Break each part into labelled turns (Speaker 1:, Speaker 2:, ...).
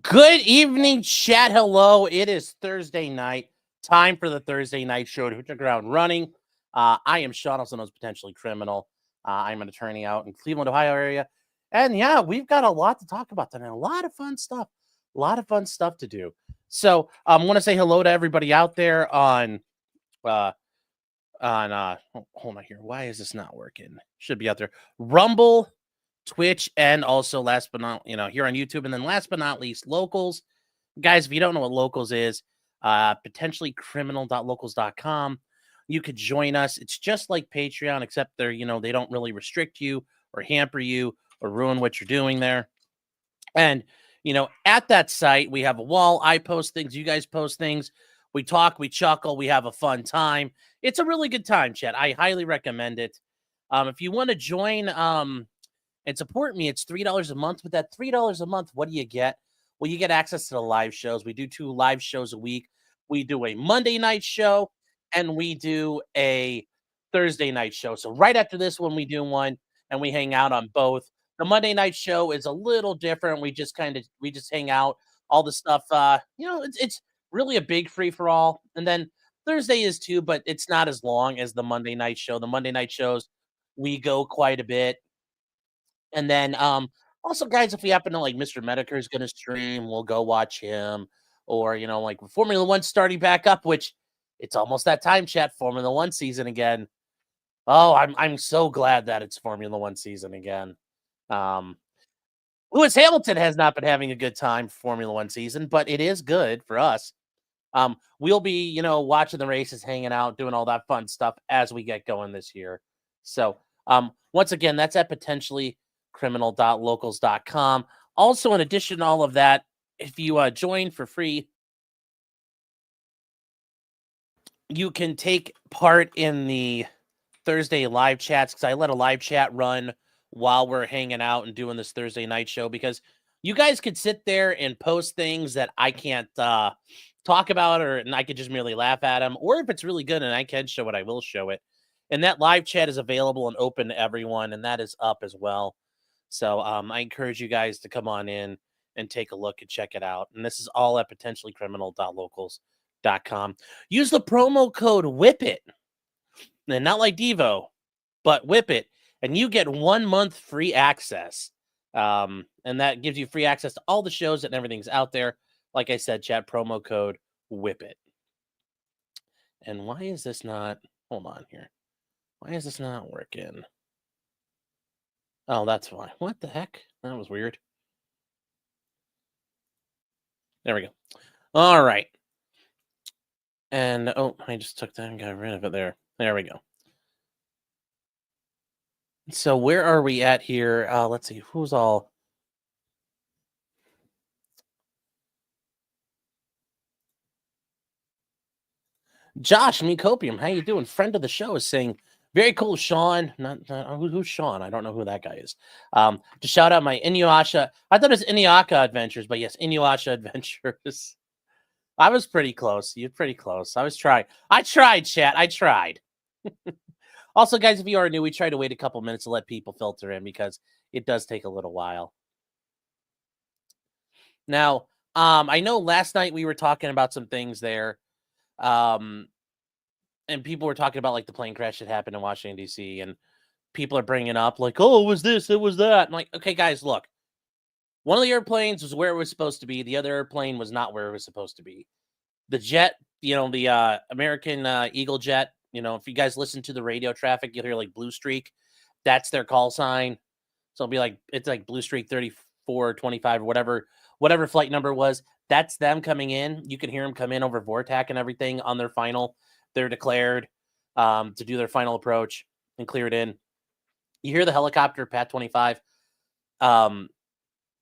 Speaker 1: Good evening, chat. Hello. It is Thursday night. Time for the Thursday night show to hit the ground running. I am Sean, also known as Potentially Criminal. I'm an attorney out in Cleveland, Ohio area. And yeah, we've got a lot to talk about tonight. A lot of fun stuff. A lot of fun stuff to do. So I want to say hello to everybody out there uh hold on here. Why is this not working? Should be out there. Rumble, Twitch, and also last but not, here on YouTube. And then last but not least, Locals. Guys, if you don't know what Locals is, potentiallycriminal.locals.com. You could join us. It's just like Patreon, except they don't really restrict you or hamper you or ruin what you're doing there. And, at that site, we have a wall. I post things. You guys post things. We talk, we chuckle, we have a fun time. It's a really good time, chat. I highly recommend it. If you want to join and support me, it's $3 a month. With that $3 a month, what do you get? Well, you get access to the live shows. We do 2 live shows a week. We do a Monday night show and we do a Thursday night show. So right after this one, we do one and we hang out on both. The Monday night show is a little different. We just hang out, all the stuff. It's really a big free for all. And then Thursday is too, but it's not as long as the Monday night show. The Monday night shows, we go quite a bit. And then also, guys, if we happen to like Mr. Medicare is gonna stream, we'll go watch him. Or, like Formula One starting back up, which it's almost that time, chat. Formula One season again. Oh, I'm so glad that it's Formula One season again. Lewis Hamilton has not been having a good time for Formula One season, but it is good for us. We'll be, watching the races, hanging out, doing all that fun stuff as we get going this year. So, once again, that's at potentiallycriminal.locals.com. Also, in addition to all of that, if you join for free, you can take part in the Thursday live chats, because I let a live chat run while we're hanging out and doing this Thursday night show, because you guys could sit there and post things that I can't talk about, and I could just merely laugh at them. Or if it's really good and I can show it, I will show it. And that live chat is available and open to everyone, and that is up as well. So I encourage you guys to come on in and take a look and check it out. And this is all at potentiallycriminal.locals.com. Use the promo code WHIPIT. And not like Devo, but Whip It, and you get 1 month free access. And that gives you free access to all the shows and everything's out there. Like I said, chat promo code Whip It. And why is this not? Hold on here. Why is this not working? Oh, that's why. What the heck? That was weird. There we go. All right. And I just took that and got rid of it there. There we go. So where are we at here? Let's see. Who's all? Josh Mecopium, how you doing? Friend of the show is saying, very cool, Sean. Not who's Sean? I don't know who that guy is. To shout out my Inuyasha. I thought it was Inuyasha Adventures, but yes, Inuyasha Adventures. I was pretty close. You're pretty close. I was trying. I tried, chat. I tried. Also, guys, if you are new, we try to wait a couple minutes to let people filter in because it does take a little while. Now, I know last night we were talking about some things there. And people were talking about like the plane crash that happened in Washington, D.C. And people are bringing up like, oh, it was this, it was that. I'm like, okay, guys, look. One of the airplanes was where it was supposed to be. The other airplane was not where it was supposed to be. The jet, the American Eagle jet, if you guys listen to the radio traffic, you'll hear like Blue Streak. That's their call sign. So it'll be like, it's like Blue Streak 3425 or whatever flight number was. That's them coming in. You can hear them come in over Vortac and everything on their final. They're declared to do their final approach and clear it in. You hear the helicopter, Pat 25.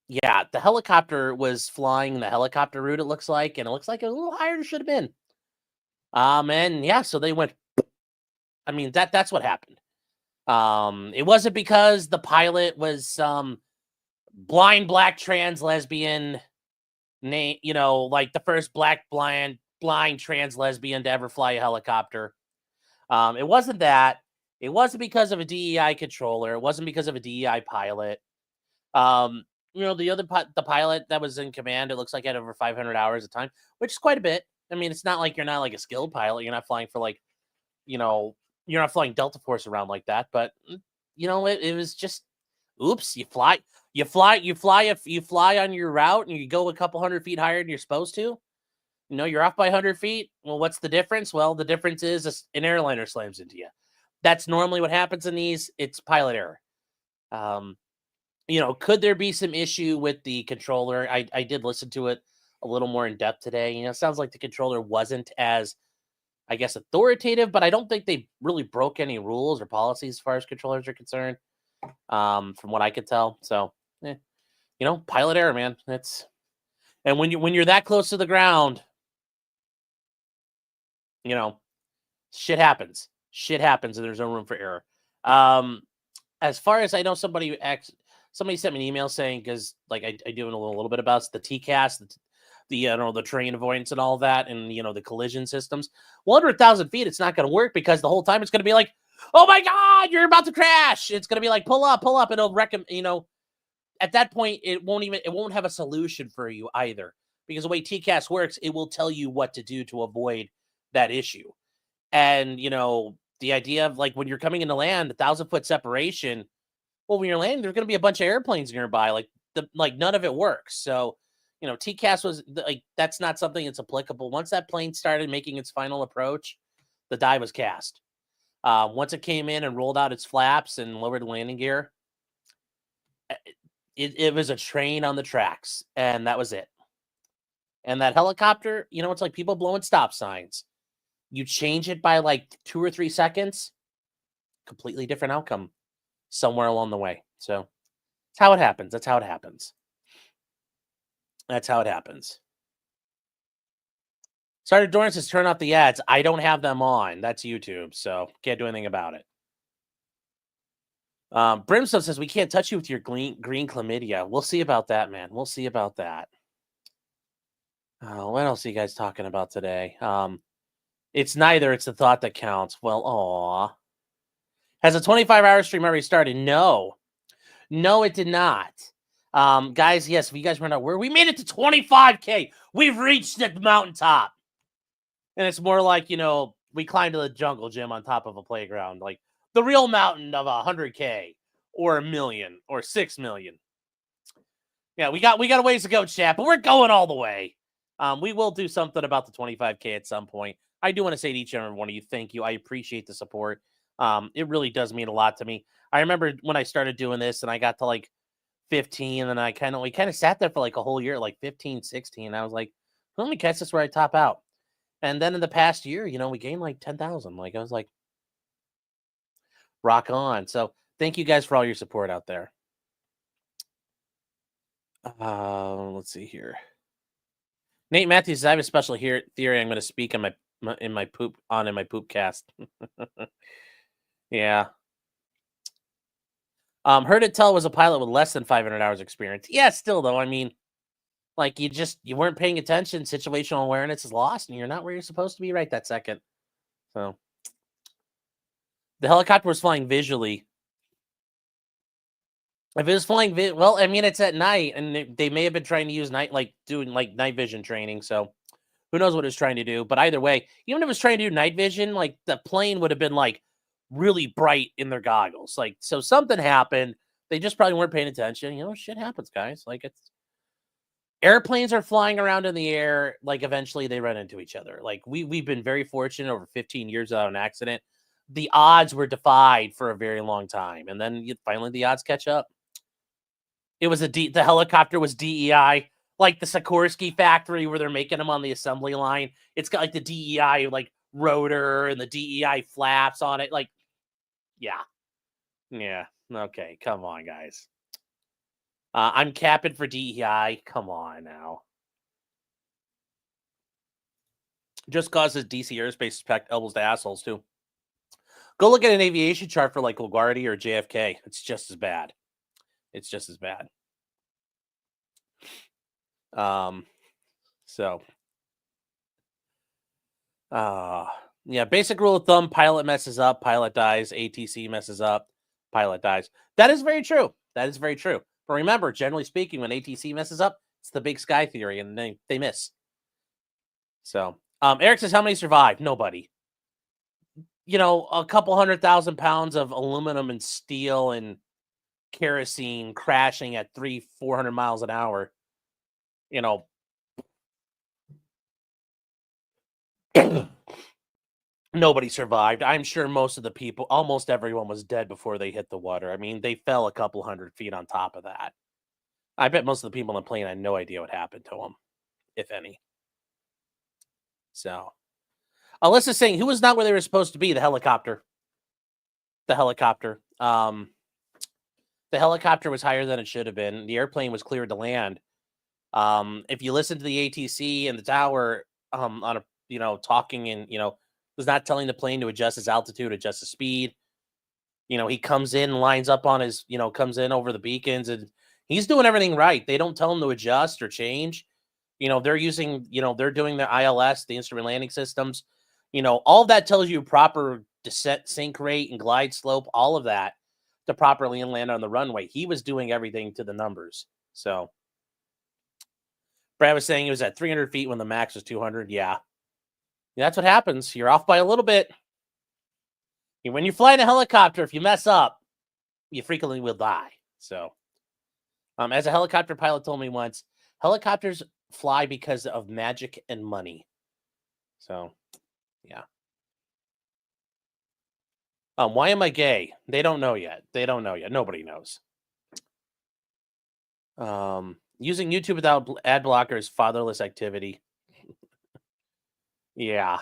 Speaker 1: Yeah, the helicopter was flying the helicopter route, it looks like, and it looks like a little higher than it should have been. And yeah, so they went. I mean, that's what happened. It wasn't because the pilot was some blind black trans lesbian name, like the first black blind trans lesbian to ever fly a helicopter. It wasn't that. It wasn't because of a DEI controller. It wasn't because of a DEI pilot. the pilot that was in command, it looks like had over 500 hours of time, which is quite a bit. I mean, it's not like you're not like a skilled pilot. You're not flying for like, you're not flying Delta Force around like that. But it was just, oops, you fly on your route and you go a couple hundred feet higher than you're supposed to. You're off by 100 feet. Well, what's the difference? Well, the difference is an airliner slams into you. That's normally what happens in these. It's pilot error. Could there be some issue with the controller? I did listen to it a little more in depth today. It sounds like the controller wasn't as, I guess, authoritative, but I don't think they really broke any rules or policies as far as controllers are concerned, from what I could tell. So, pilot error, man. And when you're that close to the ground, shit happens. Shit happens, and there's no room for error. As far as I know, somebody sent me an email saying, because like I do know a little bit about the TCAS, the terrain avoidance and all that, and the collision systems. Well, under 1,000 feet, it's not going to work because the whole time it's going to be like, oh my God, you're about to crash. It's going to be like, pull up, and it'll at that point, it won't have a solution for you either, because the way TCAS works, it will tell you what to do to avoid that issue. And, the idea of like when you're coming into land, 1,000-foot separation, well, when you're landing, there's going to be a bunch of airplanes nearby. Like none of it works. So, TCAS was like, that's not something that's applicable. Once that plane started making its final approach, the die was cast. Once it came in and rolled out its flaps and lowered the landing gear, it was a train on the tracks, and that was it. And that helicopter, it's like people blowing stop signs. You change it by like 2 or 3 seconds, completely different outcome somewhere along the way. So that's how it happens. Started Dorrance says turn off the ads. I don't have them on. That's YouTube, so can't do anything about it. Brimstone says we can't touch you with your green chlamydia. We'll see about that, man. We'll see about that. What else are you guys talking about today? It's neither. It's the thought that counts. Well, aw. Has a 25-hour stream already started? No, it did not. Guys, yes, if you guys remember where we made it to 25K, we've reached the mountaintop. And it's more like, we climbed to the jungle gym on top of a playground, like the real mountain of 100K or 1 million or 6 million. Yeah, we got a ways to go, chat, but we're going all the way. We will do something about the 25K at some point. I do want to say to each and every one of you, thank you. I appreciate the support. It really does mean a lot to me. I remember when I started doing this and I got to like 15, and we kind of sat there for like a whole year, like 15, 16. I was like, let me catch this where I top out. And then in the past year, we gained like 10,000. Like I was like, rock on. So thank you guys for all your support out there. Let's see here. Nate Matthews says, I have a special theory I'm going to speak on my poop cast. Yeah. Heard it tell was a pilot with less than 500 hours experience. Yeah, still though. I mean, like you weren't paying attention. Situational awareness is lost, and you're not where you're supposed to be right that second. So the helicopter was flying visually. If it was flying, well, I mean, it's at night, and they may have been trying to use night vision training. So who knows what it was trying to do? But either way, even if it was trying to do night vision, like the plane would have been like really bright in their goggles. Like, so something happened. They just probably weren't paying attention. Shit happens, guys. Like airplanes are flying around in the air. Like eventually they run into each other. Like we've been very fortunate over 15 years without an accident. The odds were defied for a very long time. And then finally the odds catch up. It was the helicopter was DEI, like the Sikorsky factory where they're making them on the assembly line. It's got like the DEI like rotor and the DEI flaps on it. Like, yeah. Okay, come on, guys. I'm capping for DEI. Come on now. Just causes DC Aerospace spec elbows to assholes too. Go look at an aviation chart for like LaGuardia or JFK. It's just as bad. Yeah, basic rule of thumb, pilot messes up, pilot dies, ATC messes up, pilot dies. That is very true. From But remember, generally speaking, when ATC messes up, it's the big sky theory, and they miss. So, Eric says, how many survived? Nobody. You know, a couple 100,000 pounds of aluminum and steel and kerosene crashing at 400 miles an hour. You know, nobody survived. I'm sure most of the people, almost everyone was dead before they hit the water. I mean, they fell a couple 100 feet on top of that. I bet most of the people on the plane had no idea what happened to them, if any. So, Alyssa's saying, who was not where they were supposed to be? The helicopter. The helicopter. The helicopter was higher than it should have been. The airplane was cleared to land. If you listen to the ATC and the tower, on a, talking and, was not telling the plane to adjust its altitude, adjust the speed. He comes in, lines up on his, comes in over the beacons, and he's doing everything right. They don't tell him to adjust or change. They're using, they're doing their ILS, the instrument landing systems. All of that tells you proper descent, sink rate, and glide slope, all of that to properly land on the runway. He was doing everything to the numbers. So Brad was saying he was at 300 feet when the max was 200. Yeah. That's what happens. You're off by a little bit. When you fly in a helicopter, if you mess up, you frequently will die. So, as a helicopter pilot told me once, helicopters fly because of magic and money. So, yeah. Why am I gay? They don't know yet. Nobody knows. Using YouTube without ad blocker is fatherless activity. Yeah.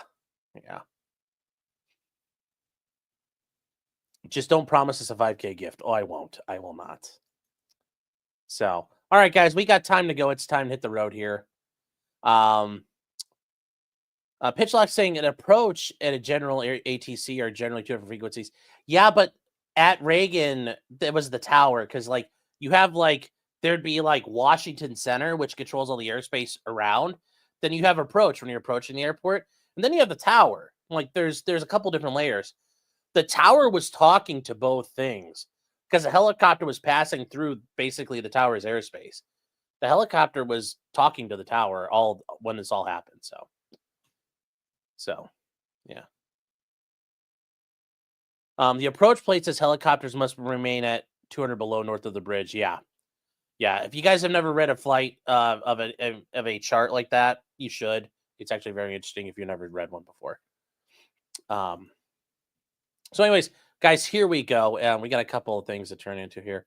Speaker 1: Just don't promise us a 5K gift. Oh, I won't. I will not. So, all right, guys, we got time to go. It's time to hit the road here. Pitchlock saying an approach at a general ATC are generally two different frequencies. Yeah, but at Reagan, there was the tower because, you have there'd be Washington Center, which controls all the airspace around. Then you have approach when you're approaching the airport, and then you have the tower. There's a couple different layers. The tower was talking to both things because the helicopter was passing through basically the tower's airspace. The helicopter was talking to the tower when this all happened. So, yeah. The approach plate says helicopters must remain at 200 below north of the bridge. Yeah. If you guys have never read a flight of a chart like that, you should. It's actually very interesting if you've never read one before. So, anyways, guys, here we go. We got a couple of things to turn into here.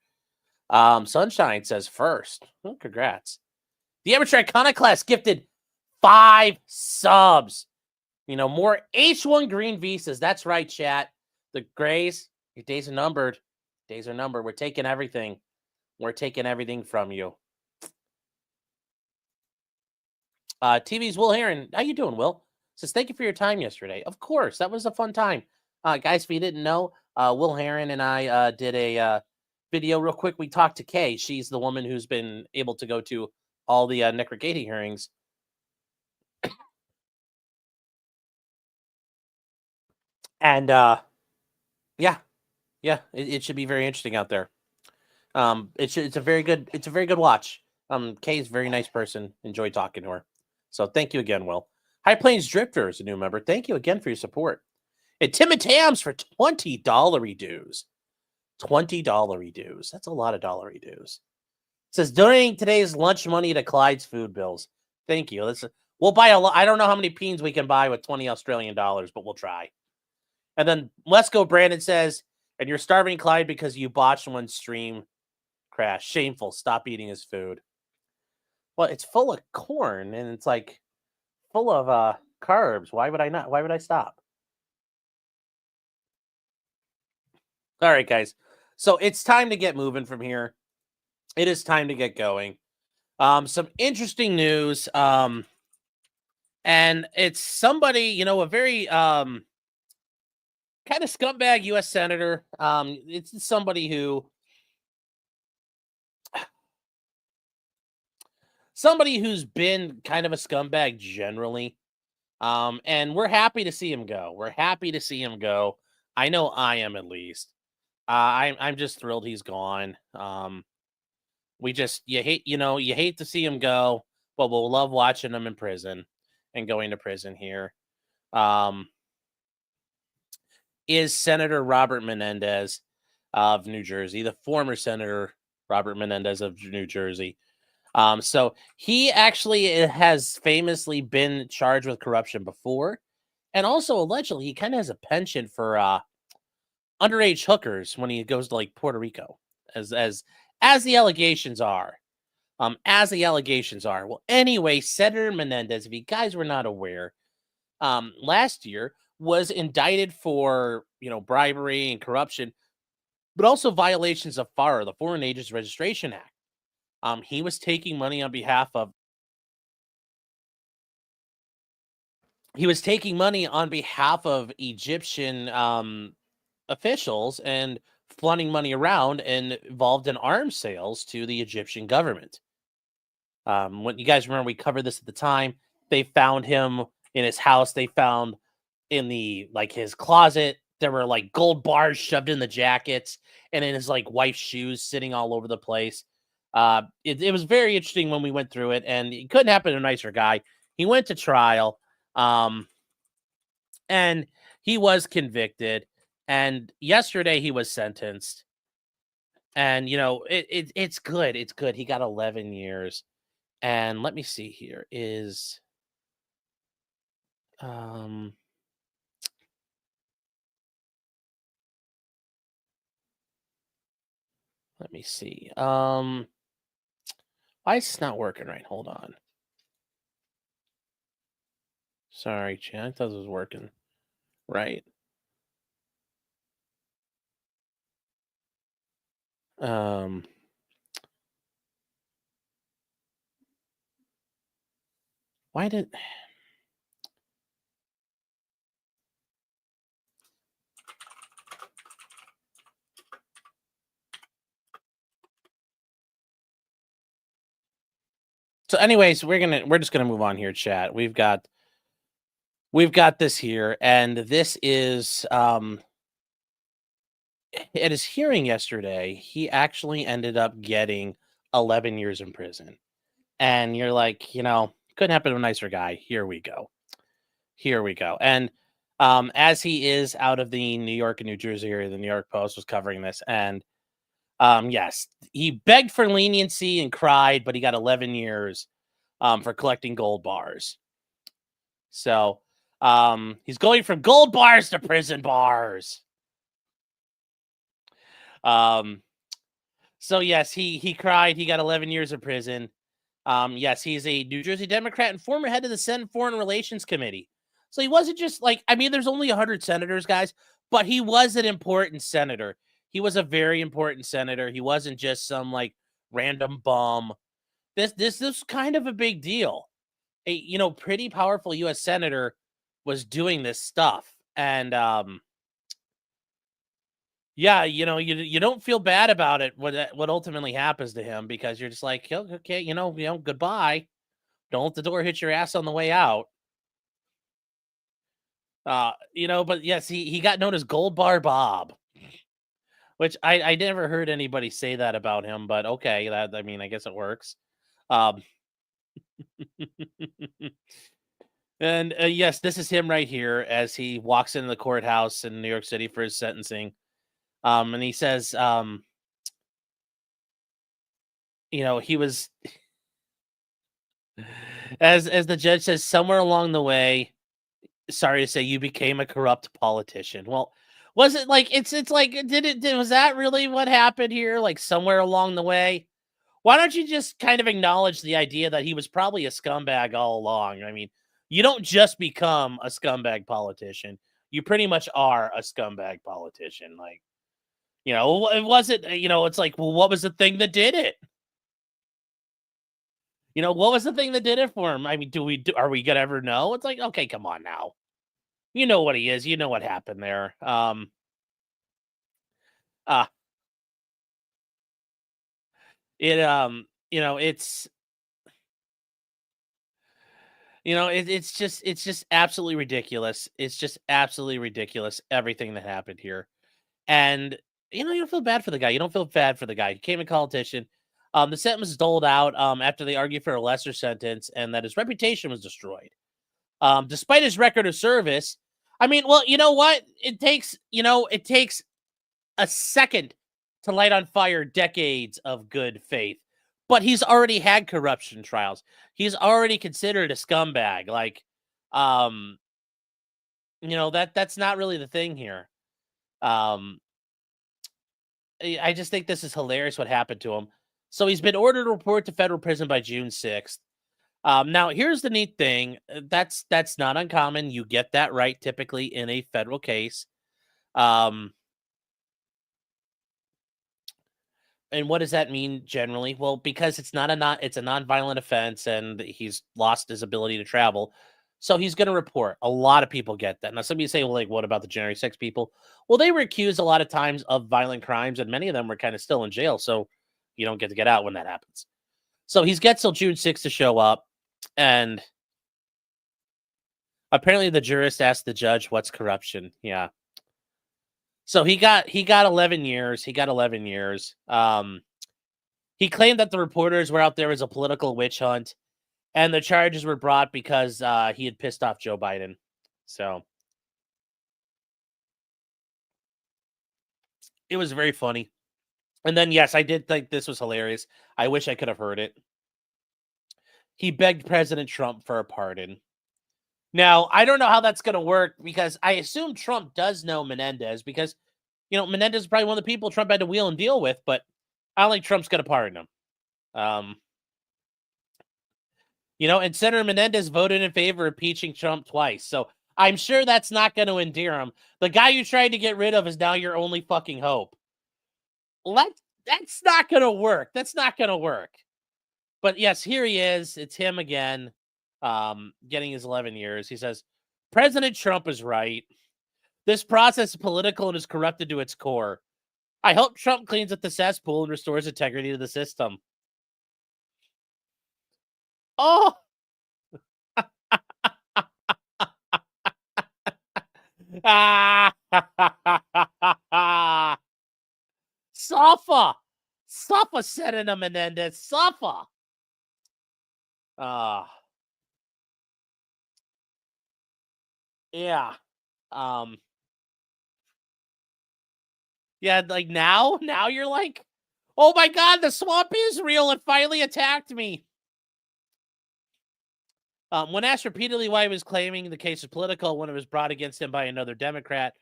Speaker 1: Sunshine says first. Oh, congrats. The Amateur Iconoclast gifted 5 subs. More H1 green visas. That's right, chat. The Grays, your days are numbered. We're taking everything. We're taking everything from you. TV's Will Heron. How you doing, Will? Says, thank you for your time yesterday. Of course, that was a fun time. Guys, if you didn't know, Will Heron and I did a video real quick. We talked to Kay. She's the woman who's been able to go to all the Nick Riggati hearings. And it should be very interesting out there. It's a very good watch. Kay's a very nice person. Enjoy talking to her. So thank you again, Will. High Plains Drifter is a new member. Thank you again for your support. And Tim and Tams for $20 dues. $20 dues. That's a lot of dollary dues. It says donating today's lunch money to Clyde's food bills. Thank you. We'll buy a lot. I don't know how many peens we can buy with 20 Australian dollars, but we'll try. And then Let's Go Brandon says, and you're starving Clyde because you botched one stream crash. Shameful. Stop eating his food. Well, it's full of corn and it's full of carbs. Why would I not? Why would I stop? All right, guys. So it's time to get moving from here. It is time to get going. Some interesting news. And it's somebody, a very kind of scumbag U.S. senator. It's somebody who's been kind of a scumbag generally. And we're happy to see him go. I know I am, at least. I'm just thrilled he's gone. you hate to see him go, but we'll love watching him in prison and going to prison here. Is Senator Robert Menendez of New Jersey, the former Senator Robert Menendez of New Jersey. So he actually has famously been charged with corruption before, and also allegedly he kind of has a penchant for underage hookers when he goes to like Puerto Rico, as the allegations are. As the allegations are. Well, anyway, Senator Menendez, if you guys were not aware, last year was indicted for bribery and corruption, but also violations of FARA, the Foreign Agents Registration Act. He was taking money on behalf of Egyptian officials and flooding money around and involved in arms sales to the Egyptian government. When you guys remember, we covered this at the time. They found him in his house. They found in his closet, there were like gold bars shoved in the jackets and in his like wife's shoes sitting all over the place. It was very interesting when we went through it, and it couldn't happen to a nicer guy. He went to trial, and he was convicted. And yesterday he was sentenced. And it's good. It's good. He got 11 years. And let me see here. Let me see. Why is this not working right? Hold on. Sorry, Chan. I thought it was working right. Why did... So anyways, we're just gonna move on here, chat. We've got this here, and this is at his hearing yesterday, he actually ended up getting 11 years in prison. And you're like, couldn't happen to a nicer guy. Here we go. And as he is out of the New York and New Jersey area, the New York Post was covering this, and yes, he begged for leniency and cried, but he got 11 years for collecting gold bars. So he's going from gold bars to prison bars. So yes, he cried. He got 11 years in prison. Yes, he's a New Jersey Democrat and former head of the Senate Foreign Relations Committee. So he wasn't just there's only 100 senators, guys, but he was an important senator. He was a very important senator. He wasn't just some random bum. This is kind of a big deal. A pretty powerful U.S. senator was doing this stuff, and yeah, you don't feel bad about it what ultimately happens to him, because you're just like, okay, goodbye. Don't let the door hit your ass on the way out. But yes, he got known as Gold Bar Bob, which I never heard anybody say that about him, but okay, I guess it works. And yes, this is him right here as he walks into the courthouse in New York City for his sentencing. And he says, he was, as the judge says, somewhere along the way, sorry to say, you became a corrupt politician. Well, was it was that really what happened here? Like somewhere along the way? Why don't you just kind of acknowledge the idea that he was probably a scumbag all along? I mean, you don't just become a scumbag politician. You pretty much are a scumbag politician. It wasn't, it's like, well, what was the thing that did it? What was the thing that did it for him? I mean, are we gonna ever know? It's like, okay, come on now. You know what he is. You know what happened there. It's just absolutely ridiculous. It's just absolutely ridiculous, everything that happened here. And you don't feel bad for the guy. You don't feel bad for the guy. He became a politician. The sentence was doled out after they argued for a lesser sentence and that his reputation was destroyed. Despite his record of service, I mean, well, you know what? It takes a second to light on fire decades of good faith. But he's already had corruption trials. He's already considered a scumbag. Like, that's not really the thing here. I just think this is hilarious what happened to him. So he's been ordered to report to federal prison by June 6th. Now, here's the neat thing. That's not uncommon. You get that right typically in a federal case. And what does that mean generally? Well, because it's a nonviolent offense and he's lost his ability to travel. So he's going to report. A lot of people get that. Now, some of you say, well, like, what about the January 6 people? Well, they were accused a lot of times of violent crimes, and many of them were kind of still in jail. So you don't get to get out when that happens. So he's got till June 6th to show up. And apparently the jurist asked the judge, what's corruption? Yeah. So he got 11 years. He got 11 years. He claimed that the reporters were out there as a political witch hunt, and the charges were brought because he had pissed off Joe Biden. So it was very funny. And then, yes, I did think this was hilarious. I wish I could have heard it. He begged President Trump for a pardon. Now, I don't know how that's going to work because I assume Trump does know Menendez because, Menendez is probably one of the people Trump had to wheel and deal with, but I don't think Trump's going to pardon him. And Senator Menendez voted in favor of impeaching Trump twice. So I'm sure that's not going to endear him. The guy you tried to get rid of is now your only fucking hope. That's not going to work. That's not going to work. But yes, here he is. It's him again. Getting his 11 years. He says, President Trump is right. This process is political and is corrupted to its core. I hope Trump cleans up the cesspool and restores integrity to the system. Oh! Safa! Safa said it to Menendez. Safa! Yeah. Yeah, like now you're like, oh my God, the swamp is real. It finally attacked me. When asked repeatedly why he was claiming the case was political when it was brought against him by another Democrat,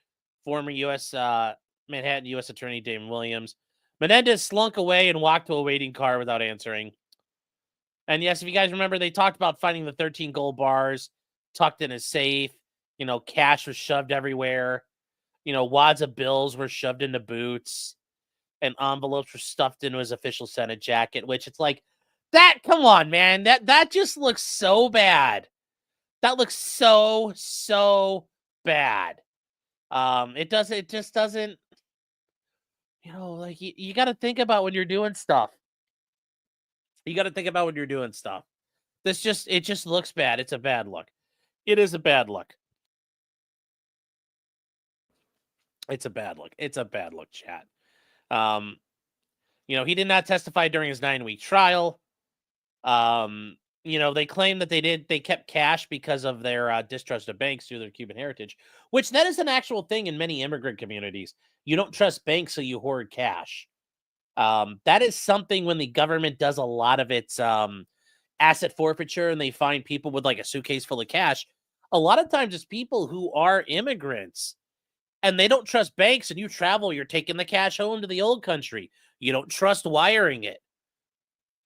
Speaker 1: former Manhattan U.S. Attorney Damon Williams, Menendez slunk away and walked to a waiting car without answering. And yes, if you guys remember, they talked about finding the 13 gold bars tucked in his safe. Cash was shoved everywhere. Wads of bills were shoved into boots. And envelopes were stuffed into his official Senate jacket, which it's like, come on, man. That just looks so bad. That looks so bad. It just doesn't, you got to think about when you're doing stuff. You got to think about when you're doing stuff. It just looks bad. It's a bad look. It is a bad look. It's a bad look. It's a bad look, chat. He did not testify during his 9-week trial. They claim that they kept cash because of their distrust of banks through their Cuban heritage, which that is an actual thing in many immigrant communities. You don't trust banks, so you hoard cash. That is something when the government does a lot of its asset forfeiture and they find people with like a suitcase full of cash. A lot of times it's people who are immigrants and they don't trust banks, and you travel, you're taking the cash home to the old country. You don't trust wiring it.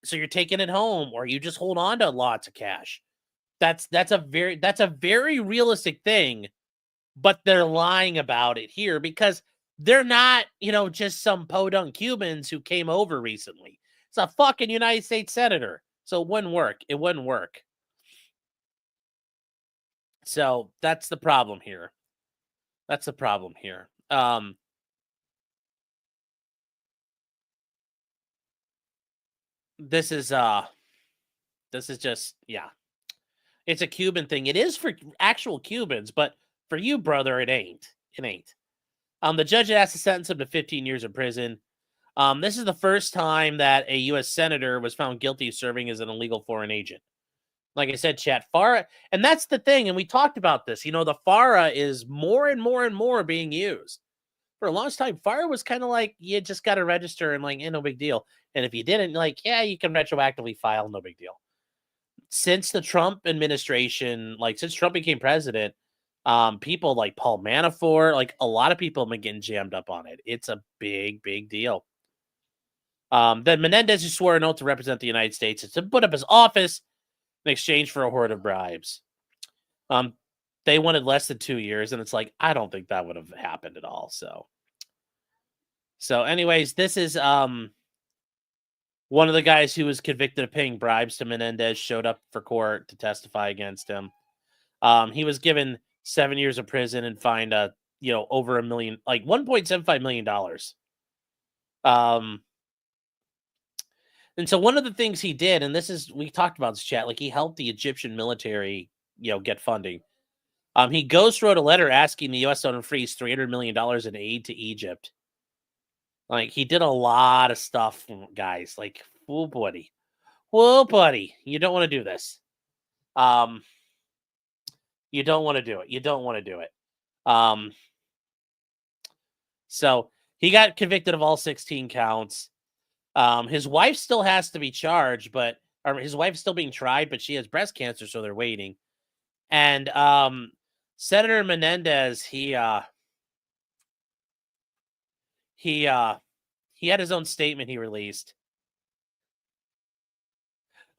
Speaker 1: So you're taking it home, or you just hold on to lots of cash. That's a very realistic thing, but they're lying about it here because they're not, just some podunk Cubans who came over recently. It's a fucking United States senator. So it wouldn't work. It wouldn't work. So that's the problem here. That's the problem here. This is just, yeah. It's a Cuban thing. It is for actual Cubans, but for you, brother, it ain't. It ain't. The judge asked to sentence him to 15 years in prison. This is the first time that a U.S. senator was found guilty of serving as an illegal foreign agent. Like I said, chat, FARA, and that's the thing, and we talked about this. The FARA is more and more and more being used. For a long time, FARA was kind of like, you just got to register and like, no big deal. And if you didn't, like, yeah, you can retroactively file, no big deal. Since the Trump administration, like since Trump became president, people like Paul Manafort, like a lot of people have been getting jammed up on it. It's a big, big deal. Then Menendez, who swore an oath to represent the United States, is to put up his office in exchange for a horde of bribes. They wanted less than 2 years, and it's like, I don't think that would have happened at all. So anyways, this is one of the guys who was convicted of paying bribes to Menendez showed up for court to testify against him. He was given 7 years of prison and fined over $1 million, like $1.75 million. And so one of the things he did, and we talked about this, chat, like he helped the Egyptian military, get funding. He ghost wrote a letter asking the U.S. to unfreeze $300 million in aid to Egypt. Like, he did a lot of stuff, guys. Like, whoa, buddy, you don't want to do this. You don't want to do it. You don't want to do it. So he got convicted of all 16 counts. His wife still has to be charged, or his wife's still being tried, but she has breast cancer, so they're waiting. And Senator Menendez, he had his own statement he released.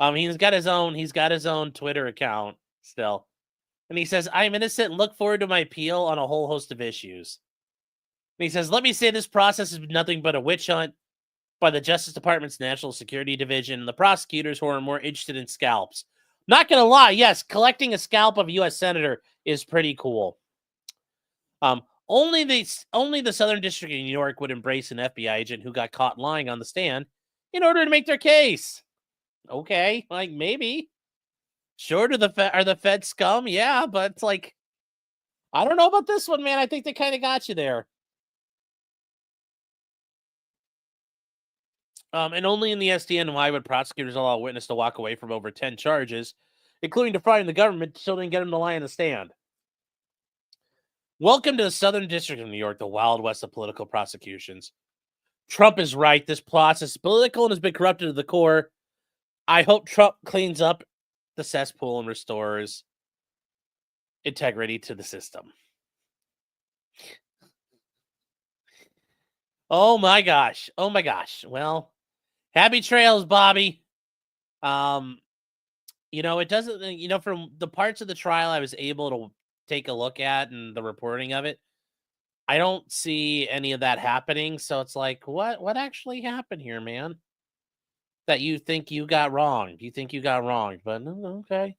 Speaker 1: He's got his own Twitter account still. And he says, "I'm innocent and look forward to my appeal on a whole host of issues." And he says, "Let me say this process is nothing but a witch hunt by the Justice Department's National Security Division and the prosecutors who are more interested in scalps. Not going to lie, yes, collecting a scalp of a U.S. senator is pretty cool. Only the Southern District of New York would embrace an FBI agent who got caught lying on the stand in order to make their case." Okay, like maybe. Sure, are the Fed scum? Yeah, but it's like, I don't know about this one, man. I think they kind of got you there. And only in the SDNY would prosecutors allow a witness to walk away from over 10 charges, including defrauding the government, so they can get him to lie on the stand. Welcome to the Southern District of New York, the Wild West of political prosecutions. Trump is right. This process is political and has been corrupted to the core. I hope Trump cleans up the cesspool and restores integrity to the system. Oh my gosh. Well, happy trails, Bobby. It doesn't, from the parts of the trial I was able to take a look at and the reporting of it, I don't see any of that happening. So it's like, what actually happened here, man? That you think you got wrong? You think you got wrong? But okay.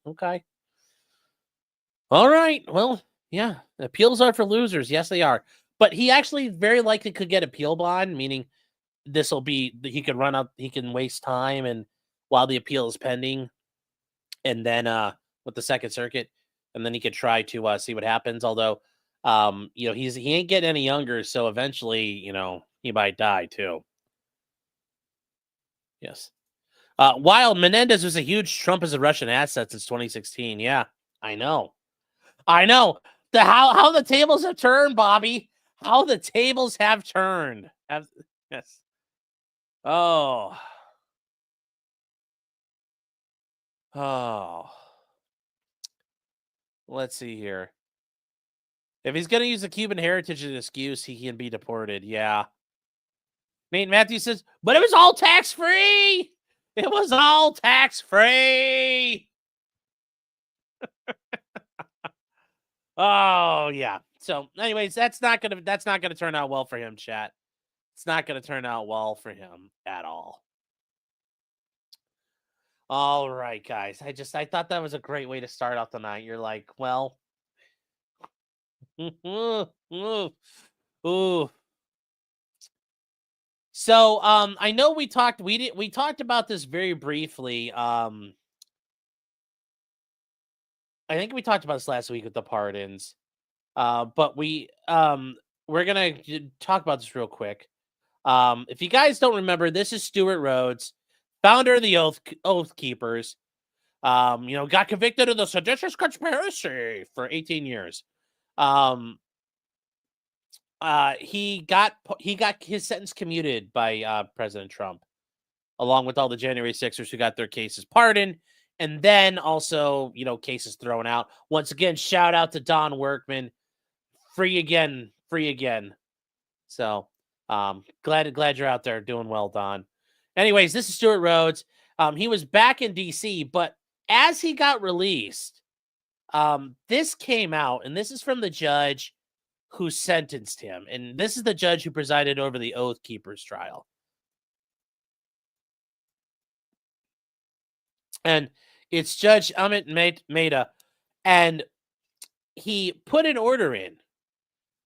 Speaker 1: All right. Well, yeah. Appeals are for losers. Yes, they are. But he actually very likely could get appeal bond, meaning he could run out, he can waste time and while the appeal is pending, and then with the Second Circuit, and then he could try to see what happens. Although, he ain't getting any younger, so eventually, he might die too. Yes. While Menendez was a huge Trump as a Russian asset since 2016. Yeah, I know. How the tables have turned, Bobby. How the tables have turned. Yes. Oh. Let's see here. If he's going to use the Cuban heritage as an excuse, he can be deported. Yeah. Nate Matthew says, but it was all tax-free. It was all tax-free. Oh, yeah. So, anyways, that's not gonna turn out well for him, chat. It's not gonna turn out well for him at all. All right, guys. I thought that was a great way to start off the night. You're like, well, ooh. So, I know we talked about this very briefly. I think we talked about this last week with the pardons. But we're gonna talk about this real quick. If you guys don't remember, this is Stuart Rhodes, founder of the Oath Keepers. Got convicted of the seditious conspiracy for 18 years. He got his sentence commuted by President Trump, along with all the January 6ers who got their cases pardoned, and then also, cases thrown out. Once again, shout out to Don Workman. Free again. So, glad you're out there doing well, Don. Anyways, this is Stuart Rhodes. He was back in D.C., but as he got released, this came out, and this is from the judge who sentenced him. And this is the judge who presided over the Oath Keepers trial. And it's Judge Amit Mehta. And he put an order in.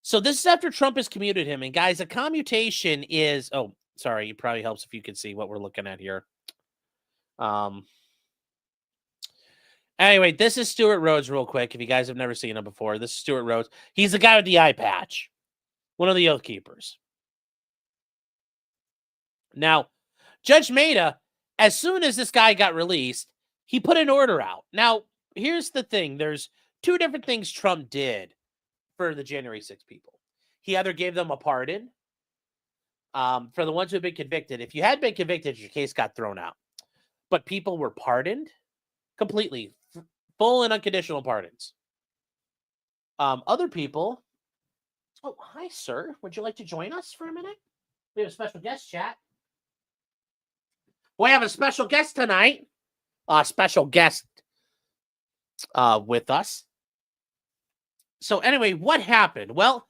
Speaker 1: So this is after Trump has commuted him. And guys, a commutation is... Oh, sorry. It probably helps if you can see what we're looking at here. Anyway, this is Stuart Rhodes real quick. If you guys have never seen him before, this is Stuart Rhodes. He's the guy with the eye patch. One of the Oath Keepers. Now, Judge Mehta, as soon as this guy got released, he put an order out. Now, here's the thing. There's two different things Trump did for the January 6 people. He either gave them a pardon for the ones who have been convicted. If you had been convicted, your case got thrown out. But people were pardoned completely. Full and unconditional pardons. Other people... Oh, hi, sir. Would you like to join us for a minute? We have a special guest, chat. We have a special guest tonight. Special guest with us. So anyway, what happened? Well,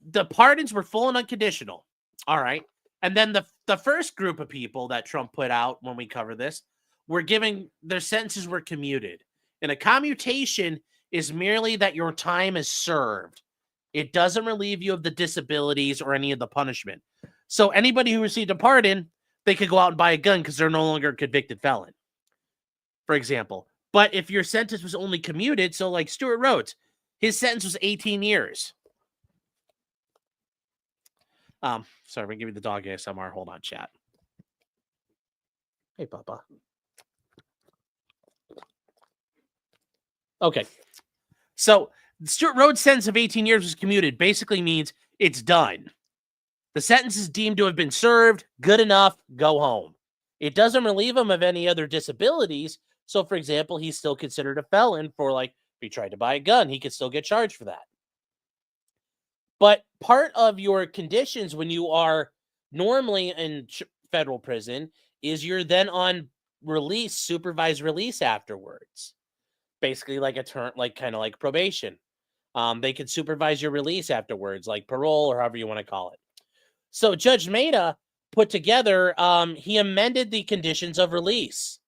Speaker 1: the pardons were full and unconditional. All right. And then the first group of people that Trump put out when we cover this were given, their sentences were commuted. And a commutation is merely that your time is served. It doesn't relieve you of the disabilities or any of the punishment. So anybody who received a pardon, they could go out and buy a gun because they're no longer a convicted felon, for example. But if your sentence was only commuted, so like Stuart Rhodes, his sentence was 18 years. Sorry, I'm going to give you the dog ASMR. Hold on, chat. Hey, Papa. Okay. So Stuart Rhodes' sentence of 18 years was commuted. Basically means it's done. The sentence is deemed to have been served. Good enough. Go home. It doesn't relieve him of any other disabilities. So, for example, he's still considered a felon for, like, if he tried to buy a gun, he could still get charged for that. But part of your conditions when you are normally in federal prison is you're then on release, supervised release afterwards. Basically like a term, like kind of like probation. They could supervise your release afterwards, like parole or however you want to call it. So Judge Mehta put together, he amended the conditions of release.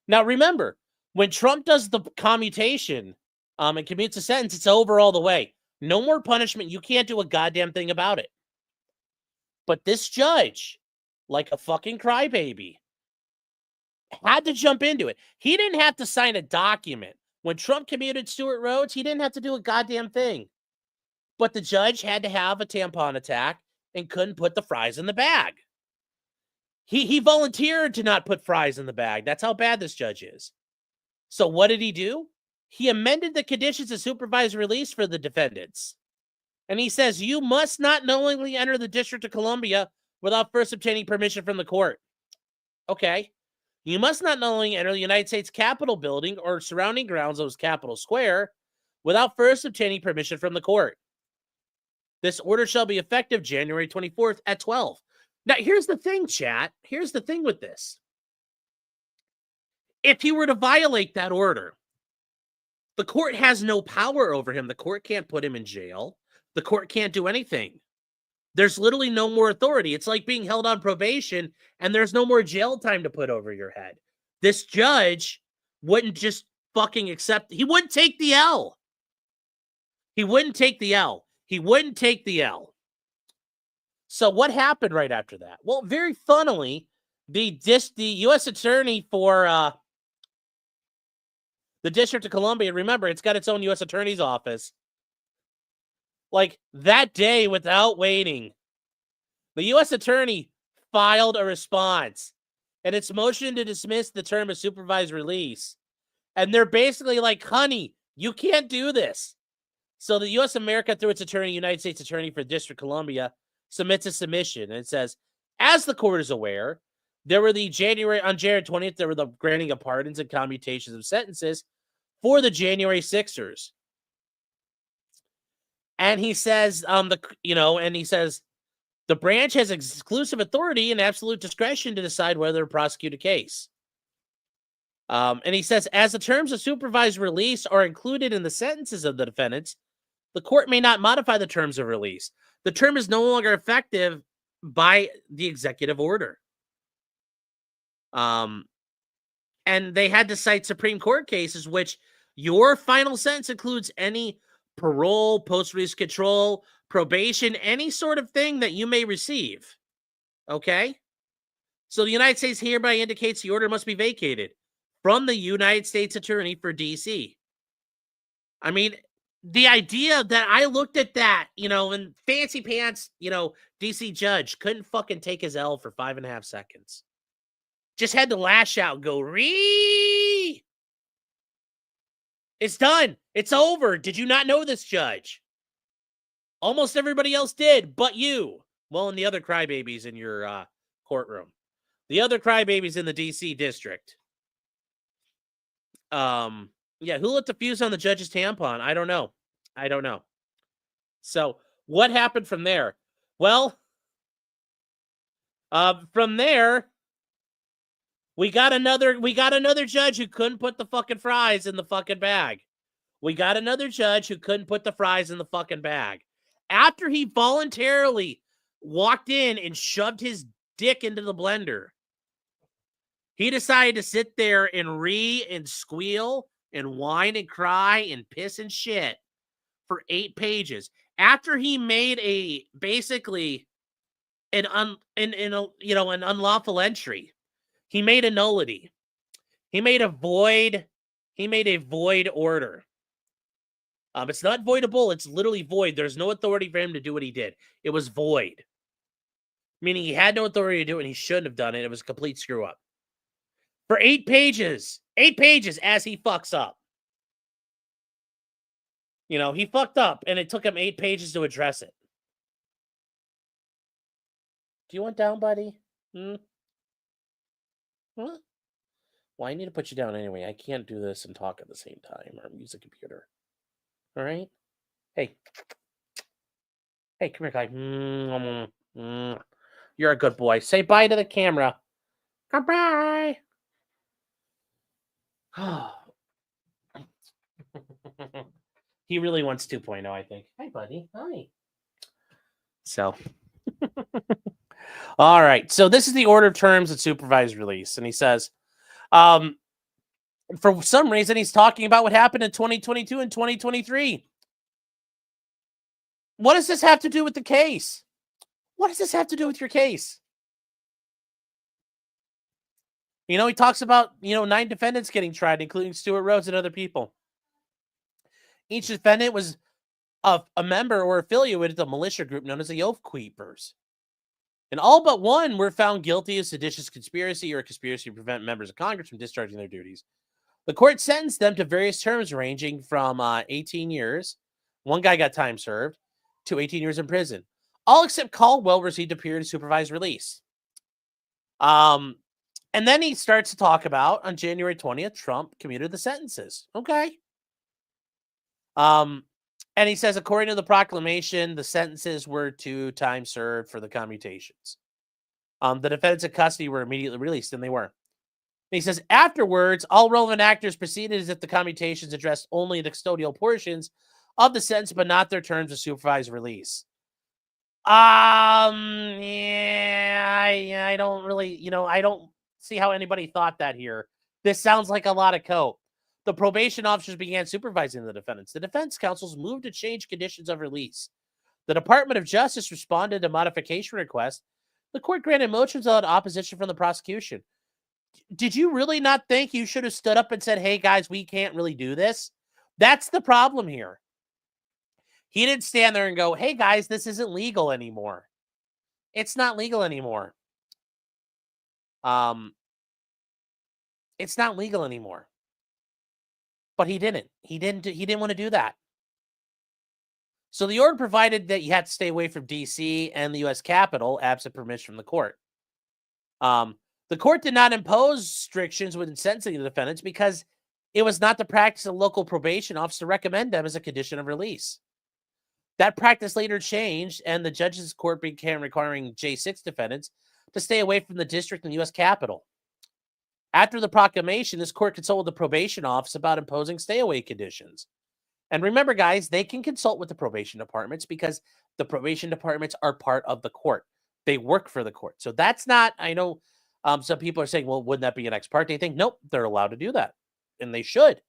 Speaker 1: Now remember, when Trump does the commutation and commutes a sentence, it's over all the way. No more punishment. You can't do a goddamn thing about it. But this judge, like a fucking crybaby, had to jump into it. He didn't have to sign a document. When Trump commuted Stuart Rhodes, he didn't have to do a goddamn thing. But the judge had to have a tampon attack and couldn't put the fries in the bag. He volunteered to not put fries in the bag. That's how bad this judge is. So what did he do? He amended the conditions of supervised release for the defendants. And he says, you must not knowingly enter the District of Columbia without first obtaining permission from the court. Okay. You must not knowingly enter the United States Capitol building or surrounding grounds of Capitol Square without first obtaining permission from the court. This order shall be effective January 24th at 12. Now, here's the thing, chat. Here's the thing with this. If he were to violate that order, the court has no power over him. The court can't put him in jail. The court can't do anything. There's literally no more authority. It's like being held on probation and there's no more jail time to put over your head. This judge wouldn't just fucking accept. He wouldn't take the L. He wouldn't take the L. He wouldn't take the L. So what happened right after that? Well, very funnily, the U.S. attorney for the District of Columbia, remember, it's got its own U.S. attorney's office. Like that day, without waiting, The U.S. attorney filed a response, and it's motion to dismiss the term of supervised release. And they're basically like, honey, you can't do this. So the U.S. America, through its attorney, United States Attorney for District of Columbia, submits a submission. And it says, as the court is aware, there were on January 20th, there were the granting of pardons and commutations of sentences for the January Sixers. And he says, the branch has exclusive authority and absolute discretion to decide whether to prosecute a case. And he says, as the terms of supervised release are included in the sentences of the defendants, the court may not modify the terms of release. The term is no longer effective by the executive order. And they had to cite Supreme Court cases, which your final sentence includes any parole, post-release control, probation, any sort of thing that you may receive. Okay? So the United States hereby indicates the order must be vacated from the United States Attorney for D.C. I mean, the idea that I looked at that, and fancy pants, D.C. judge couldn't fucking take his L for 5.5 seconds. Just had to lash out and go, ree! It's done. It's over. Did you not know this, judge? Almost everybody else did, but you. Well, and the other crybabies in your courtroom. The other crybabies in the D.C. district. Yeah, who lit the fuse on the judge's tampon? I don't know. So, what happened from there? Well, from there, we got another judge who couldn't put the fucking fries in the fucking bag. After he voluntarily walked in and shoved his dick into the blender, he decided to sit there and ree and squeal and whine and cry and piss and shit for 8 pages. After he made an unlawful entry, he made a nullity. He made a void order. It's not voidable. It's literally void. There's no authority for him to do what he did. It was void. Meaning he had no authority to do it and he shouldn't have done it. It was a complete screw up. For 8 pages. 8 pages as he fucks up. He fucked up and it took him 8 pages to address it. Do you want down, buddy? Huh? Well, I need to put you down anyway. I can't do this and talk at the same time or use a computer. All right? Hey, come here, guy. You're a good boy. Say bye to the camera. Goodbye. He really wants 2.0, I think. Hi, buddy. Hi. So, all right. So this is the order of terms of supervised release. And he says, for some reason, he's talking about what happened in 2022 and 2023. What does this have to do with the case? What does this have to do with your case? He talks about, 9 defendants getting tried, including Stuart Rhodes and other people. Each defendant was a member or affiliated with a militia group known as the Oath Keepers. And all but one were found guilty of seditious conspiracy or conspiracy to prevent members of Congress from discharging their duties. The court sentenced them to various terms ranging from 18 years, one guy got time served, to 18 years in prison. All except Caldwell received a period of supervised release. And then he starts to talk about, on January 20th, Trump commuted the sentences. Okay. And he says, according to the proclamation, the sentences were to time served for the commutations. The defendants in custody were immediately released, and they were. And he says, afterwards, all relevant actors proceeded as if the commutations addressed only the custodial portions of the sentence, but not their terms of supervised release. I don't really, I don't see how anybody thought that here. This sounds like a lot of coke. The probation officers began supervising the defendants. The defense counsels moved to change conditions of release. The Department of Justice responded to modification requests. The court granted motions without opposition from the prosecution. Did you really not think you should have stood up and said, hey, guys, we can't really do this? That's the problem here. He didn't stand there and go, hey, guys, this isn't legal anymore. It's not legal anymore. It's not legal anymore. But he didn't. He didn't want to do that. So the order provided that you had to stay away from D.C. and the U.S. Capitol, absent permission from the court. The court did not impose restrictions when sentencing the defendants because it was not the practice of local probation office to recommend them as a condition of release. That practice later changed, and the judges' court began requiring J6 defendants to stay away from the district and the U.S. Capitol. After the proclamation, this court consulted the probation office about imposing stay-away conditions. And remember, guys, they can consult with the probation departments because the probation departments are part of the court. They work for the court. So that's not, I know some people are saying, well, wouldn't that be an ex parte thing? Nope, they're allowed to do that. And they should.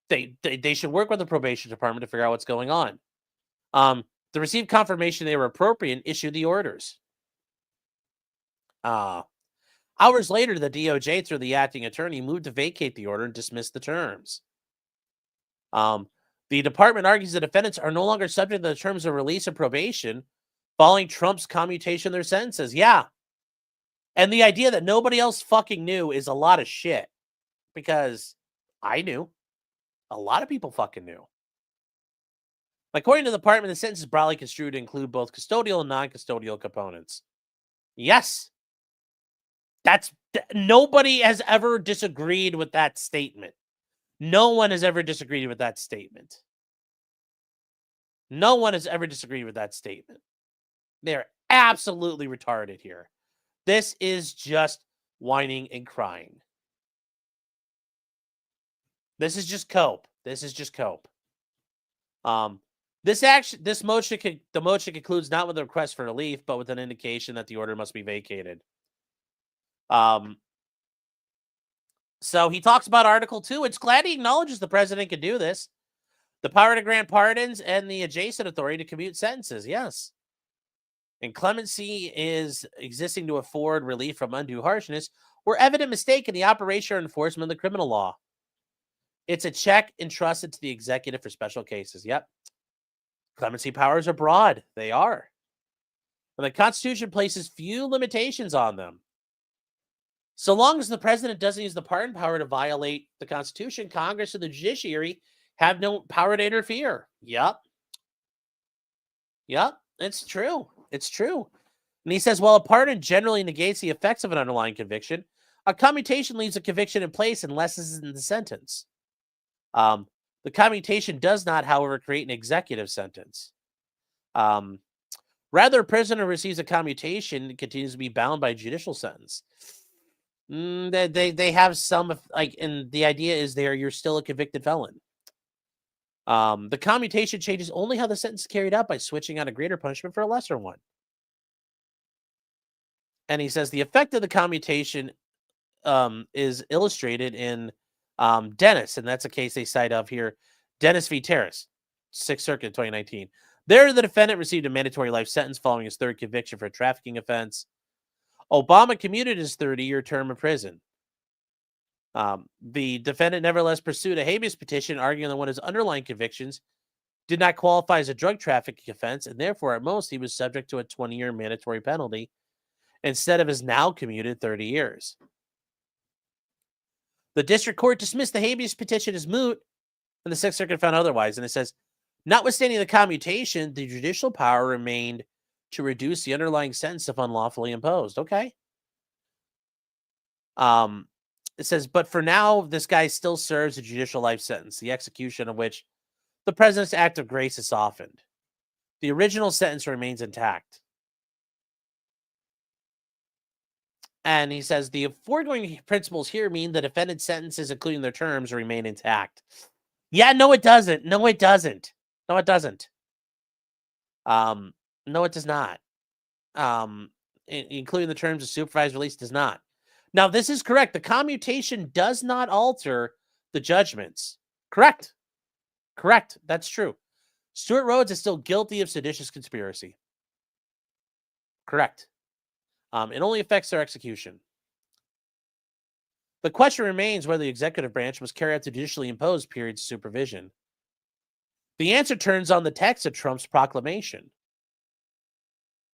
Speaker 1: They should work with the probation department to figure out what's going on. To receive confirmation they were appropriate and issue the orders. Hours later, the DOJ, through the acting attorney, moved to vacate the order and dismiss the terms. The department argues the defendants are no longer subject to the terms of release or probation following Trump's commutation of their sentences. Yeah. And the idea that nobody else fucking knew is a lot of shit. Because I knew. A lot of people fucking knew. According to the department, the sentence is broadly construed to include both custodial and non-custodial components. Yes. Nobody has ever disagreed with that statement. No one has ever disagreed with that statement. No one has ever disagreed with that statement. They're absolutely retarded here. This is just whining and crying. This is just cope. This is just cope. The motion concludes not with a request for relief, but with an indication that the order must be vacated. So he talks about Article 2. It's glad he acknowledges the president can do this. The power to grant pardons and the adjacent authority to commute sentences. Yes. And clemency is existing to afford relief from undue harshness or evident mistake in the operation or enforcement of the criminal law. It's a check entrusted to the executive for special cases. Yep. Clemency powers are broad. They are. And the Constitution places few limitations on them. So long as the president doesn't use the pardon power to violate the Constitution, Congress and the judiciary have no power to interfere. Yep. It's true. It's true. And he says, while a pardon generally negates the effects of an underlying conviction, a commutation leaves a conviction in place and lessens the sentence. The commutation does not, however, create an executive sentence. Rather, a prisoner receives a commutation and continues to be bound by a judicial sentence. They have some, and the idea is you're still a convicted felon. The commutation changes only how the sentence is carried out by switching out a greater punishment for a lesser one. And he says the effect of the commutation is illustrated in Dennis, and that's a case they cite of here. Dennis v. Terrace, 6th Circuit, 2019. There, the defendant received a mandatory life sentence following his third conviction for a trafficking offense. Obama commuted his 30-year term in prison. The defendant nevertheless pursued a habeas petition arguing that one of his underlying convictions did not qualify as a drug trafficking offense, and therefore, at most, he was subject to a 20-year mandatory penalty instead of his now commuted 30 years. The district court dismissed the habeas petition as moot, and the 6th Circuit found otherwise. And it says, notwithstanding the commutation, the judicial power remained to reduce the underlying sentence if unlawfully imposed. Okay. It says, but for now, this guy still serves a judicial life sentence, the execution of which the president's act of grace is softened. The original sentence remains intact. And he says, the foregoing principles here mean the defendant's sentences, including their terms, remain intact. Yeah, no, it doesn't. No, it doesn't. No, it doesn't. No, it does not. Including the terms of supervised release does not. Now, this is correct. The commutation does not alter the judgments. Correct. Correct. That's true. Stuart Rhodes is still guilty of seditious conspiracy. Correct. It only affects their execution. The question remains whether the executive branch must carry out the judicially imposed periods of supervision. The answer turns on the text of Trump's proclamation.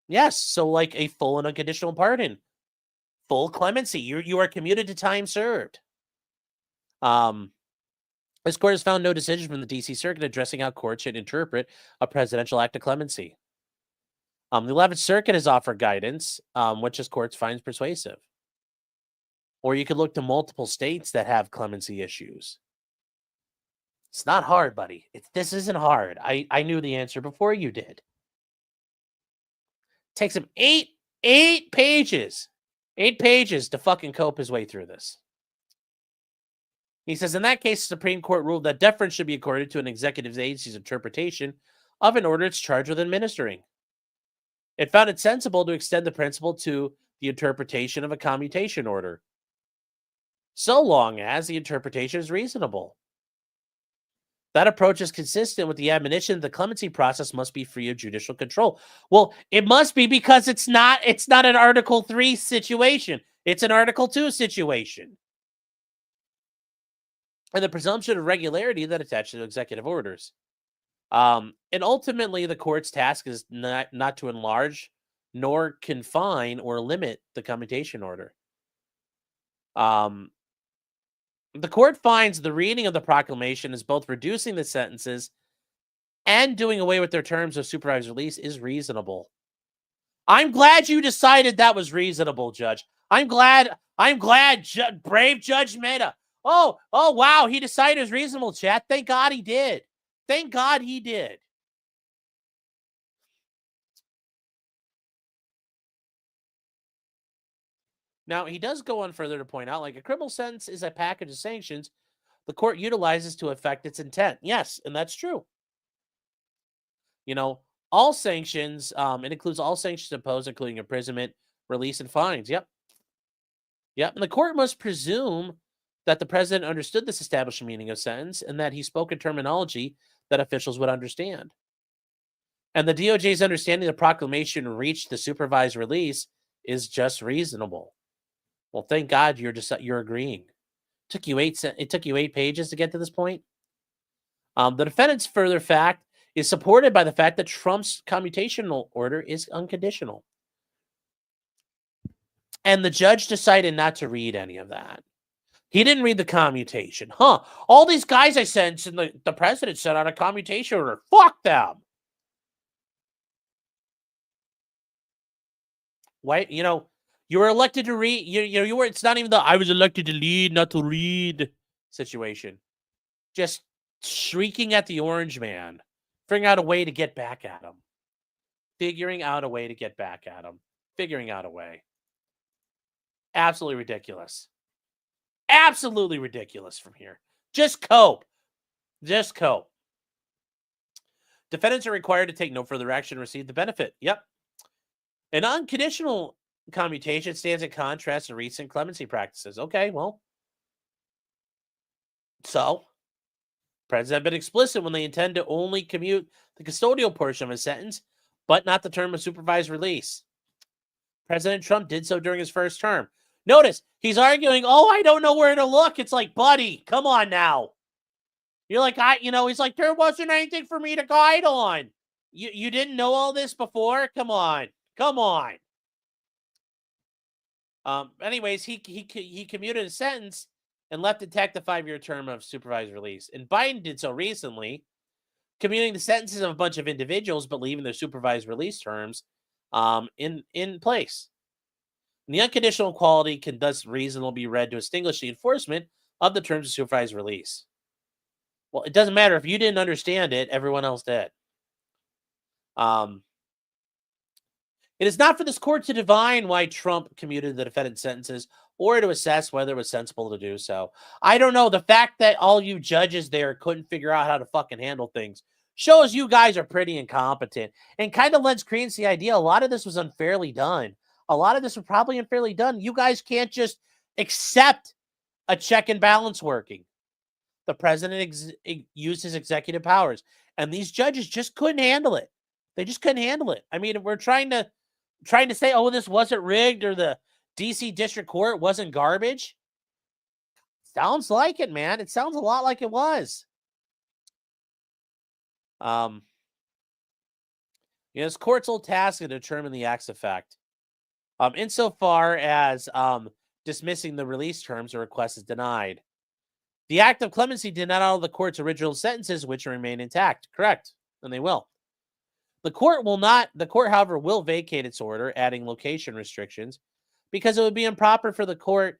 Speaker 1: Yes, so like a full and unconditional pardon, full clemency. You are commuted to time served. This court has found no decision from the D.C. Circuit addressing how courts should interpret a presidential act of clemency. The 11th Circuit has offered guidance, which this court finds persuasive. Or you could look to multiple states that have clemency issues. It's not hard, buddy. This isn't hard. I knew the answer before you did. Takes him eight pages to fucking cope his way through this. He says, in that case, the Supreme Court ruled that deference should be accorded to an executive agency's interpretation of an order it's charged with administering. It found it sensible to extend the principle to the interpretation of a commutation order, so long as the interpretation is reasonable. That approach is consistent with the admonition that the clemency process must be free of judicial control. Well, it must be, because it's not an Article 3 situation. It's an Article 2 situation. And the presumption of regularity that attaches to executive orders. And ultimately, the court's task is not to enlarge nor confine or limit the commutation order. The court finds the reading of the proclamation as both reducing the sentences and doing away with their terms of supervised release is reasonable. I'm glad you decided that was reasonable, Judge. I'm glad brave Judge Mehta. Oh, wow, he decided it was reasonable, chat. Thank God he did. Thank God he did. Now, he does go on further to point out, like, a criminal sentence is a package of sanctions the court utilizes to effect its intent. Yes, and that's true. You know, all sanctions, it includes all sanctions imposed, including imprisonment, release, and fines. Yep. And the court must presume that the president understood this established meaning of sentence and that he spoke in terminology that officials would understand. And the DOJ's understanding the proclamation reached the supervised release is just reasonable. Well, thank God you're agreeing. It took you 8 pages to get to this point. The defendant's further fact is supported by the fact that Trump's commutational order is unconditional. And the judge decided not to read any of that. He didn't read the commutation. All these guys I sent, and the president sent out a commutation order. Fuck them. Why? You were elected to read. You were. It's not even the I was elected to lead, not to read situation. Just shrieking at the orange man, figuring out a way to get back at him. Figuring out a way. Absolutely ridiculous. Absolutely ridiculous from here. Just cope. Defendants are required to take no further action and receive the benefit. Yep. An unconditional commutation stands in contrast to recent clemency practices. Okay, well. So, presidents have been explicit when they intend to only commute the custodial portion of a sentence, but not the term of supervised release. President Trump did so during his first term. Notice, he's arguing, I don't know where to look. It's like, buddy, come on now. You're like, he's like, there wasn't anything for me to guide on. You didn't know all this before? Come on. Anyways, he commuted a sentence and left intact the 5-year term of supervised release. And Biden did so recently, commuting the sentences of a bunch of individuals, but leaving their supervised release terms in place. And the unconditional quality can thus reasonably be read to extinguish the enforcement of the terms of supervised release. Well, it doesn't matter if you didn't understand it; everyone else did. It is not for this court to divine why Trump commuted the defendant's sentences or to assess whether it was sensible to do so. I don't know. The fact that all you judges there couldn't figure out how to fucking handle things shows you guys are pretty incompetent and kind of lends credence to the idea a lot of this was unfairly done. A lot of this was probably unfairly done. You guys can't just accept a check and balance working. The president used his executive powers, and these judges just couldn't handle it. They just couldn't handle it. I mean, we're trying to say, this wasn't rigged or the D.C. District Court wasn't garbage. Sounds like it, man. It sounds a lot like it was. It's court's sole task to determine the act's effect. Insofar as dismissing the release terms, a request is denied. The act of clemency did not alter the court's original sentences, which remain intact. Correct, and they will. The court, however, will vacate its order, adding location restrictions, because it would be improper for the court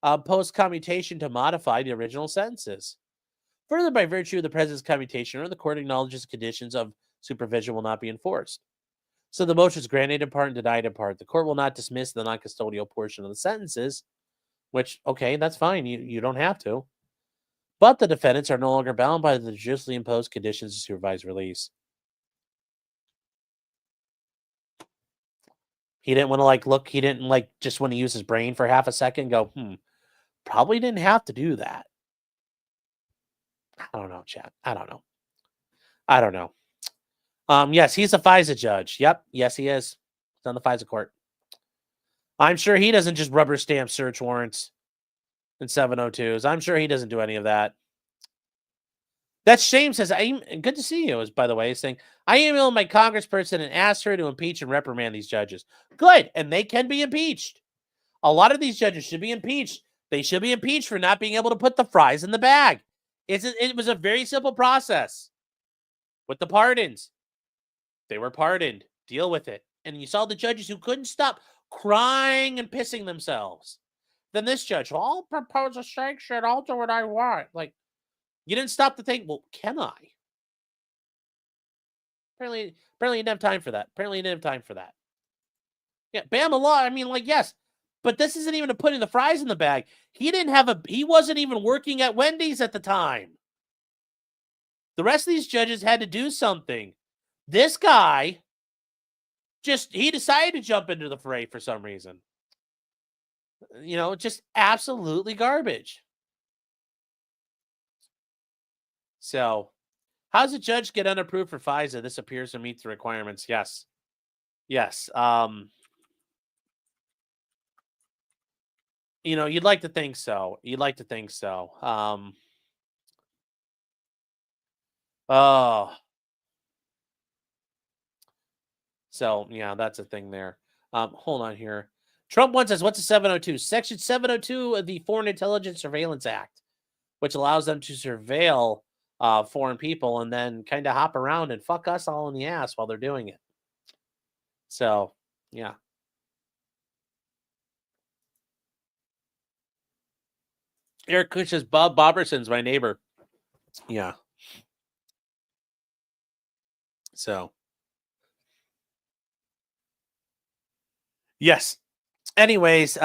Speaker 1: post-commutation to modify the original sentences. Further, by virtue of the president's commutation order, the court acknowledges conditions of supervision will not be enforced. So the motion is granted in part and denied in part. The court will not dismiss the non-custodial portion of the sentences, which, okay, that's fine. You don't have to. But the defendants are no longer bound by the judicially imposed conditions of supervised release. He didn't want to look. He didn't just want to use his brain for half a second. Go, probably didn't have to do that. I don't know, chat. I don't know. Yes, he's a FISA judge. Yep. Yes, he is. He's on the FISA court. I'm sure he doesn't just rubber stamp search warrants and 702s. I'm sure he doesn't do any of that. That Shame says, good to see you, by the way, saying, I emailed my congressperson and asked her to impeach and reprimand these judges. Good. And they can be impeached. A lot of these judges should be impeached. They should be impeached for not being able to put the fries in the bag. It was a very simple process with the pardons. They were pardoned. Deal with it. And you saw the judges who couldn't stop crying and pissing themselves. Then this judge, I'll propose a sanction. I'll do what I want. You didn't stop to think, well, can I? Apparently you didn't have time for that. Yeah, Bama law, yes. But this isn't even putting the fries in the bag. He wasn't even working at Wendy's at the time. The rest of these judges had to do something. This guy he decided to jump into the fray for some reason. Just absolutely garbage. So, how does a judge get unapproved for FISA? This appears to meet the requirements. Yes. You'd like to think so. So, yeah, that's a thing there. Hold on here. Trump once says, what's a 702? Section 702 of the Foreign Intelligence Surveillance Act, which allows them to surveil foreign people and then kind of hop around and fuck us all in the ass while they're doing it. So, yeah. Eric Kush says, Bob Boberson's my neighbor. Yeah. So. Yes. Anyways,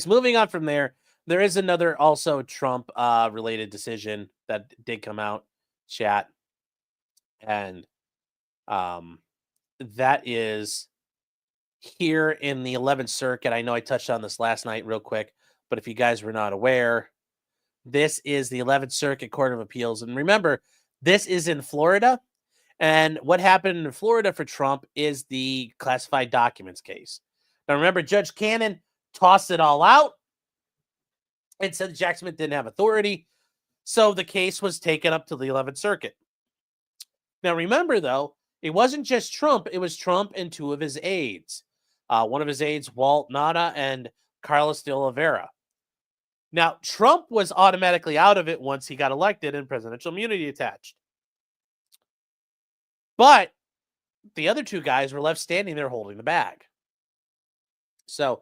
Speaker 1: moving on from there, there is another also Trump related decision that did come out, chat. And that is here in the 11th Circuit. I know I touched on this last night real quick, but if you guys were not aware, this is the 11th Circuit Court of Appeals. And remember, this is in Florida. And what happened in Florida for Trump is the classified documents case. Now, remember, Judge Cannon tossed it all out and said Jack Smith didn't have authority. So the case was taken up to the 11th Circuit. Now, remember, though, it wasn't just Trump. It was Trump and two of his aides. One of his aides, Walt Nauta and Carlos de Oliveira. Now, Trump was automatically out of it once he got elected and presidential immunity attached. But the other two guys were left standing there holding the bag. So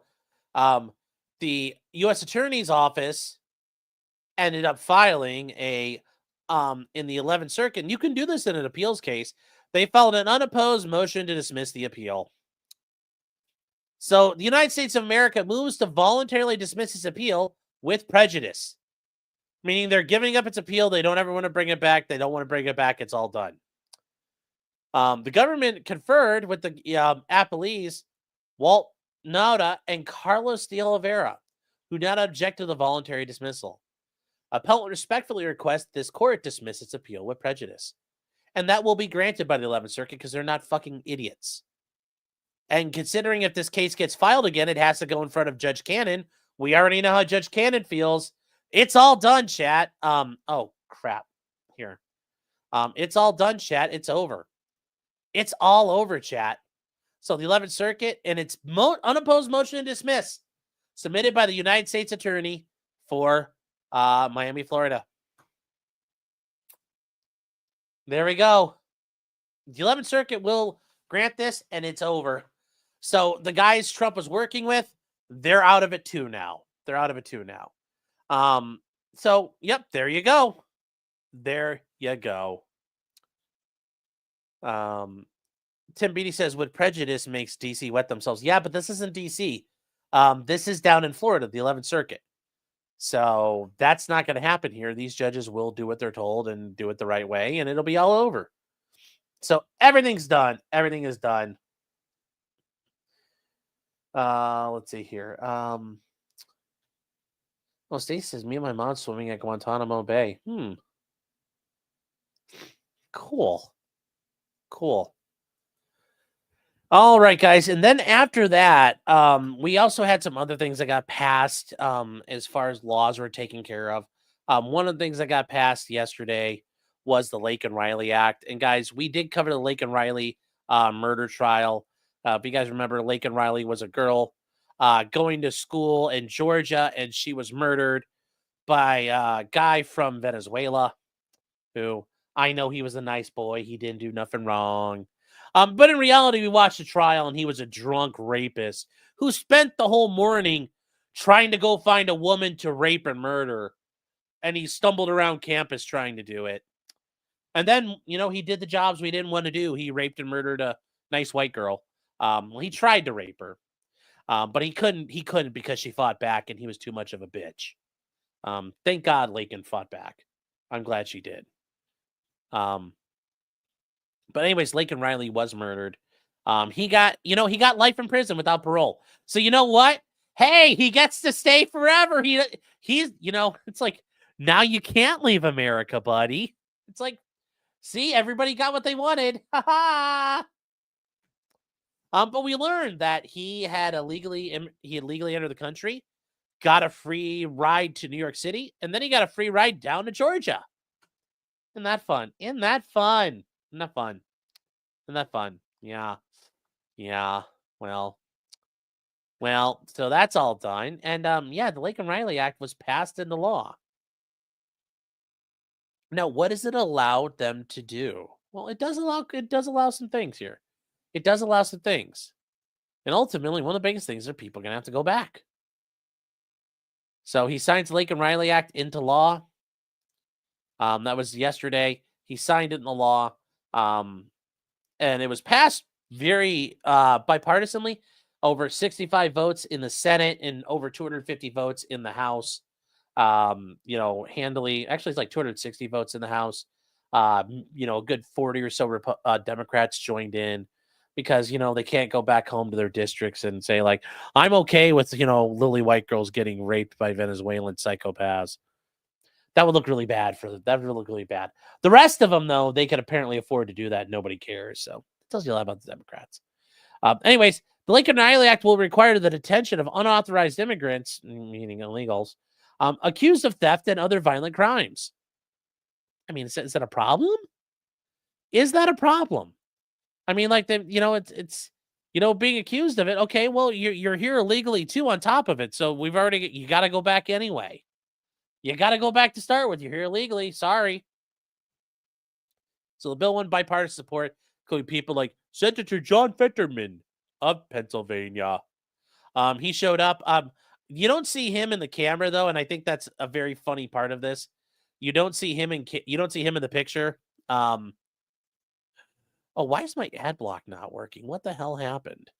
Speaker 1: the U.S. Attorney's Office ended up filing in the 11th Circuit. And you can do this in an appeals case. They filed an unopposed motion to dismiss the appeal. So the United States of America moves to voluntarily dismiss its appeal with prejudice, meaning they're giving up its appeal. They don't ever want to bring it back. They don't want to bring it back. It's all done. The government conferred with the appellees, Walt Nauta and Carlos de Oliveira, who did not object to the voluntary dismissal. Appellant respectfully requests this court dismiss its appeal with prejudice. And that will be granted by the 11th Circuit because they're not fucking idiots. And considering if this case gets filed again, it has to go in front of Judge Cannon. We already know how Judge Cannon feels. It's all done, chat. Oh, crap. Here. It's all done, chat. It's over. It's all over, chat. So the 11th Circuit and its unopposed motion to dismiss, submitted by the United States Attorney for Miami, Florida. There we go. The 11th Circuit will grant this, and it's over. So the guys Trump was working with, they're out of it too now. So, yep, there you go. There you go. Tim Beatty says, "With prejudice makes DC wet themselves." Yeah, but this isn't DC. This is down in Florida, the 11th Circuit. So that's not going to happen here. These judges will do what they're told and do it the right way, and it'll be all over. So everything's done. Everything is done. Let's see here. Well, Stacey says, "Me and my mom swimming at Guantanamo Bay." Cool. All right, guys. And then after that, we also had some other things that got passed as far as laws were taken care of. One of the things that got passed yesterday was the Lake and Riley Act. And guys, we did cover the Lake and Riley murder trial. If you guys remember, Lake and Riley was a girl going to school in Georgia, and she was murdered by a guy from Venezuela who, I know he was a nice boy. He didn't do nothing wrong. But in reality, we watched the trial, and he was a drunk rapist who spent the whole morning trying to go find a woman to rape and murder. And he stumbled around campus trying to do it. And then, he did the jobs we didn't want to do. He raped and murdered a nice white girl. He tried to rape her, but he couldn't because she fought back, and he was too much of a bitch. Thank God Lakin fought back. I'm glad she did. But anyways, Laken Riley was murdered. He got life in prison without parole. So you know what? Hey, he gets to stay forever. He's, it's like, now you can't leave America, buddy. It's like, see, everybody got what they wanted. Ha ha. But we learned that he had illegally entered the country, got a free ride to New York City, and then he got a free ride down to Georgia. Isn't that fun? Yeah. Well, so that's all done. And the Lake and Riley Act was passed into law. Now, what does it allow them to do? Well, it does allow some things here. It does allow some things. And ultimately, one of the biggest things are people going to have to go back. So he signs the Lake and Riley Act into law. That was yesterday. He signed it in the law. And it was passed very bipartisanly, over 65 votes in the Senate and over 250 votes in the House. Handily, actually, it's like 260 votes in the House. A good 40 or so Democrats joined in because, they can't go back home to their districts and say, like, I'm okay with, lily white girls getting raped by Venezuelan psychopaths. That would look really bad that would look really bad. The rest of them, though, they can apparently afford to do that. Nobody cares. So it tells you a lot about the Democrats. Anyways, the Lake and Riley Act will require the detention of unauthorized immigrants, meaning illegals, accused of theft and other violent crimes. I mean, is that a problem? Is that a problem? I mean, like, it's being accused of it. Okay, well, you're here illegally too on top of it. So you got to go back anyway. You got to go back to start with. You're here illegally. Sorry. So the bill won bipartisan support, including people like Senator John Fetterman of Pennsylvania. He showed up. You don't see him in the camera, though, and I think that's a very funny part of this. You don't see him in the picture. Oh, why is my ad block not working? What the hell happened?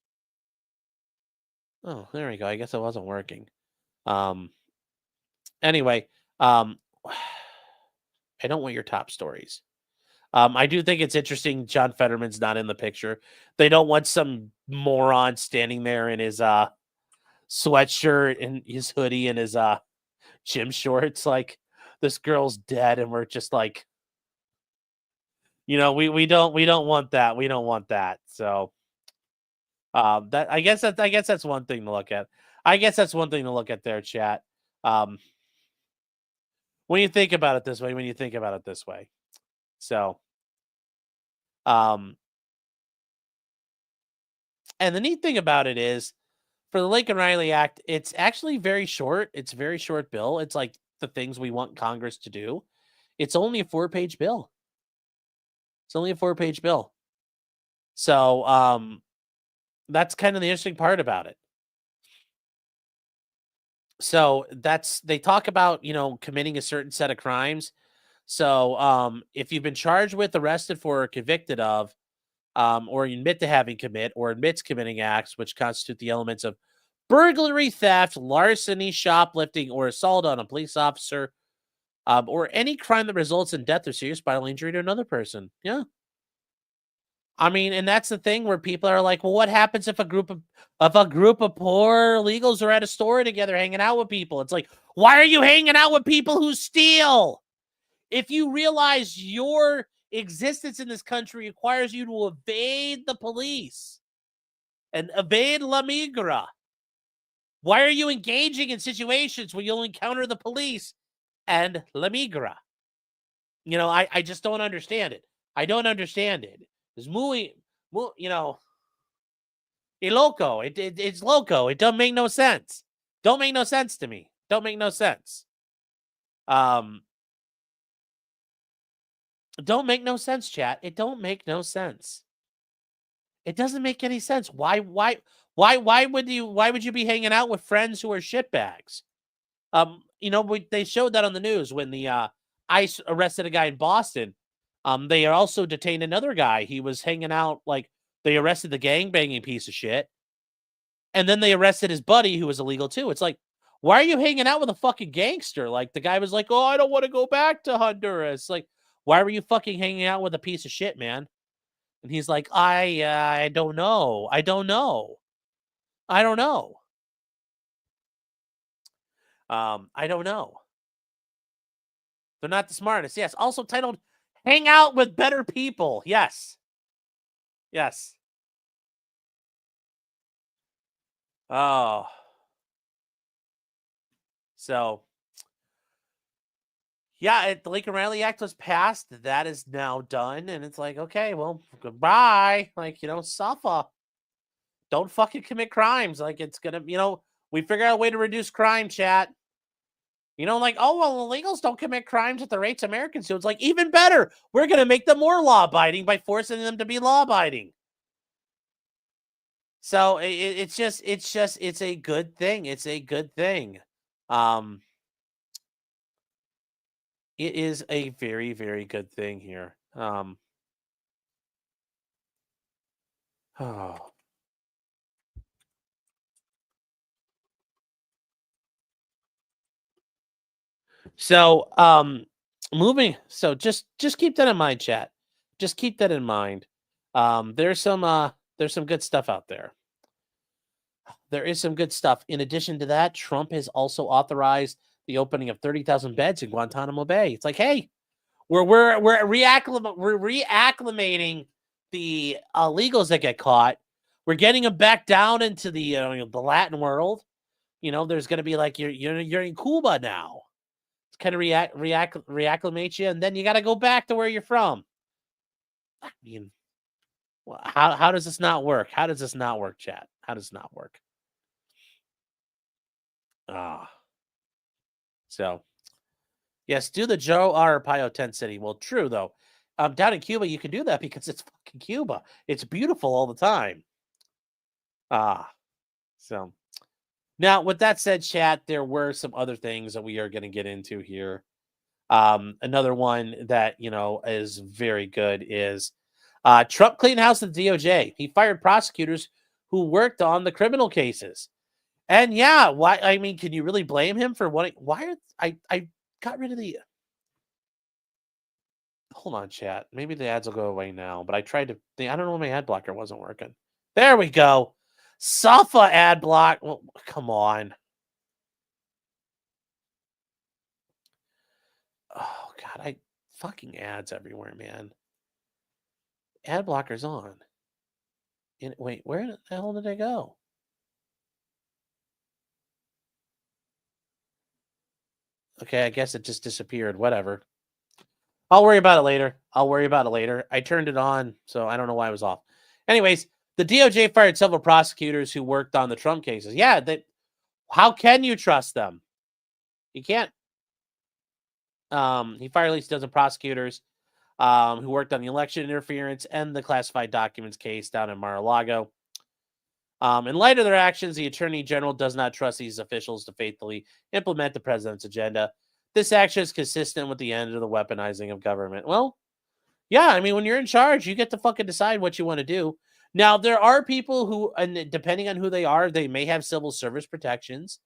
Speaker 1: Oh, there we go. I guess it wasn't working. Anyway, I don't want your top stories. I do think it's interesting John Fetterman's not in the picture. They don't want some moron standing there in his sweatshirt and his hoodie and his gym shorts like this girl's dead, and we're just like, we don't want that. We don't want that. So that I guess that's one thing to look at. I guess that's one thing to look at there, chat. When you think about it this way. So, and the neat thing about it is, for the Lincoln Riley Act, it's actually very short. It's a very short bill. It's like the things we want Congress to do. It's only a 4-page bill. It's only a 4-page bill. So, that's kind of the interesting part about it. So they talk about, committing a certain set of crimes. So, if you've been charged with, arrested for, or convicted of, or you admit to having commit or admits committing acts which constitute the elements of burglary, theft, larceny, shoplifting, or assault on a police officer, or any crime that results in death or serious bodily injury to another person. Yeah. I mean, and that's the thing where people are like, well, what happens if a group of poor illegals are at a store together hanging out with people? It's like, why are you hanging out with people who steal? If you realize your existence in this country requires you to evade the police and evade La Migra, why are you engaging in situations where you'll encounter the police and La Migra? I just don't understand it. I don't understand it. It's muy, loco. It's loco. It don't make no sense. Don't make no sense to me. Don't make no sense. Don't make no sense, chat. It don't make no sense. It doesn't make any sense. Why would you be hanging out with friends who are shitbags? They showed that on the news when the ICE arrested a guy in Boston. They also detained another guy. He was hanging out, like, they arrested the gangbanging piece of shit. And then they arrested his buddy who was illegal too. It's like, why are you hanging out with a fucking gangster? Like, the guy was like, oh, I don't want to go back to Honduras. Like, why were you fucking hanging out with a piece of shit, man? And he's like, I don't know. I don't know. I don't know. I don't know. They're not the smartest. Yes. Also titled, Hang Out with Better People. Yes. Yes. Oh. So, yeah, the Lincoln Riley Act was passed. That is now done. And it's like, okay, well, goodbye. Like, suffer. Don't fucking commit crimes. Like, it's going to, we figure out a way to reduce crime, chat. Like, oh, well, illegals don't commit crimes at the rates Americans do. It's like, even better. We're going to make them more law-abiding by forcing them to be law-abiding. So it's a good thing. It's a good thing. It is a very, very good thing here. Oh. So, moving. So just keep that in mind, chat. Just keep that in mind. There's some good stuff out there. There is some good stuff. In addition to that, Trump has also authorized the opening of 30,000 beds in Guantanamo Bay. It's like, hey, we're reacclimating the illegals that get caught. We're getting them back down into the the Latin world. There's going to be like you're in Cuba now. It's kind of reacclimate you, and then you got to go back to where you're from. I mean, how does this not work? How does this not work, chat? How does this not work? So, yes, do the Joe Arpaio tent city. Well, true though. Down in Cuba, you can do that because it's fucking Cuba. It's beautiful all the time. So now with that said, chat, there were some other things that we are going to get into here. Another one that is very good is Trump cleaned house at the DOJ. He fired prosecutors who worked on the criminal cases. And yeah, why? I mean, can you really blame him for what? Why? I got rid of the. Hold on, chat. Maybe the ads will go away now. But I tried to. I don't know. My ad blocker wasn't working. There we go. Suffer ad block. Well, come on. Oh God, fucking ads everywhere, man. Ad blocker's on. And wait, where the hell did I go? Okay, I guess it just disappeared. Whatever. I'll worry about it later. I turned it on, so I don't know why it was off. Anyways, the DOJ fired several prosecutors who worked on the Trump cases. Yeah, how can you trust them? You can't. He fired at least a dozen prosecutors who worked on the election interference and the classified documents case down in Mar-a-Lago. In light of their actions, the Attorney General does not trust these officials to faithfully implement the president's agenda. This action is consistent with the end of the weaponizing of government. Well, yeah, I mean, when you're in charge, you get to fucking decide what you want to do. Now, there are people who, and depending on who they are, they may have civil service protections.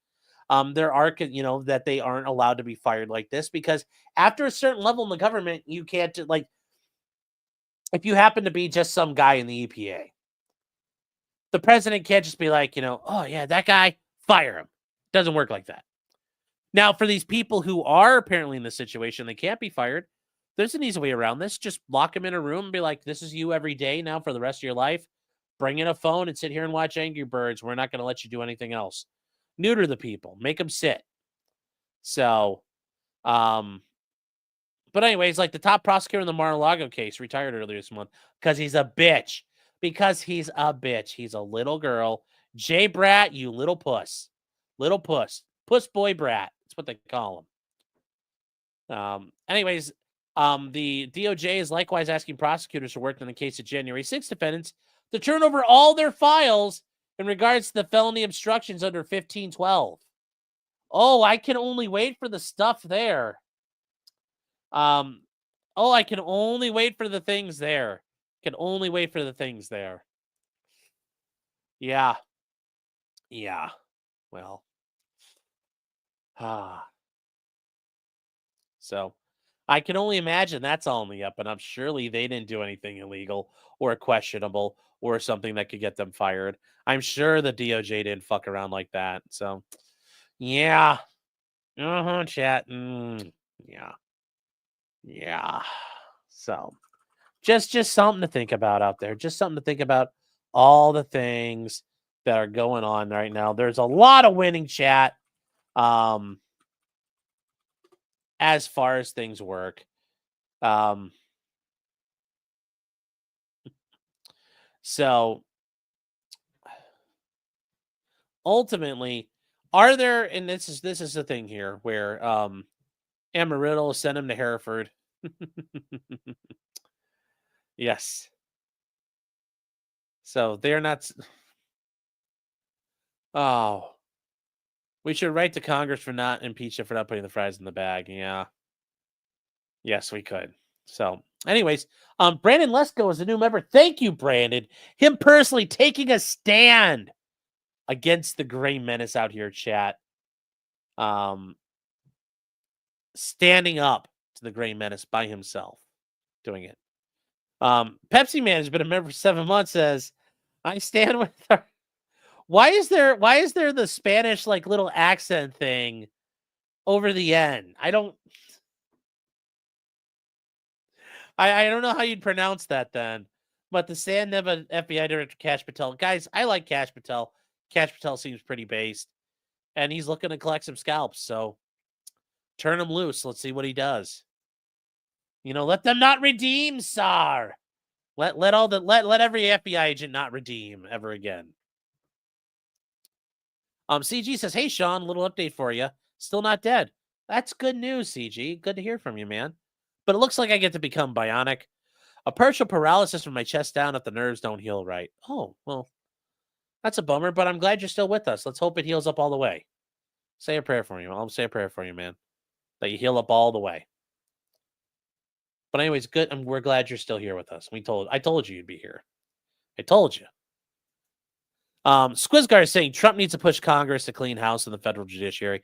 Speaker 1: There are, that they aren't allowed to be fired like this because after a certain level in the government, you can't, like, if you happen to be just some guy in the EPA, the president can't just be like, oh, yeah, that guy, fire him. Doesn't work like that. Now, for these people who are apparently in this situation, they can't be fired. There's an easy way around this. Just lock them in a room and be like, this is you every day now for the rest of your life. Bring in a phone and sit here and watch Angry Birds. We're not going to let you do anything else. Neuter the people. Make them sit. So, but anyways, like the top prosecutor in the Mar-a-Lago case retired earlier this month because he's a bitch. He's a little girl. Jay Brat, you little puss. Little puss. Puss boy brat. That's what they call him. Anyways, the DOJ is likewise asking prosecutors who worked on the case of January 6 defendants to turn over all their files in regards to the felony obstructions under 1512. Oh, I can only wait for the stuff there. I can only wait for the things there. Yeah. Yeah. Well. So I can only imagine that's all on the up and up. Surely they didn't do anything illegal or questionable or something that could get them fired. I'm sure the DOJ didn't fuck around like that. So, yeah. Chat. Yeah. Yeah. So, just something to think about out there. Just something to think about all the things that are going on right now. There's a lot of winning, chat. As far as things work. So ultimately, are there, and this is the thing here where Amarillo sent him to Hereford. Yes. So they're not. Oh, we should write to Congress for not impeaching for not putting the fries in the bag. Yeah. Yes, we could. So, anyways, Brandon Lesko is a new member. Thank you, Brandon. Him personally taking a stand against the gray menace out here, chat. Standing up to the gray menace by himself, doing it. Pepsi Man has been a member for 7 months. Says, "I stand with her." Why is there the Spanish like little accent thing over the end? I don't know how you'd pronounce that then. But the San Neva FBI Director Kash Patel, guys, I like Kash Patel. Kash Patel seems pretty based, and he's looking to collect some scalps. So turn him loose. Let's see what he does. Let them not redeem, Sar. Let every FBI agent not redeem ever again. CG says, "Hey Sean, little update for you. Still not dead. That's good news, CG. Good to hear from you, man. But it looks like I get to become bionic. A partial paralysis from my chest down if the nerves don't heal right. Oh, well, that's a bummer, but I'm glad you're still with us. Let's hope it heals up all the way. Say a prayer for you. I'll say a prayer for you, man. That you heal up all the way. But anyways, good. And we're glad you're still here with us. I told you you'd be here. I told you. Squizgar is saying Trump needs to push Congress to clean house in the federal judiciary.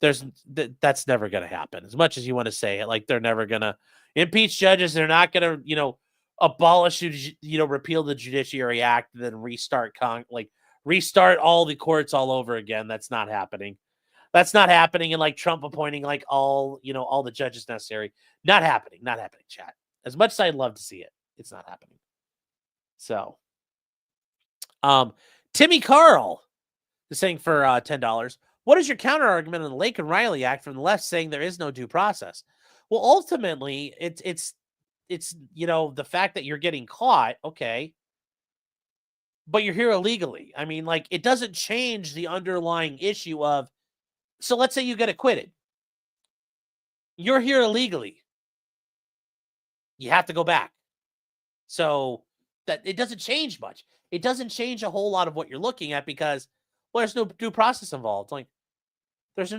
Speaker 1: That's never going to happen. As much as you want to say it, like they're never going to impeach judges. They're not going to, abolish, repeal the Judiciary Act, and then restart all the courts all over again. That's not happening. That's not happening. And like Trump appointing like all the judges necessary. Not happening. Not happening, chat. As much as I'd love to see it, it's not happening. So, Timmy Carl is saying for $10, What is your counter argument on the Lake and Riley Act from the left saying there is no due process? Well, ultimately, it's the fact that you're getting caught, okay, but you're here illegally. I mean, like, it doesn't change the underlying issue of, so let's say you get acquitted. You're here illegally. You have to go back. So that it doesn't change much. It doesn't change a whole lot of what you're looking at because, well, there's no due process involved. Like, there's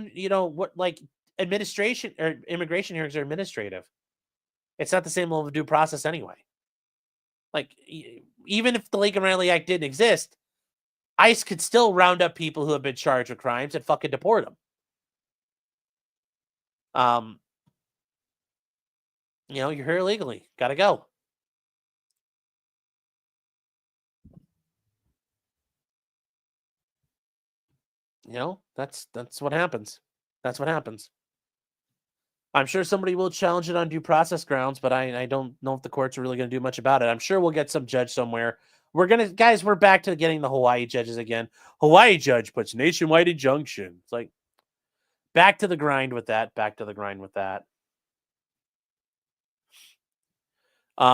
Speaker 1: administration or immigration hearings are administrative. It's not the same level of due process anyway. Like, even if the Lake and Riley Act didn't exist, ICE could still round up people who have been charged with crimes and fucking deport them. You're here illegally. Gotta go. That's what happens. That's what happens. I'm sure somebody will challenge it on due process grounds, but I don't know if the courts are really going to do much about it. I'm sure we'll get some judge somewhere. We're back to getting the Hawaii judges again. Hawaii judge puts nationwide injunction. It's like, back to the grind with that. Back to the grind with that.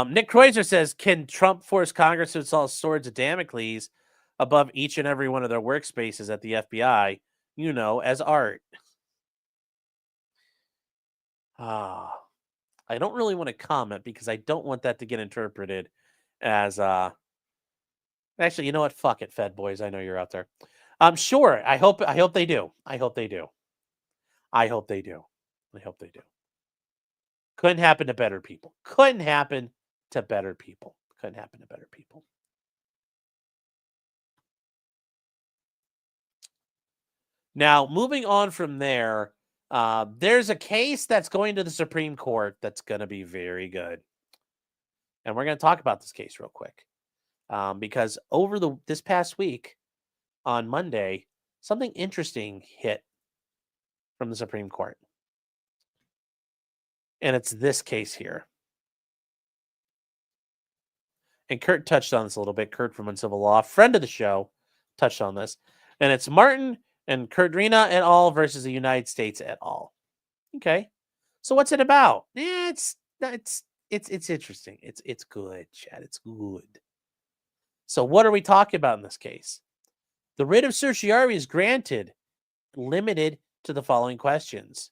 Speaker 1: Nick Kreuzer says, can Trump force Congress to install swords of Damocles above each and every one of their workspaces at the FBI, as art? I don't really want to comment because I don't want that to get interpreted as actually, you know what? Fuck it, Fed boys. I know you're out there. Sure. I hope they do. I hope they do. I hope they do. I hope they do. Couldn't happen to better people. Couldn't happen to better people. Couldn't happen to better people. Now, moving on from there, there's a case that's going to the Supreme Court that's going to be very good. And we're going to talk about this case real quick. Because over this past week, on Monday, something interesting hit from the Supreme Court. And it's this case here. And Kurt touched on this a little bit. Kurt from Uncivil Law, friend of the show, touched on this. And it's Martin and Kurdrina et al. Versus the United States et al. Okay. So what's it about? It's interesting. It's good, Chad. It's good. So what are we talking about in this case? The writ of certiorari is granted, limited to the following questions.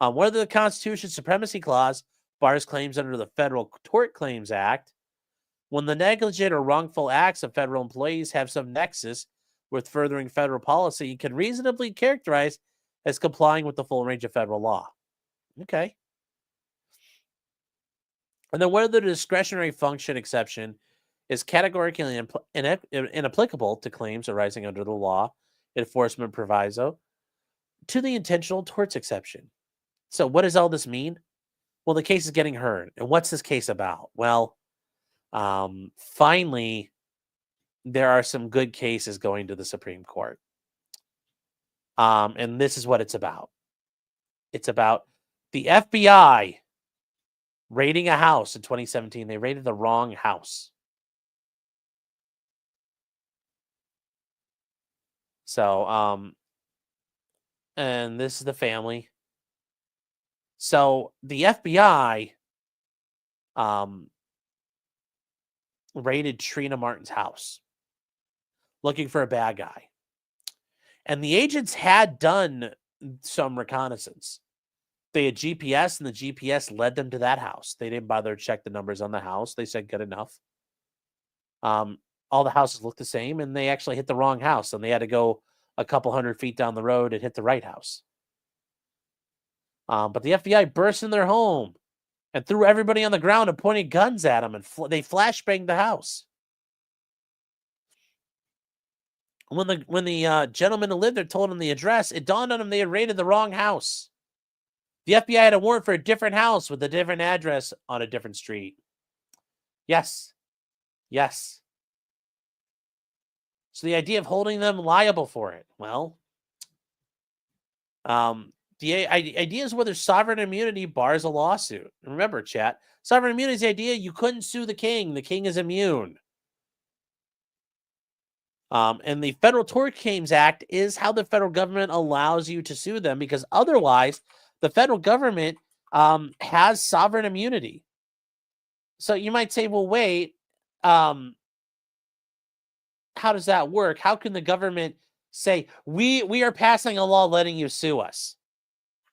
Speaker 1: Whether the Constitution's Supremacy Clause bars claims under the Federal Tort Claims Act, when the negligent or wrongful acts of federal employees have some nexus with furthering federal policy and can reasonably characterized as complying with the full range of federal law. Okay. And then whether the discretionary function exception is categorically inapplicable to claims arising under the law enforcement proviso to the intentional torts exception. So what does all this mean? Well, the case is getting heard. And what's this case about? Well, finally, there are some good cases going to the Supreme Court. And this is what it's about. It's about the FBI raiding a house in 2017. They raided the wrong house. So, and this is the family. So the FBI raided Trina Martin's house looking for a bad guy. And the agents had done some reconnaissance. They had GPS, and the GPS led them to that house. They didn't bother to check the numbers on the house. They said good enough. All the houses looked the same, and they actually hit the wrong house, and they had to go a couple hundred feet down the road and hit the right house. But the FBI burst in their home and threw everybody on the ground and pointed guns at them, and they flashbanged the house. When the gentleman who lived there told him the address, it dawned on him they had raided the wrong house. The FBI had a warrant for a different house with a different address on a different street. Yes. Yes. So the idea of holding them liable for it, well, the idea is whether sovereign immunity bars a lawsuit. Remember, chat, sovereign immunity is the idea you couldn't sue the king. The king is immune. And the Federal Tort Claims Act is how the federal government allows you to sue them, because otherwise the federal government has sovereign immunity. So you might say, well, wait, how does that work? How can the government say, we are passing a law letting you sue us?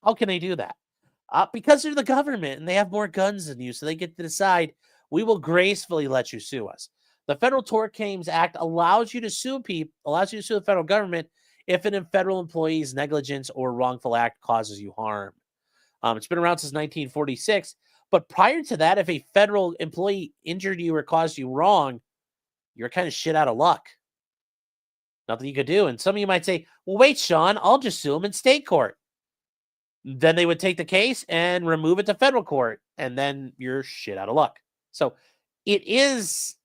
Speaker 1: How can they do that? Because they're the government and they have more guns than you, so they get to decide, we will gracefully let you sue us. The Federal Tort Claims Act allows you to sue the federal government if a federal employee's negligence or wrongful act causes you harm. It's been around since 1946, but prior to that, if a federal employee injured you or caused you wrong, you're kind of shit out of luck. Nothing you could do. And some of you might say, well, wait, Sean, I'll just sue him in state court. Then they would take the case and remove it to federal court, and then you're shit out of luck. So it's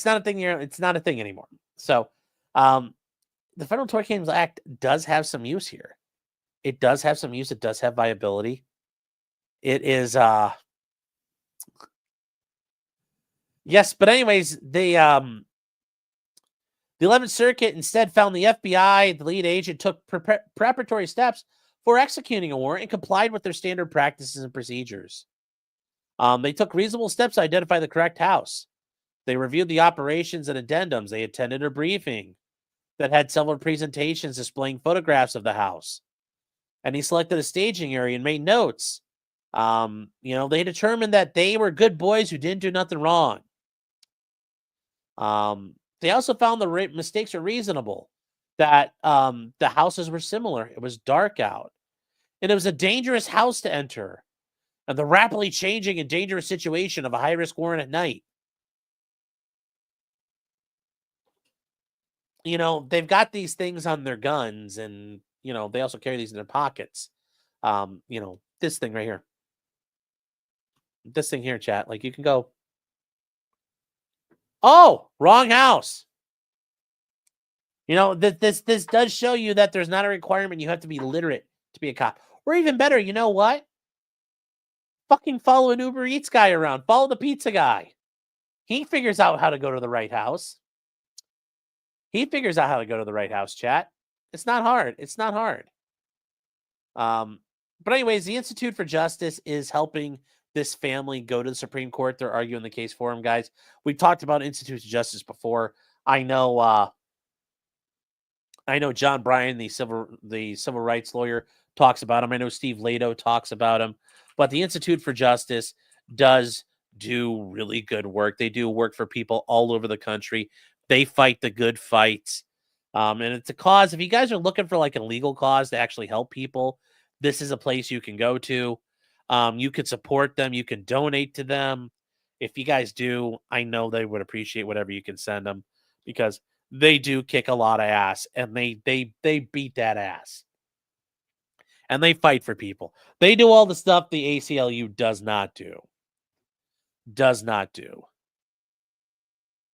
Speaker 1: not a thing. It's not a thing anymore. So the Federal Tort Claims Act does have some use here. It does have some use. It does have viability. It is yes, but anyways, the 11th Circuit instead found the FBI, the lead agent, took preparatory steps for executing a warrant and complied with their standard practices and procedures. They took reasonable steps to identify the correct house. They reviewed the operations and addendums. They attended a briefing that had several presentations displaying photographs of the house. And he selected a staging area and made notes. They determined that they were good boys who didn't do nothing wrong. They also found the mistakes are reasonable, that the houses were similar. It was dark out, and it was a dangerous house to enter, and the rapidly changing and dangerous situation of a high-risk warrant at night. They've got these things on their guns, and, they also carry these in their pockets. This thing right here. This thing here, chat. Like, you can go, oh, wrong house. This does show you that there's not a requirement you have to be literate to be a cop. Or even better, you know what? Fucking follow an Uber Eats guy around. Follow the pizza guy. He figures out how to go to the right house. Chat. It's not hard. It's not hard. But anyways, the Institute for Justice is helping this family go to the Supreme Court. They're arguing the case for him, guys. We've talked about Institute of Justice before. I know John Bryan, the civil rights lawyer, talks about him. I know Steve Lato talks about him. But the Institute for Justice does do really good work. They do work for people all over the country. They fight the good fights. And it's a cause. If you guys are looking for like a legal cause to actually help people, this is a place you can go to. You can support them. You can donate to them. If you guys do, I know they would appreciate whatever you can send them, because they do kick a lot of ass, and they beat that ass. And they fight for people. They do all the stuff the ACLU does not do.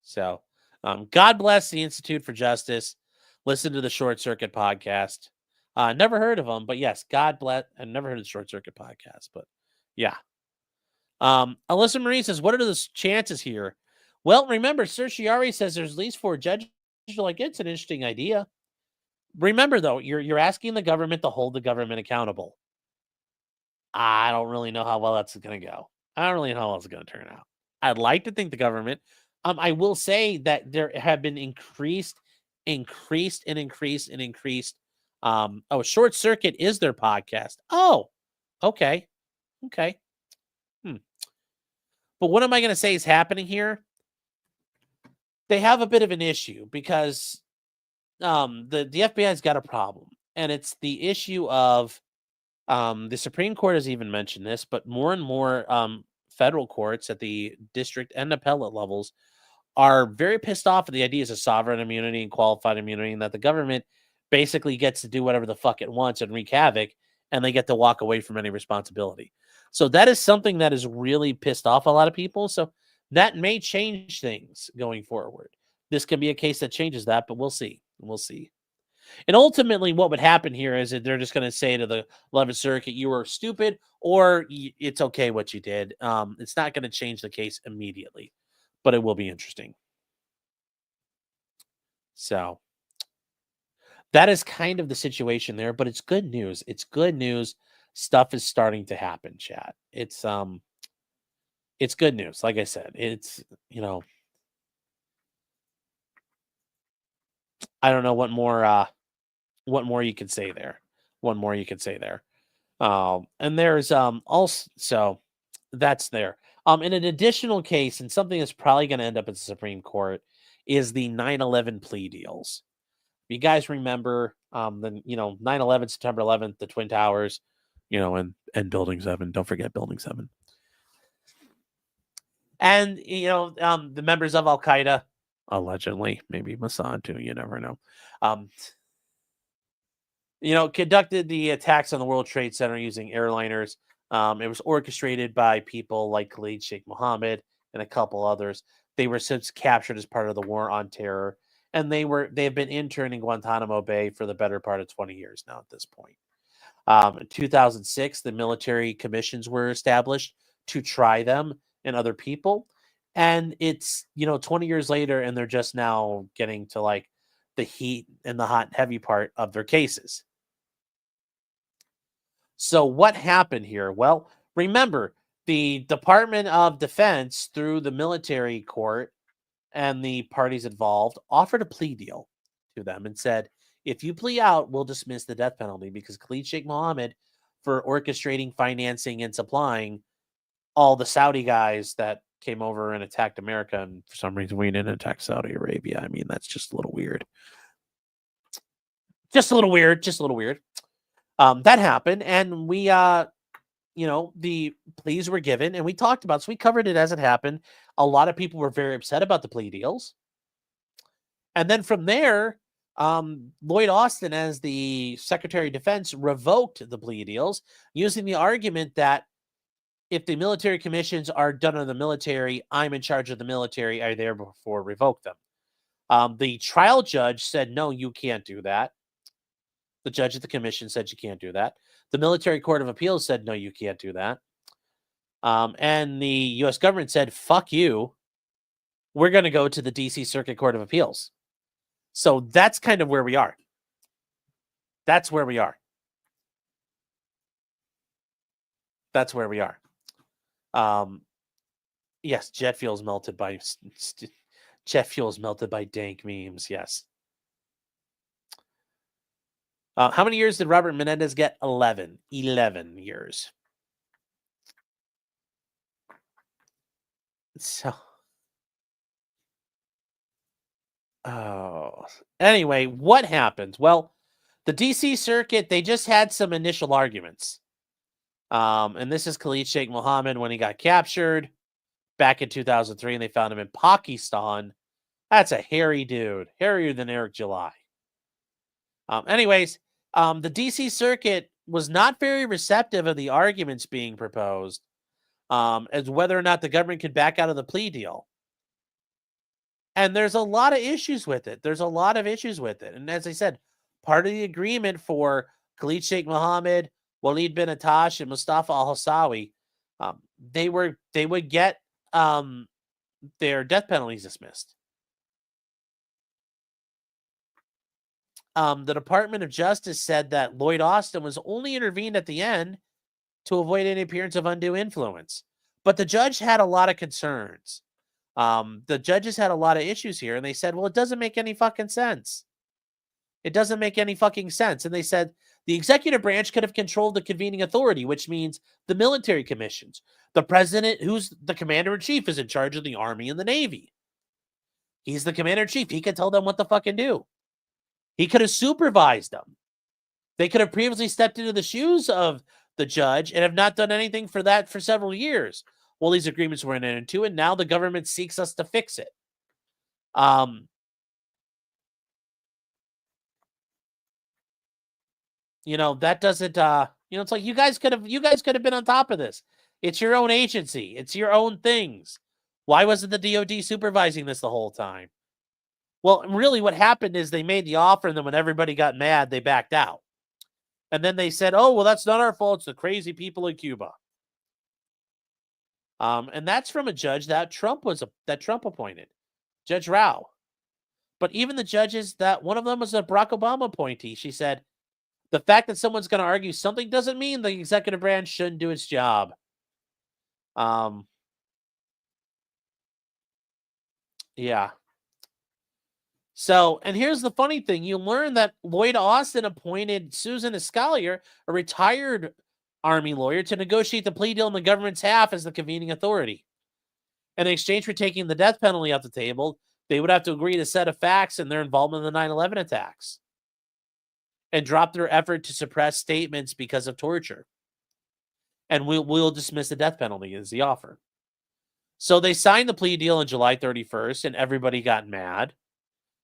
Speaker 1: So, God bless the Institute for Justice. Listen to the Short Circuit podcast. Never heard of them, but yes, God bless. I've never heard of the Short Circuit podcast, but yeah. Alyssa Marie says, what are the chances here? Well, remember, Certiorari says there's at least 4 judges. Like, it's an interesting idea. Remember, though, you're asking the government to hold the government accountable. I don't really know how well that's going to go. I don't really know how well it's going to turn out. I'd like to think the government. I will say that there have been increased. Short Circuit is their podcast. Oh, okay. But what am I going to say is happening here? They have a bit of an issue because the FBI's got a problem, and it's the issue of the Supreme Court has even mentioned this, but more and more federal courts at the district and appellate levels are very pissed off at the ideas of sovereign immunity and qualified immunity, and that the government basically gets to do whatever the fuck it wants and wreak havoc, and they get to walk away from any responsibility. So that is something that is really pissed off a lot of people. So that may change things going forward. This could be a case that changes that, but we'll see. And ultimately, what would happen here is that they're just going to say to the 11th Circuit, you were stupid, or it's okay what you did. It's not going to change the case immediately, but it will be interesting. So that is kind of the situation there, but it's good news. It's good news. Stuff is starting to happen, chat. It's good news. Like I said, it's, I don't know what more you could say there. One more you could say there. And there's also, so that's there. In an additional case, and something that's probably going to end up at the Supreme Court, is the 9/11 plea deals. If you guys remember, 9/11, September 11th, the Twin Towers, and Building 7. Don't forget Building 7. And, the members of Al Qaeda, allegedly, maybe Mossad too, you never know, conducted the attacks on the World Trade Center using airliners. It was orchestrated by people like Khalid Sheikh Mohammed and a couple others. They were since captured as part of the War on Terror, and they have been interned in Guantanamo Bay for the better part of 20 years now at this point. In 2006, the military commissions were established to try them and other people. And it's, 20 years later, and they're just now getting to like the heat and the hot and heavy part of their cases. So what happened here? Well, remember, the Department of Defense, through the military court and the parties involved, offered a plea deal to them and said, if you plea out, we'll dismiss the death penalty, because Khalid Sheikh Mohammed, for orchestrating, financing, and supplying all the Saudi guys that came over and attacked America, and for some reason we didn't attack Saudi Arabia. I mean, that's just a little weird. Just a little weird. That happened, and we, the pleas were given, and we talked about, so we covered it as it happened. A lot of people were very upset about the plea deals. And then from there, Lloyd Austin, as the Secretary of Defense, revoked the plea deals using the argument that if the military commissions are done on the military, I'm in charge of the military, I therefore revoke them. The trial judge said, no, you can't do that. The judge at the commission said you can't do that. The Military Court of Appeals said, no, you can't do that. And the U.S. government said, fuck you. We're going to go to the D.C. Circuit Court of Appeals. So that's kind of where we are. That's where we are. Yes, jet fuel's melted by dank memes. Yes. How many years did Robert Menendez get? 11 years. So, anyway, what happened? Well, the DC Circuit, they just had some initial arguments. And this is Khalid Sheikh Mohammed when he got captured back in 2003, and they found him in Pakistan. That's a hairy dude, hairier than Eric July. Anyways, the DC Circuit was not very receptive of the arguments being proposed as whether or not the government could back out of the plea deal. And there's a lot of issues with it. And as I said, part of the agreement for Khalid Sheikh Mohammed, Walid bin Attash, and Mustafa al-Hossawi, they would get their death penalties dismissed. The Department of Justice said that Lloyd Austin was only intervened at the end to avoid any appearance of undue influence. But the judge had a lot of concerns. The judges had a lot of issues here, and they said, well, it doesn't make any fucking sense. And they said the executive branch could have controlled the convening authority, which means the military commissions. The president, who's the commander-in-chief, is in charge of the Army and the Navy. He's the commander-in-chief. He could tell them what to fucking do. He could have supervised them. They could have previously stepped into the shoes of the judge and have not done anything for that for several years. Well, these agreements were entered into, and now the government seeks us to fix it. That doesn't, it's like you guys could have been on top of this. It's your own agency. It's your own things. Why wasn't the DOD supervising this the whole time? Well, really what happened is they made the offer, and then when everybody got mad, they backed out. And then they said, oh, well, that's not our fault. It's the crazy people in Cuba. And that's from a judge that Trump appointed, Judge Rao. But even the judges, that one of them was a Barack Obama appointee. She said, the fact that someone's going to argue something doesn't mean the executive branch shouldn't do its job. Yeah. So, and here's the funny thing. You learn that Lloyd Austin appointed Susan Escalier, a retired Army lawyer, to negotiate the plea deal on the government's half as the convening authority. In exchange for taking the death penalty off the table, they would have to agree to a set of facts in their involvement in the 9/11 attacks and drop their effort to suppress statements because of torture. And we'll dismiss the death penalty as the offer. So they signed the plea deal on July 31st, and everybody got mad,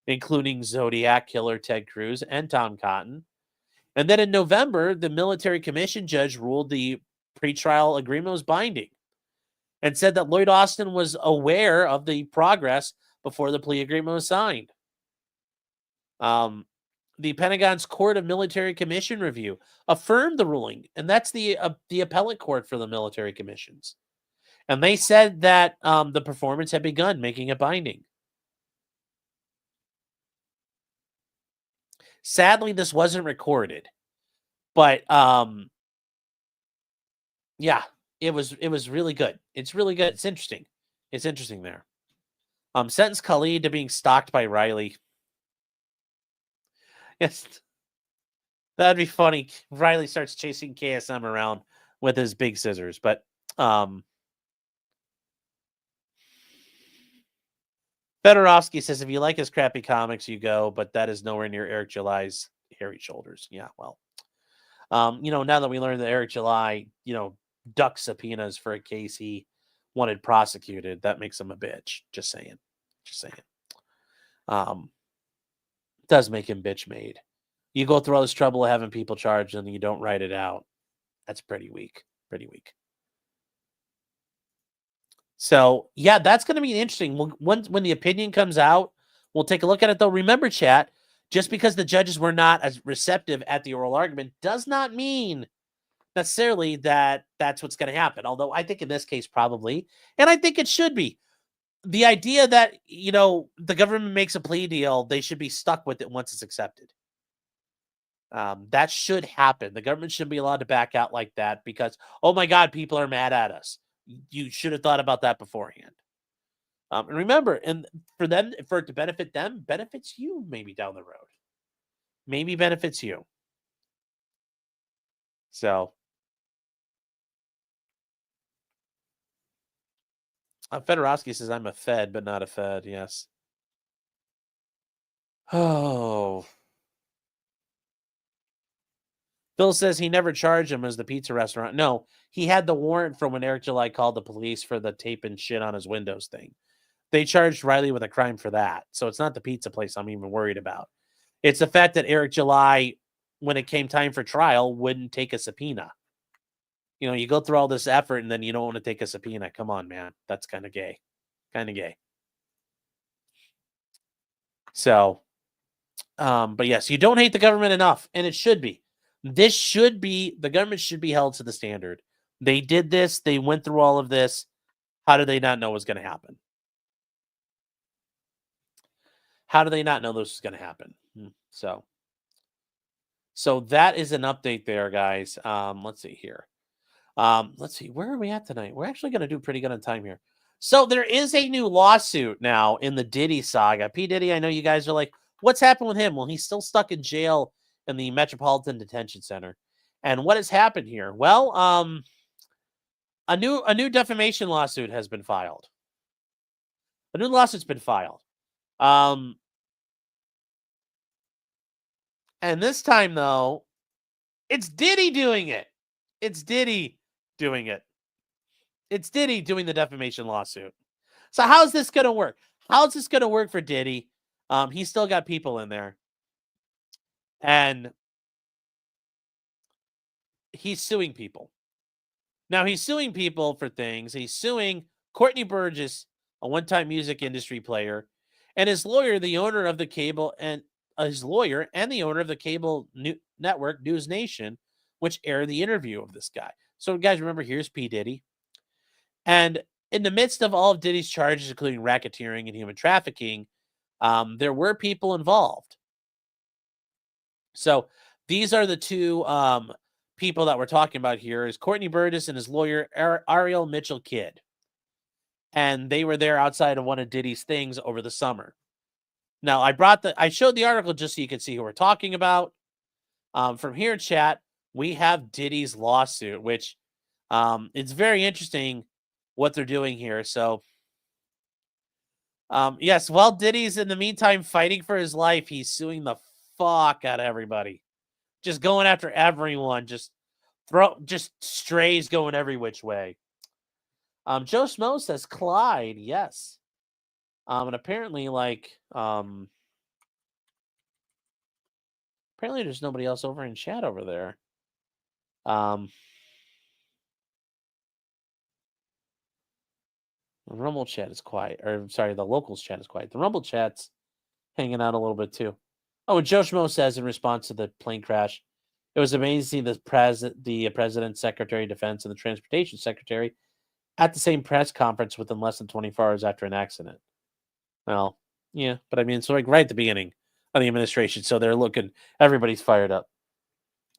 Speaker 1: including Zodiac killer Ted Cruz and Tom Cotton. And then in November, the military commission judge ruled the pretrial agreement was binding and said that Lloyd Austin was aware of the progress before the plea agreement was signed. The Pentagon's Court of Military Commission Review affirmed the ruling, and that's the appellate court for the military commissions. And they said that the performance had begun, making it binding. Sadly, this wasn't recorded, but yeah, it was really good. It's really good. It's interesting. It's interesting there. Sentence Khalid to being stalked by Riley. Yes, that'd be funny. Riley starts chasing KSM around with his big scissors, but Fedorovsky says, if you like his crappy comics, you go, but that is nowhere near Eric July's hairy shoulders. Yeah, well, now that we learned that Eric July, ducked subpoenas for a case he wanted prosecuted, that makes him a bitch. Just saying. Does make him bitch made. You go through all this trouble of having people charged and you don't write it out. That's pretty weak. So, yeah, that's going to be interesting. When the opinion comes out, we'll take a look at it, though. Remember, chat, just because the judges were not as receptive at the oral argument does not mean necessarily that that's what's going to happen. Although I think in this case, probably, and I think it should be. The idea that, the government makes a plea deal, they should be stuck with it once it's accepted. That should happen. The government shouldn't be allowed to back out like that because, oh my God, people are mad at us. You should have thought about that beforehand. And remember, and for it to benefit them, benefits you maybe down the road. Maybe benefits you. So, Fedorovsky says, I'm a Fed, but not a Fed. Yes. Oh. Phil says he never charged him as the pizza restaurant. No, he had the warrant from when Eric July called the police for the tape and shit on his windows thing. They charged Riley with a crime for that. So it's not the pizza place I'm even worried about. It's the fact that Eric July, when it came time for trial, wouldn't take a subpoena. You go through all this effort and then you don't want to take a subpoena. Come on, man. That's kind of gay. So, but yes, you don't hate the government enough, and it should be. The government should be held to the standard. They did this. They went through all of this. How do they not know what's going to happen? How do they not know this is going to happen? So that is an update there, guys. Let's see here. Let's see. Where are we at tonight? We're actually going to do pretty good on time here. So there is a new lawsuit now in the Diddy saga. P. Diddy, I know you guys are like, what's happened with him? Well, he's still stuck in jail in the Metropolitan Detention Center. And what has happened here? Well, a new defamation lawsuit has been filed. A new lawsuit's been filed. And this time, though, it's Diddy doing it. It's Diddy doing the defamation lawsuit. So how's this going to work? How's this going to work for Diddy? He's still got people in there. And he's suing people. Now, he's suing people for things. He's suing Courtney Burgess, a one-time music industry player, and his lawyer, the owner of the cable, and the owner of the cable network News Nation, which aired the interview of this guy. So, guys, remember, here's P. Diddy. And in the midst of all of Diddy's charges, including racketeering and human trafficking, There were people involved. So these are the two people that we're talking about here is Courtney Burgess and his lawyer, Ariel Mitchell Kidd. And they were there outside of one of Diddy's things over the summer. Now, I showed the article just so you can see who we're talking about. From here in chat, we have Diddy's lawsuit, which it's very interesting what they're doing here. So, yes, while Diddy's in the meantime fighting for his life, he's suing the fuck out of everybody. Just going after everyone. Just strays going every which way. Joe Schmo says Clyde, yes. And apparently, apparently there's nobody else over in chat over there. The Rumble chat is quiet. Or, sorry, the locals chat is quiet. The Rumble chat's hanging out a little bit, too. Oh, Joe Schmo says in response to the plane crash, it was amazing the President, Secretary of Defense, and the Transportation Secretary at the same press conference within less than 24 hours after an accident. Well, yeah, but I mean, it's like right at the beginning of the administration, so they're looking, everybody's fired up.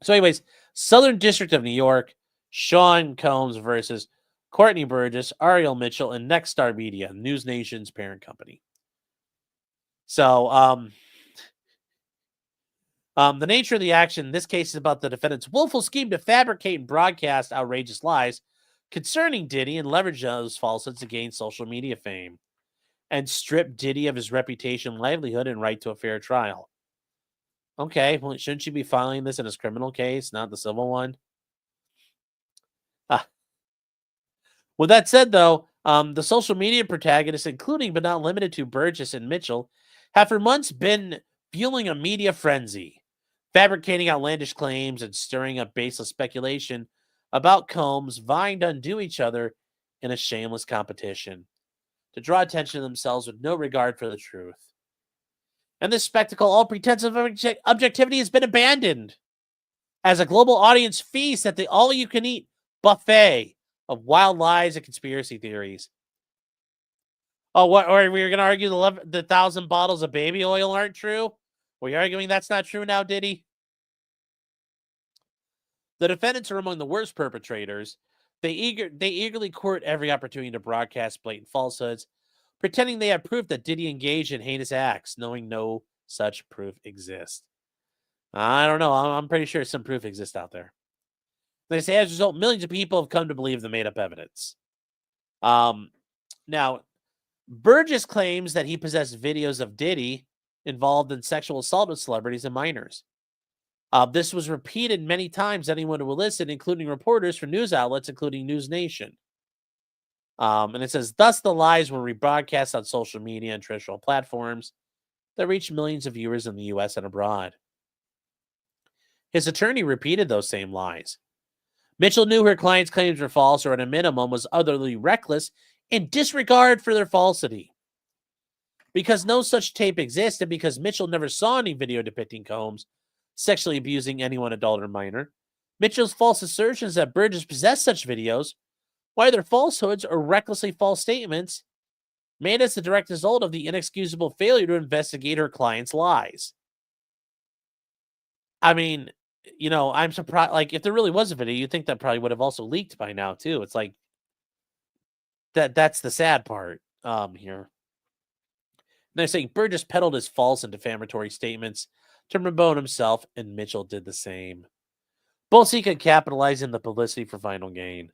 Speaker 1: So anyways, Southern District of New York, Sean Combs versus Courtney Burgess, Ariel Mitchell, and Nexstar Media, News Nation's parent company. So, the nature of the action in this case is about the defendant's willful scheme to fabricate and broadcast outrageous lies concerning Diddy and leverage those falsehoods to gain social media fame and strip Diddy of his reputation, livelihood, and right to a fair trial. Okay, well, shouldn't you be filing this in his criminal case, not the civil one? With that said, though, the social media protagonists, including but not limited to Burgess and Mitchell, have for months been fueling a media frenzy, fabricating outlandish claims and stirring up baseless speculation about Combs, vying to undo each other in a shameless competition to draw attention to themselves with no regard for the truth. And this spectacle, all pretense of objectivity has been abandoned as a global audience feasts at the all-you-can-eat buffet of wild lies and conspiracy theories. Oh, what? Or we were going to argue the 1,000 bottles of baby oil aren't true? Were you arguing that's not true now, Diddy? The defendants are among the worst perpetrators. They eagerly court every opportunity to broadcast blatant falsehoods, pretending they have proof that Diddy engaged in heinous acts, knowing no such proof exists. I don't know. I'm pretty sure some proof exists out there. They say, as a result, millions of people have come to believe the made-up evidence. Now, Burgess claims that he possessed videos of Diddy involved in sexual assault with celebrities and minors. This was repeated many times. Anyone who will listen, including reporters from news outlets, including News Nation. And it says, thus the lies were rebroadcast on social media and traditional platforms that reached millions of viewers in the U.S. and abroad. His attorney repeated those same lies. Mitchell knew her client's claims were false or at a minimum was utterly reckless in disregard for their falsity. Because no such tape exists and because Mitchell never saw any video depicting Combs sexually abusing anyone, adult or minor, Mitchell's false assertions that Burgess possessed such videos, whether falsehoods or recklessly false statements, made as a direct result of the inexcusable failure to investigate her client's lies. I mean, you know, I'm surprised. Like, if there really was a video, you'd think that probably would have also leaked by now, too. It's like, that's the sad part here. They're saying Burgess peddled his false and defamatory statements to promote himself, and Mitchell did the same. Both seek to capitalize in the publicity for final gain.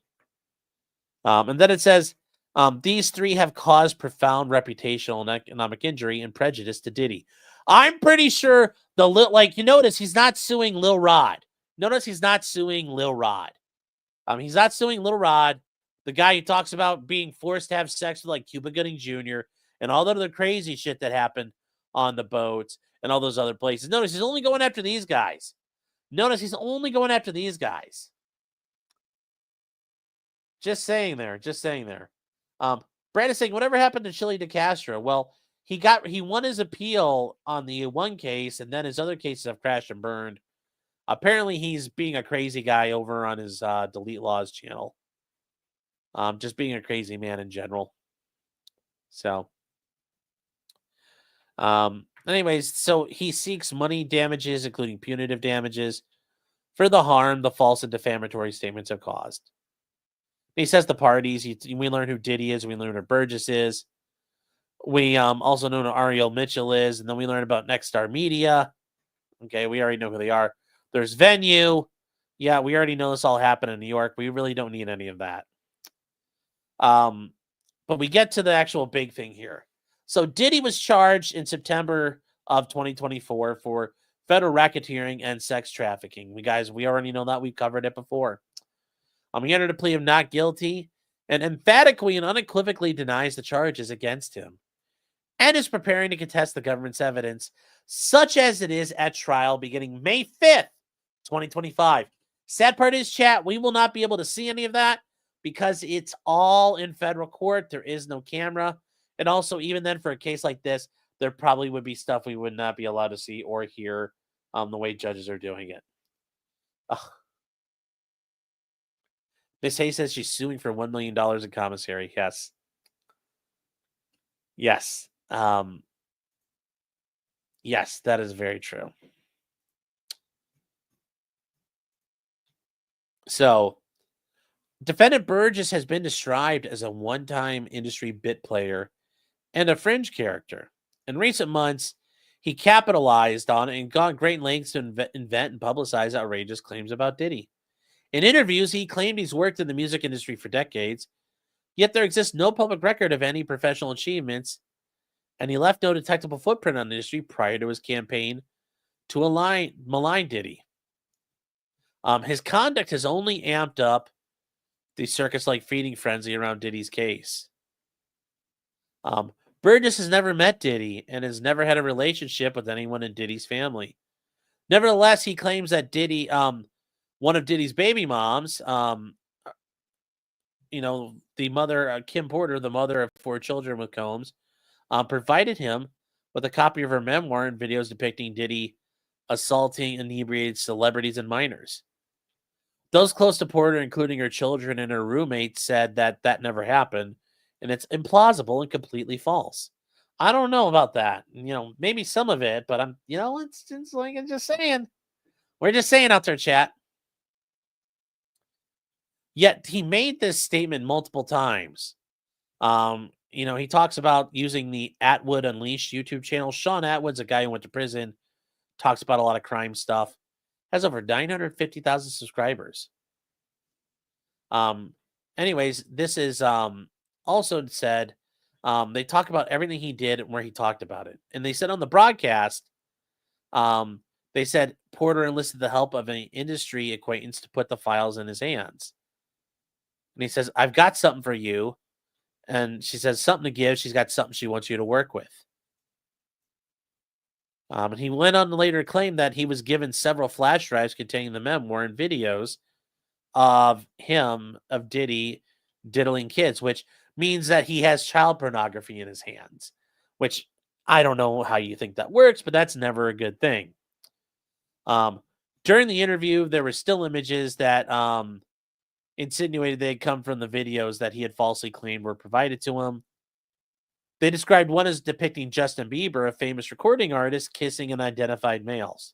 Speaker 1: And then it says, these three have caused profound reputational and economic injury and prejudice to Diddy. I'm pretty sure you notice he's not suing Lil Rod. Notice he's not suing Lil Rod. He's not suing Lil Rod, the guy who talks about being forced to have sex with like Cuba Gooding Jr. and all that other crazy shit that happened on the boats and all those other places. Notice he's only going after these guys. Just saying there. Brandon's saying, whatever happened to Chili DeCastro? Well, he won his appeal on the one case, and then his other cases have crashed and burned. Apparently, he's being a crazy guy over on his Delete Laws channel. Just being a crazy man in general. So, Anyways, so he seeks money damages, including punitive damages, for the harm the false and defamatory statements have caused. He says the parties. We learn who Diddy is. We learn who Burgess is. We also know who Ariel Mitchell is, and then we learn about Next Star Media. Okay, we already know who they are. There's Venue. Yeah, we already know this all happened in New York. We really don't need any of that. But we get to the actual big thing here. So Diddy was charged in September of 2024 for federal racketeering and sex trafficking. We already know that. We've covered it before. He entered a plea of not guilty and emphatically and unequivocally denies the charges against him and is preparing to contest the government's evidence, such as it is at trial beginning May 5th, 2025. Sad part is, chat, we will not be able to see any of that because it's all in federal court. There is no camera. And also, even then, for a case like this, there probably would be stuff we would not be allowed to see or hear the way judges are doing it. Ugh. Miss Hayes says she's suing for $1 million in commissary. Yes. Yes. Yes, that is very true. So, defendant Burgess has been described as a one-time industry bit player and a fringe character. In recent months, he capitalized on it and gone great lengths to invent and publicize outrageous claims about Diddy. In interviews, he claimed he's worked in the music industry for decades, yet there exists no public record of any professional achievements, and he left no detectable footprint on the industry prior to his campaign to malign Diddy. His conduct has only amped up the circus-like feeding frenzy around Diddy's case. Burgess has never met Diddy and has never had a relationship with anyone in Diddy's family. Nevertheless, he claims that Diddy, one of Diddy's baby moms, the mother, Kim Porter, the mother of 4 children with Combs, provided him with a copy of her memoir and videos depicting Diddy assaulting inebriated celebrities and minors. Those close to Porter, including her children and her roommate, said that never happened, and it's implausible and completely false. I don't know about that. Maybe some of it, but it's like I'm just saying. We're just saying out there, chat. Yet he made this statement multiple times. He talks about using the Atwood Unleashed YouTube channel. Sean Atwood's a guy who went to prison, talks about a lot of crime stuff, has over 950,000 subscribers. Anyways, this is also said, they talk about everything he did and where he talked about it. And they said on the broadcast, they said Porter enlisted the help of an industry acquaintance to put the files in his hands. And he says, I've got something for you. And she says something to give. She's got something she wants you to work with. And he went on to later claim that he was given several flash drives containing the memoir and videos of Diddy diddling kids, which means that he has child pornography in his hands, which I don't know how you think that works, but that's never a good thing. During the interview, there were still images that insinuated they had come from the videos that he had falsely claimed were provided to him. They described one as depicting Justin Bieber, a famous recording artist, kissing unidentified males.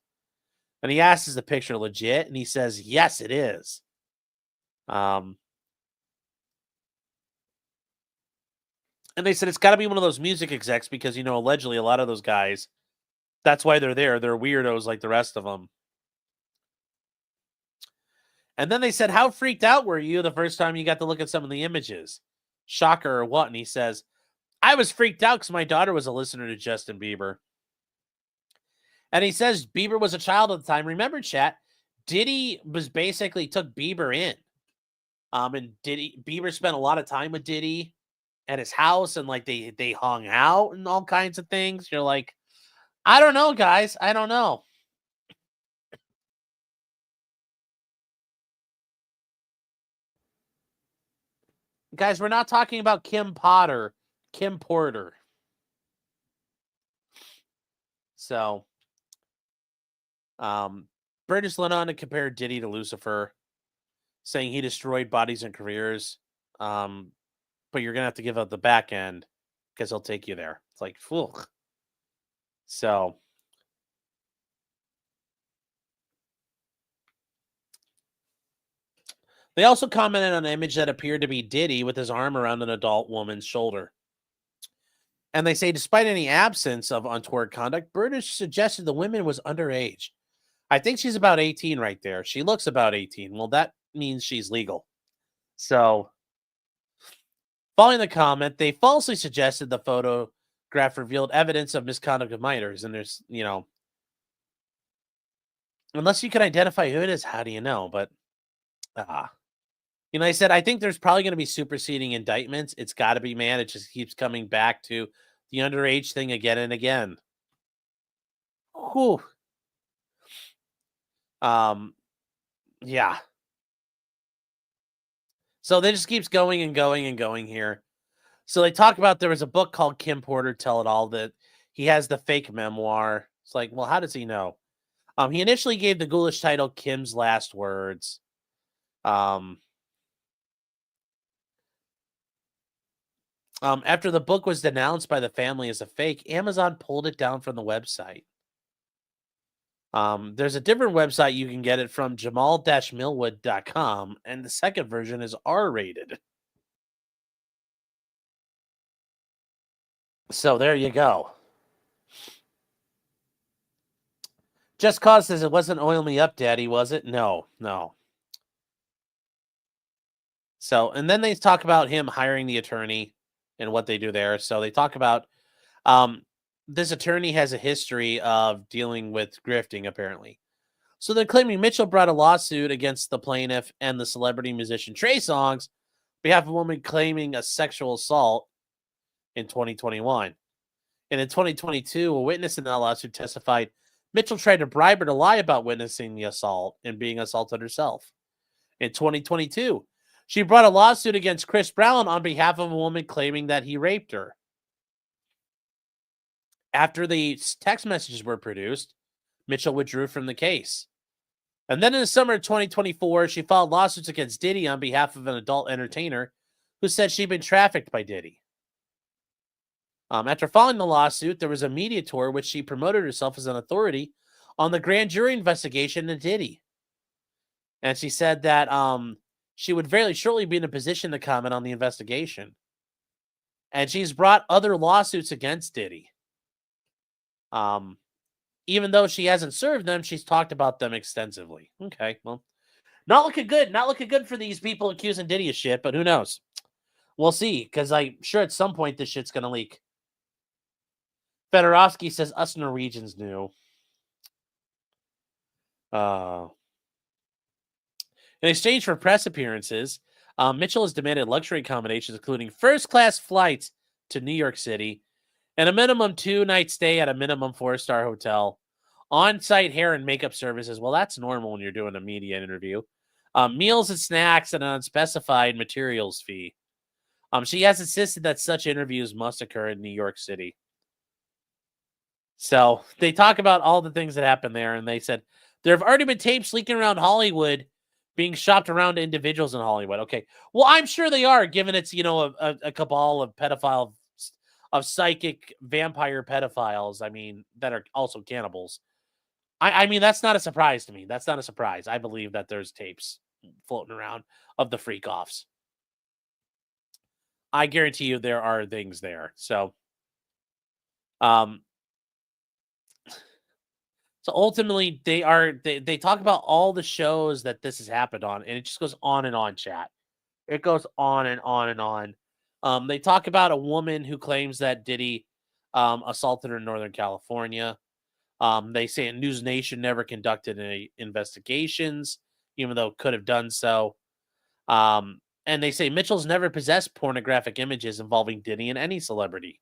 Speaker 1: And he asks, is the picture legit? And he says, yes, it is. And they said it's got to be one of those music execs because, allegedly a lot of those guys, that's why they're there. They're weirdos like the rest of them. And then they said, how freaked out were you the first time you got to look at some of the images? Shocker or what? And he says, I was freaked out because my daughter was a listener to Justin Bieber. And he says Bieber was a child at the time. Remember, chat, Diddy was basically took Bieber in. And Bieber spent a lot of time with Diddy at his house, and like they hung out and all kinds of things. You're like, I don't know, guys. I don't know. Guys, we're not talking about Kim Porter. So, Burgess went on to compare Diddy to Lucifer, saying he destroyed bodies and careers. But you're gonna have to give up the back end because he'll take you there. It's like, ugh. So they also commented on an image that appeared to be Diddy with his arm around an adult woman's shoulder. And they say, despite any absence of untoward conduct, British suggested the woman was underage. I think she's about 18 right there. She looks about 18. Well, that means she's legal. So, following the comment, they falsely suggested the photograph revealed evidence of misconduct of minors. And there's, unless you can identify who it is, how do you know? But, I said, I think there's probably going to be superseding indictments. It's got to be, man. It just keeps coming back to the underage thing again and again. Whew. Yeah. So they just keeps going and going and going here. So they talk about there was a book called Kim Porter Tell It All that he has the fake memoir. It's like, well, how does he know? He initially gave the ghoulish title Kim's Last Words. After the book was denounced by the family as a fake, Amazon pulled it down from the website. There's a different website you can get it from, jamal-millwood.com, and the second version is R-rated. So there you go. Just Cause says it wasn't Oil Me Up, Daddy, was it? No. So, and then they talk about him hiring the attorney and what they do there. So they talk about this attorney has a history of dealing with grifting, apparently. So they're claiming Mitchell brought a lawsuit against the plaintiff and the celebrity musician Trey Songz on behalf of a woman claiming a sexual assault in 2021. And in 2022, a witness in that lawsuit testified Mitchell tried to bribe her to lie about witnessing the assault and being assaulted herself. In 2022, she brought a lawsuit against Chris Brown on behalf of a woman claiming that he raped her. After the text messages were produced, Mitchell withdrew from the case. And then in the summer of 2024, she filed lawsuits against Diddy on behalf of an adult entertainer who said she'd been trafficked by Diddy. After filing the lawsuit, there was a media tour which she promoted herself as an authority on the grand jury investigation into Diddy. And she said that she would very shortly be in a position to comment on the investigation. And she's brought other lawsuits against Diddy. Even though she hasn't served them, she's talked about them extensively. Okay, well, not looking good. Not looking good for these people accusing Diddy of shit, but who knows? We'll see, because I'm sure at some point this shit's going to leak. Fedorovsky says us Norwegians knew. In exchange for press appearances, Mitchell has demanded luxury accommodations, including first-class flights to New York City and a minimum 2-night stay at a minimum 4-star hotel, on-site hair and makeup services. Well, that's normal when you're doing a media interview. Meals and snacks and an unspecified materials fee. She has insisted that such interviews must occur in New York City. So they talk about all the things that happened there, and they said there have already been tapes leaking around Hollywood being shopped around to individuals in Hollywood. Okay, well, I'm sure they are, given it's, a cabal of pedophile, of psychic vampire pedophiles, that are also cannibals. I mean, that's not a surprise to me. That's not a surprise. I believe that there's tapes floating around of the freak-offs. I guarantee you there are things there. So, so ultimately, they talk about all the shows that this has happened on, and it just goes on and on, chat. It goes on and on and on. They talk about a woman who claims that Diddy assaulted her in Northern California. They say News Nation never conducted any investigations, even though it could have done so. And they say Mitchell's never possessed pornographic images involving Diddy and any celebrity,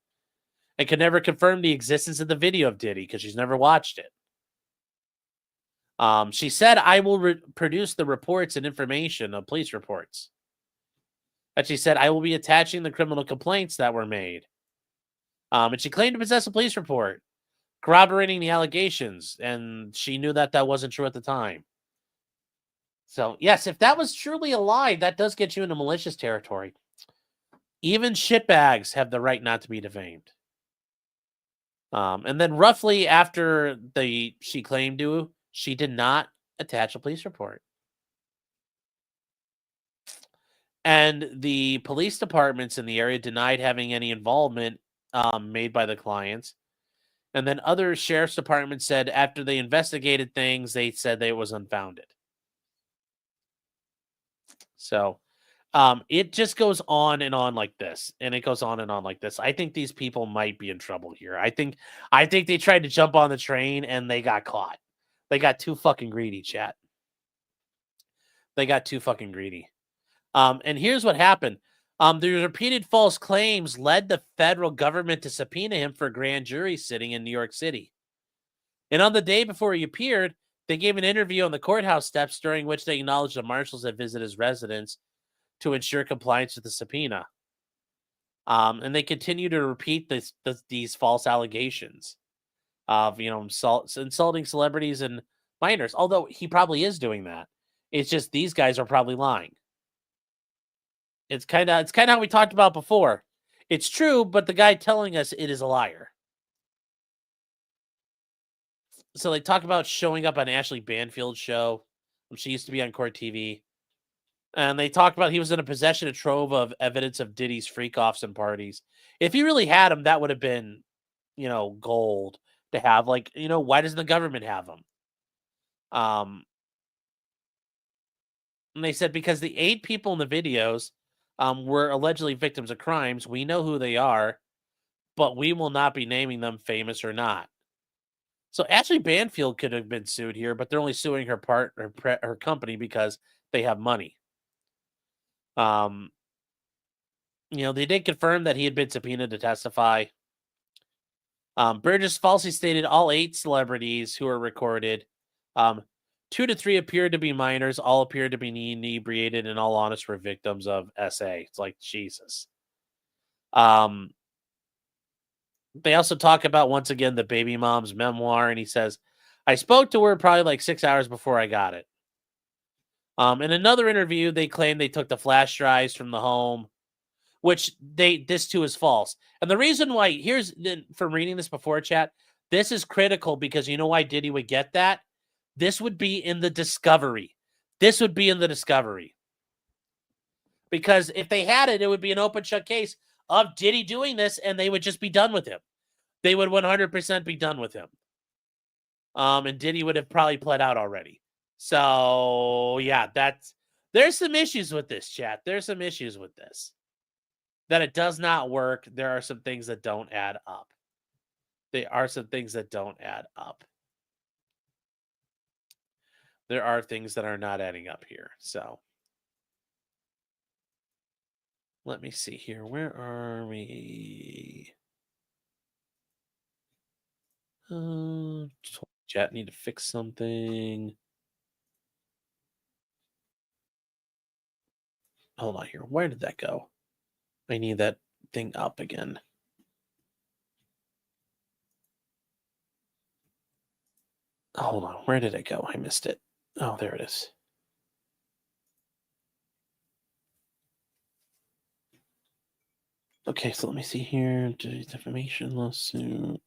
Speaker 1: and could never confirm the existence of the video of Diddy because she's never watched it. She said, I will produce the reports and information of police reports. And she said, I will be attaching the criminal complaints that were made. And she claimed to possess a police report corroborating the allegations, and she knew that that wasn't true at the time. So, yes, if that was truly a lie, that does get you into malicious territory. Even shitbags have the right not to be defamed. And then roughly after she claimed to, she did not attach a police report. And the police departments in the area denied having any involvement made by the clients. And then other sheriff's departments said after they investigated things, they said that it was unfounded. So it just goes on and on like this, and it goes on and on like this. I think these people might be in trouble here. I think they tried to jump on the train and they got caught. They got too fucking greedy, chat. They got too fucking greedy. And here's what happened. The repeated false claims led the federal government to subpoena him for a grand jury sitting in New York City. And on the day before he appeared, they gave an interview on the courthouse steps during which they acknowledged the marshals had visited his residence to ensure compliance with the subpoena. And they continue to repeat these false allegations of, insulting celebrities and minors. Although he probably is doing that. It's just these guys are probably lying. It's kind of how we talked about before. It's true, but the guy telling us it is a liar. So they talk about showing up on Ashley Banfield's show. She used to be on Court TV. And they talked about he was in a possession of trove of evidence of Diddy's freak-offs and parties. If he really had them, that would have been, gold to have. Like, why doesn't the government have them? And they said because the 8 people in the videos were allegedly victims of crimes, we know who they are, but we will not be naming them, famous or not. So Ashley Banfield could have been sued here, but they're only suing her company because they have money. They did confirm that he had been subpoenaed to testify. Burgess falsely stated all 8 celebrities who were recorded. 2 to 3 appeared to be minors, all appeared to be inebriated, and all honest were victims of SA. It's like, Jesus. They also talk about, once again, the baby mom's memoir, and he says, I spoke to her probably like 6 hours before I got it. In another interview, they claimed they took the flash drives from the home, which this too is false. And the reason why, from reading this before, chat, this is critical because you know why Diddy would get that? This would be in the discovery. Because if they had it, it would be an open shut case of Diddy doing this, and they would just be done with him. They would 100% be done with him. And Diddy would have probably pled out already. So, yeah, there's some issues with this, chat. There's some issues with this. That it does not work. There are some things that don't add up. There are things that are not adding up here. So, let me see here. Where are we? Chat, need to fix something. Hold on here. Where did that go? I need that thing up again. Hold on. Where did it go? I missed it. Oh, there it is. Okay, so let me see here. Defamation lawsuit.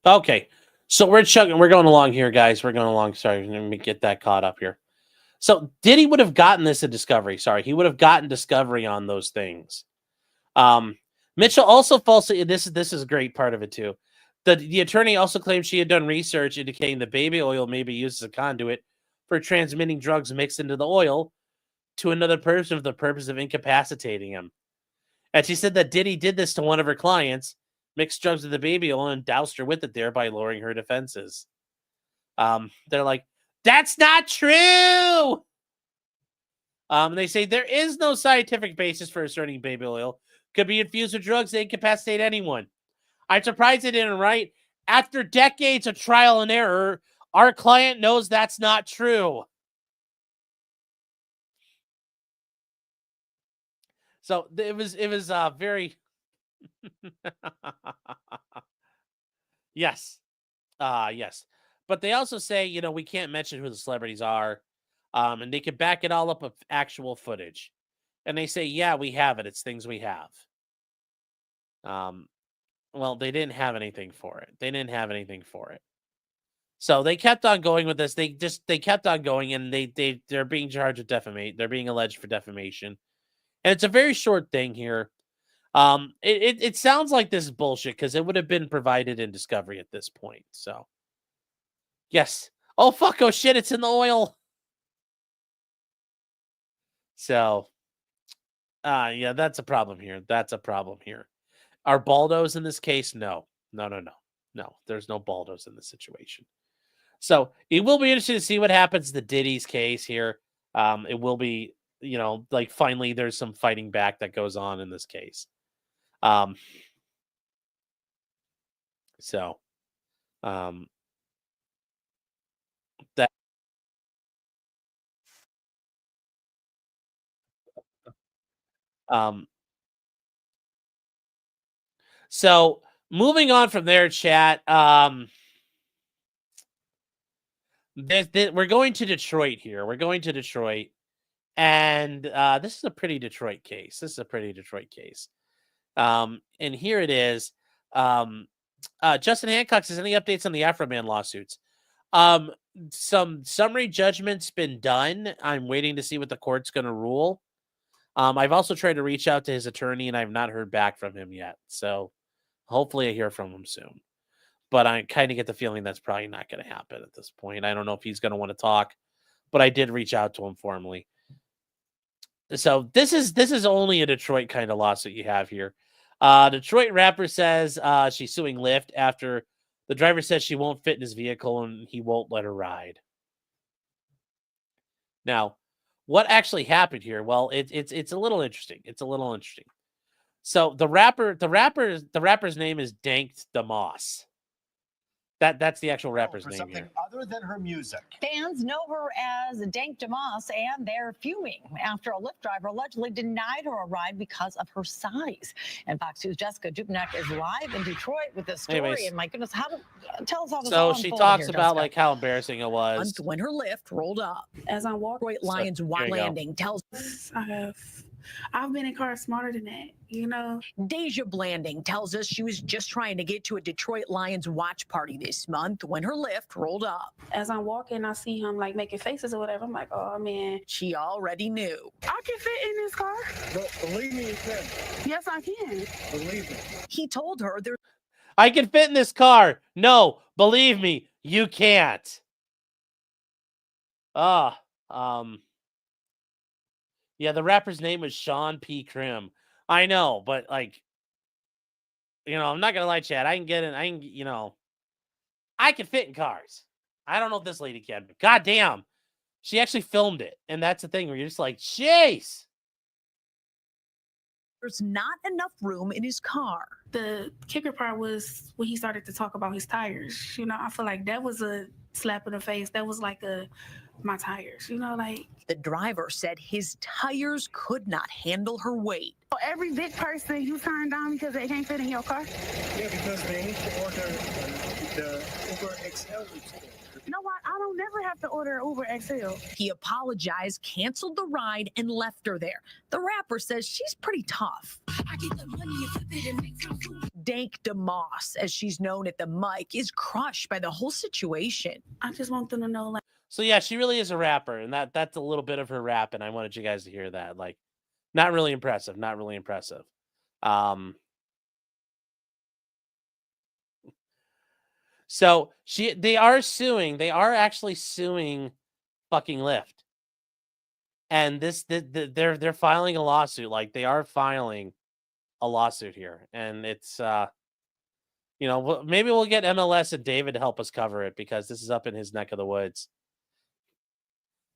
Speaker 1: Okay, so we're going along here, guys. We're going along. Sorry, let me get that caught up here. So Diddy would have gotten this in discovery. Sorry, he would have gotten discovery on those things. Mitchell also falsely. This is a great part of it too. The attorney also claimed she had done research indicating the baby oil may be used as a conduit for transmitting drugs mixed into the oil to another person for the purpose of incapacitating him. And she said that Diddy did this to one of her clients, mixed drugs with the baby oil and doused her with it, thereby lowering her defenses. They're like, that's not true! They say there is no scientific basis for asserting baby oil could be infused with drugs that incapacitate anyone. I'm surprised they didn't write, after decades of trial and error, our client knows that's not true. So it was very yes. Yes. But they also say, you know, we can't mention who the celebrities are. And they can back it all up with actual footage. And they say, yeah, we have it. It's things we have. Well, they didn't have anything for it. They didn't have anything for it. So they kept on going with this. They kept on going, and they're being charged with defamation. They're being alleged for defamation. And it's a very short thing here. It sounds like this is bullshit because it would have been provided in discovery at this point. So, yes. Oh fuck! Oh shit! It's in the oil. So, yeah, that's a problem here. That's a problem here. Are Baldos in this case? No. There's no Baldos in this situation. So it will be interesting to see what happens to the Diddy's case here. It will be, you know, like finally there's some fighting back that goes on in this case. So that so moving on from there, chat. We're going to Detroit here. We're going to Detroit. And this is a pretty Detroit case. And here it is. Justin Hancock says, any updates on the Afro Man lawsuits? Some summary judgment's been done. I'm waiting to see what the court's going to rule. I've also tried to reach out to his attorney, and I've not heard back from him yet. So hopefully I hear from him soon. But I kind of get the feeling that's probably not going to happen at this point. I don't know if he's going to want to talk, but I did reach out to him formally. So this is only a Detroit kind of lawsuit you have here. Detroit rapper says she's suing Lyft after the driver says she won't fit in his vehicle and he won't let her ride. Now, what actually happened here? Well, it's a little interesting. So the rapper's name is Danked DeMoss. That's the actual rapper's name
Speaker 2: something
Speaker 1: here.
Speaker 2: Other than her music.
Speaker 3: Fans know her as Dank DeMoss, and they're fuming after a Lyft driver allegedly denied her a ride because of her size. And Fox News' Jessica Dupnack is live in Detroit with this story.
Speaker 1: Anyways,
Speaker 3: and my goodness, tell us how this
Speaker 1: so
Speaker 3: all
Speaker 1: she
Speaker 3: unfolded
Speaker 1: talks
Speaker 3: here,
Speaker 1: about
Speaker 3: Jessica.
Speaker 1: like how embarrassing it was
Speaker 3: When her Lyft rolled up.
Speaker 4: As I'm walking,
Speaker 3: Detroit Lions Wide Landing tells
Speaker 4: I've been in cars smarter than that, you know.
Speaker 3: Deja Blanding tells us she was just trying to get to a Detroit Lions watch party this month when her Lyft rolled up.
Speaker 4: As I'm walking, I see him like making faces or whatever. I'm like, oh man.
Speaker 3: She already knew.
Speaker 4: I can fit in this car.
Speaker 2: Believe me, you can.
Speaker 4: Yes, I can.
Speaker 2: Believe me.
Speaker 3: He told her there.
Speaker 1: I can fit in this car. No, believe me, you can't. Yeah, the rapper's name was Sean P. Krim. I know, but like, you know, I'm not gonna lie, Chad. I can get in. I can fit in cars. I don't know if this lady can, but goddamn, she actually filmed it, and that's the thing where you're just like, jeez.
Speaker 3: There's not enough room in his car.
Speaker 4: The kicker part was when he started to talk about his tires. You know, I feel like that was a slap in the face. That was like my tires, you know, like.
Speaker 3: The driver said his tires could not handle her weight.
Speaker 4: Every big person you turn down because they can't fit in your car?
Speaker 2: Yeah, because they need to order the Uber XL.
Speaker 4: You know what? I don't never have to order Uber XL.
Speaker 3: He apologized, canceled the ride, and left her there. The rapper says she's pretty tough. Dank DeMoss, as she's known at the mic, is crushed by the whole situation.
Speaker 4: I just want them to know, like.
Speaker 1: So yeah, she really is a rapper, and that's a little bit of her rap, and I wanted you guys to hear that. Like, not really impressive. So they are actually suing fucking Lyft. And they're filing a lawsuit. Like, they are filing a lawsuit here. And it's you know, maybe we'll get MLS and David to help us cover it because this is up in his neck of the woods.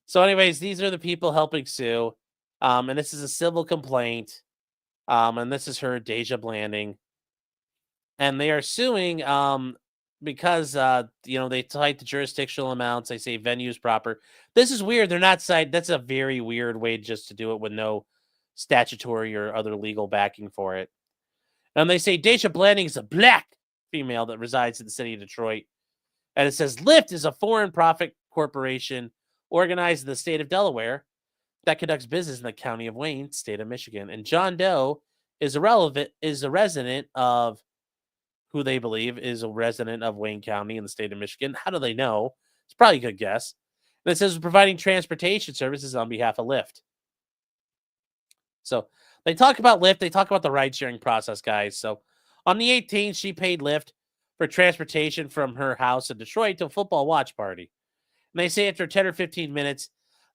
Speaker 1: So anyways, these are the people helping sue. And this is a civil complaint. And this is her, Deja Blanding. And they are suing because you know, they cite the jurisdictional amounts. They say venues proper. This is weird. They're not cited. That's a very weird way just to do it with no statutory or other legal backing for it. And they say Deja Blanding is a black female that resides in the city of Detroit. And it says Lyft is a foreign profit corporation organized in the state of Delaware that conducts business in the county of Wayne, state of Michigan. And John Doe is a resident of who they believe is a resident of Wayne County in the state of Michigan. How do they know? It's probably a good guess. And it says providing transportation services on behalf of Lyft. So they talk about Lyft. They talk about the ride-sharing process, guys. So on the 18th, she paid Lyft for transportation from her house in Detroit to a football watch party. And they say after 10 or 15 minutes,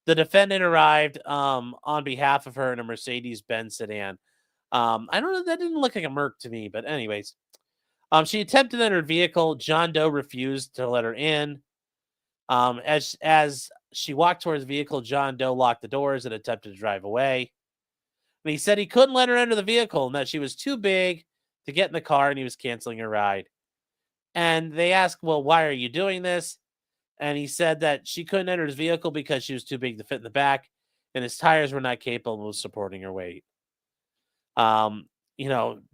Speaker 1: the defendant arrived on behalf of her in a Mercedes-Benz sedan. I don't know. That didn't look like a Merc to me, but anyways. She attempted to enter her vehicle. John Doe refused to let her in. As she walked towards the vehicle, John Doe locked the doors and attempted to drive away. And he said he couldn't let her enter the vehicle and that she was too big to get in the car and he was canceling her ride. And they asked, well, why are you doing this? And he said that she couldn't enter his vehicle because she was too big to fit in the back and his tires were not capable of supporting her weight.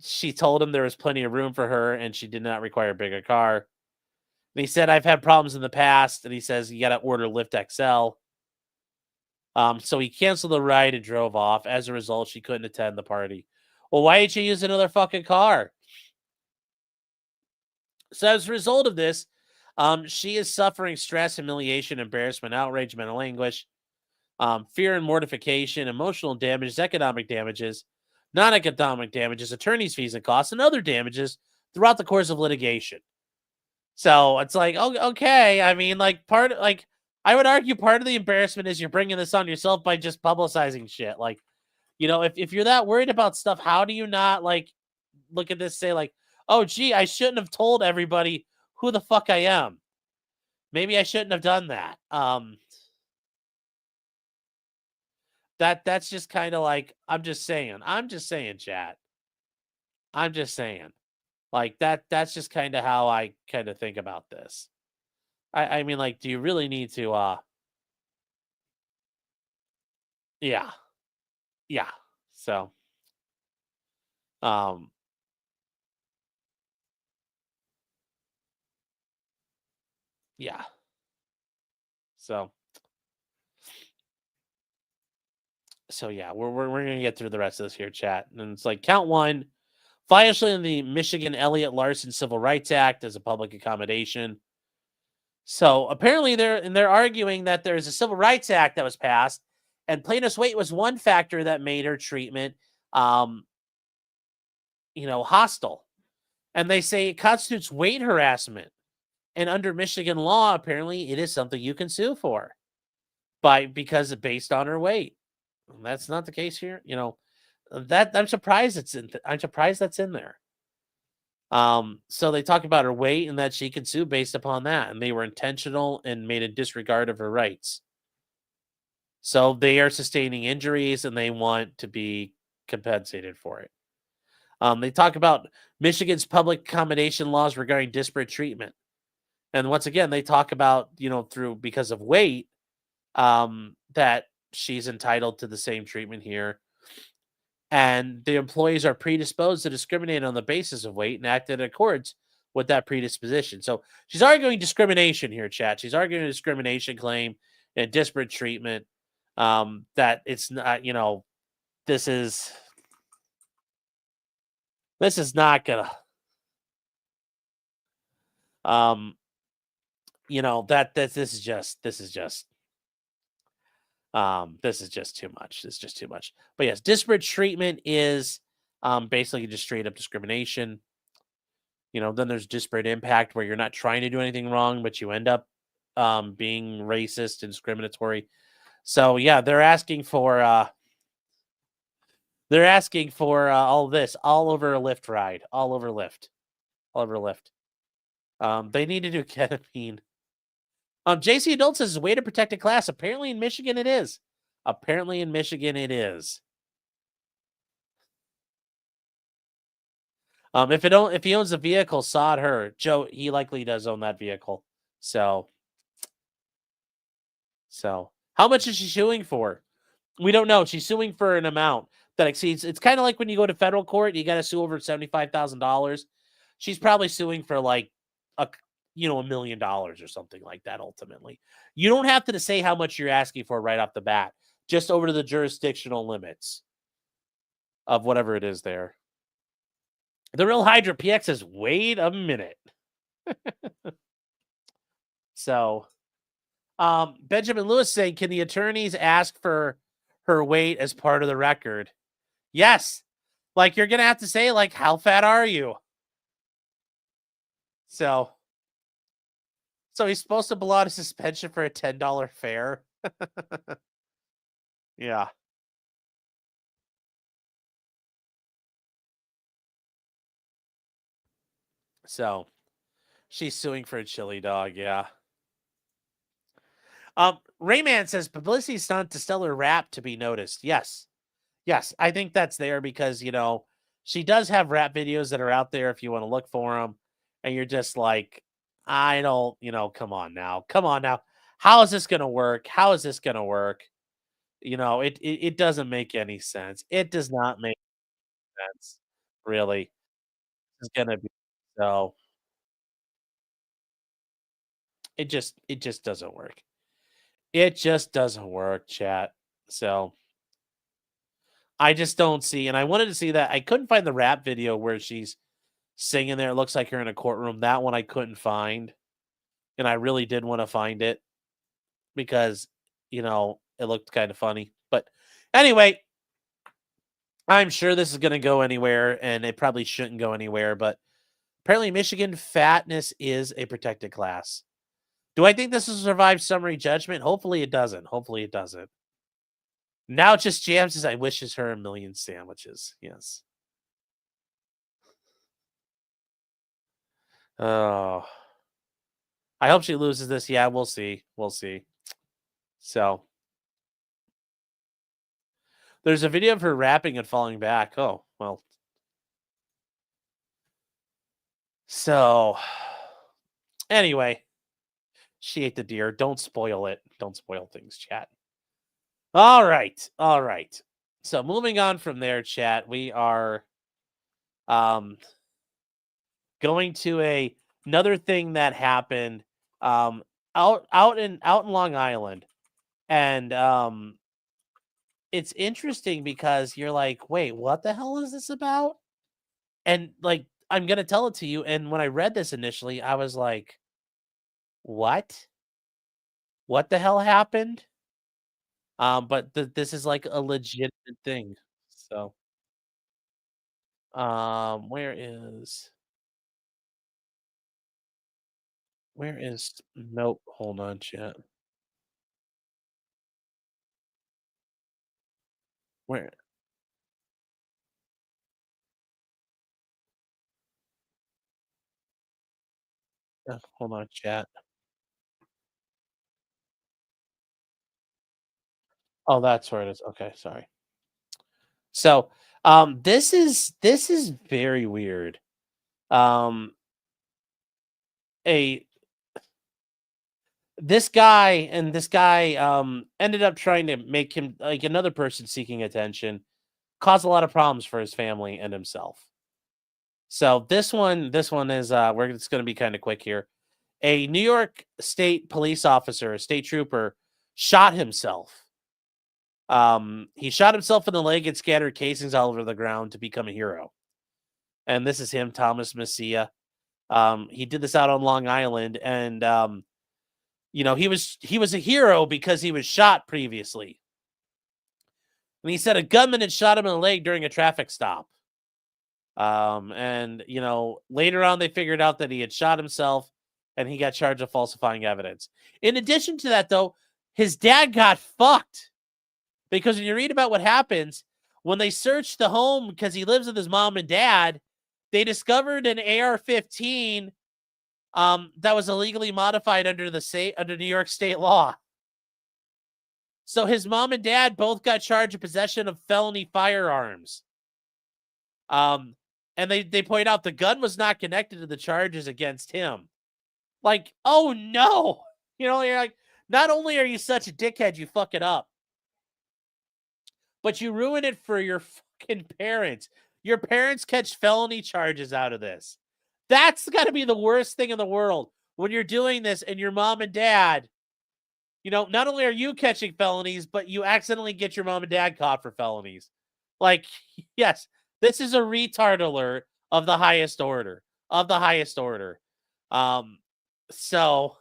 Speaker 1: She told him there was plenty of room for her and she did not require a bigger car. And he said, I've had problems in the past. And he says, you got to order Lyft XL. So he canceled the ride and drove off. As a result, she couldn't attend the party. Well, why didn't you use another fucking car? So as a result of this, she is suffering stress, humiliation, embarrassment, outrage, mental anguish, fear and mortification, emotional damages, economic damages, non-economic damages, attorney's fees and costs, and other damages throughout the course of litigation. So it's like, oh, okay. I mean, I would argue part of the embarrassment is you're bringing this on yourself by just publicizing shit. Like, if you're that worried about stuff, how do you not look at this, say oh, gee, I shouldn't have told everybody who the fuck I am. Maybe I shouldn't have done that. That's just kind of I'm just saying, chat. I'm just saying. That's just kind of how I kind of think about this. I mean, do you really need to, yeah. Yeah. So, yeah. So yeah, we're gonna get through the rest of this here, chat. And it's count one, violation of the Michigan Elliott Larson Civil Rights Act as a public accommodation. So apparently they're arguing that there's a Civil Rights Act that was passed, and plaintiff's weight was one factor that made her treatment, hostile. And they say it constitutes weight harassment. And under Michigan law, apparently it is something you can sue for because it's based on her weight. That's not the case here. That I'm surprised I'm surprised that's in there. So they talk about her weight and that she can sue based upon that. And they were intentional and made a disregard of her rights. So they are sustaining injuries and they want to be compensated for it. They talk about Michigan's public accommodation laws regarding disparate treatment. And once again, they talk about, because of weight, that she's entitled to the same treatment here. And the employees are predisposed to discriminate on the basis of weight and act in accordance with that predisposition. So she's arguing discrimination here, chat. She's arguing a discrimination claim and disparate treatment. That it's not, this is not gonna, this is just too much. It's just too much. But yes, disparate treatment is basically just straight up discrimination. Then there's disparate impact where you're not trying to do anything wrong, but you end up being racist and discriminatory. So yeah, they're asking for all this all over a Lyft ride, all over Lyft. They need to do ketamine. JC Adult says, way to protect a class. Apparently in Michigan it is. If he owns a vehicle, sod her. Joe, he likely does own that vehicle. So how much is she suing for? We don't know. She's suing for an amount that exceeds. It's kind of like when you go to federal court, you got to sue over $75,000. She's probably suing for $1 million or something like that. Ultimately, you don't have to say how much you're asking for right off the bat, just over the jurisdictional limits of whatever it is there. The Real Hydra PX says, wait a minute. So, Benjamin Lewis saying, can the attorneys ask for her weight as part of the record? Yes. Like, you're going to have to say, like, how fat are you? So he's supposed to blow out a suspension for a $10 fare. Yeah. So she's suing for a chili dog. Yeah. Rayman says publicity stunt to sell her rap to be noticed. Yes. Yes. I think that's there because, she does have rap videos that are out there if you want to look for them. And you're just like, I don't, come on now. How is this going to work? How is this going to work? It doesn't make any sense. It does not make sense. Really. It's going to be so. It just doesn't work. It just doesn't work, chat. So I just don't see, and I wanted to see that. I couldn't find the rap video where she's singing there. It looks like her in a courtroom. That one I couldn't find. And I really did want to find it because, it looked kind of funny. But anyway, I'm sure this is going to go anywhere, and it probably shouldn't go anywhere. But apparently Michigan fatness is a protected class. Do I think this will survive summary judgment? Hopefully it doesn't. Now just jams as I wishes her a million sandwiches. Yes. Oh. I hope she loses this. Yeah, we'll see. So there's a video of her rapping and falling back. Oh, well. So anyway, she ate the deer. Don't spoil it. Don't spoil things, chat. All right. So moving on from there, chat, we are going to another thing that happened out in Long Island. And it's interesting because you're like, wait, what the hell is this about? And like, I'm going to tell it to you. And when I read this initially, I was like, what? What the hell happened? But this is like a legitimate thing. So, where is nope, hold on, chat. Where hold on, chat. Oh, that's where it is. Okay, sorry. So, this is very weird. This guy ended up trying to make him like another person seeking attention, cause a lot of problems for his family and himself. So this one is it's going to be kind of quick here. A New York State police officer, a state trooper, shot himself. He shot himself in the leg and scattered casings all over the ground to become a hero. And this is him, Thomas Messia. He did this out on Long Island, and he was a hero because he was shot previously. And he said a gunman had shot him in the leg during a traffic stop. And later on they figured out that he had shot himself and he got charged with falsifying evidence. In addition to that, though, his dad got fucked because when you read about what happens when they searched the home because he lives with his mom and dad, they discovered an AR-15 that was illegally modified under New York state law. So his mom and dad both got charged with possession of felony firearms. And they point out the gun was not connected to the charges against him. Like, oh no. You're like, not only are you such a dickhead, you fuck it up, but you ruin it for your fucking parents. Your parents catch felony charges out of this. That's got to be the worst thing in the world. when you're doing this and your mom and dad, you know, not only are you catching felonies, but you accidentally get your mom and dad caught for felonies. Like, yes, this is a retard alert of the highest order. Of the highest order. So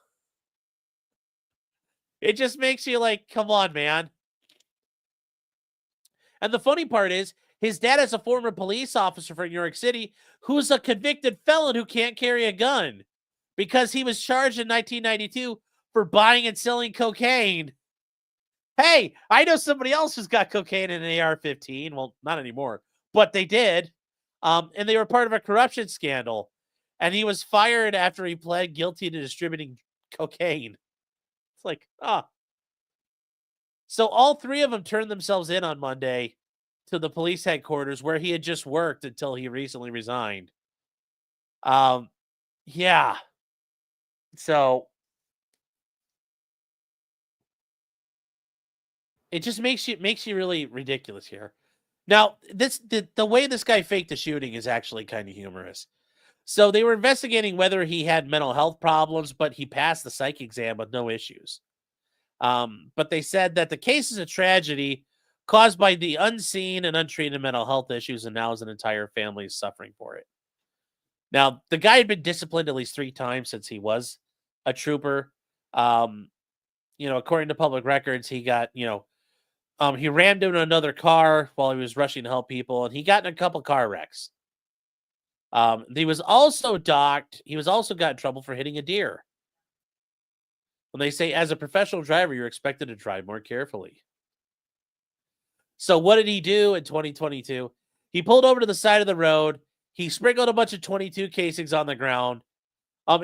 Speaker 1: it just makes you like, come on, man. And the funny part is, his dad is a former police officer for New York City who's a convicted felon who can't carry a gun because he was charged in 1992 for buying and selling cocaine. Hey, I know somebody else who's got cocaine in an AR-15. Well, not anymore, but they did. And they were part of a corruption scandal. And he was fired after he pled guilty to distributing cocaine. It's like, So all three of them turned themselves in on Monday to the police headquarters where he had just worked until he recently resigned. Yeah. So it just makes you really ridiculous here. Now, the way this guy faked the shooting is actually kind of humorous. So they were investigating whether he had mental health problems, but he passed the psych exam with no issues. But they said that the case is a tragedy caused by the unseen and untreated mental health issues, and now his entire family is suffering for it. Now, the guy had been disciplined at least 3 times since he was a trooper. You know, according to public records, he got, he rammed into another car while he was rushing to help people, and he got in a couple car wrecks. He was also docked. He was also got in trouble for hitting a deer. When they say, as a professional driver, you're expected to drive more carefully. So what did he do in 2022? He pulled over to the side of the road. He sprinkled a bunch of 22 casings on the ground.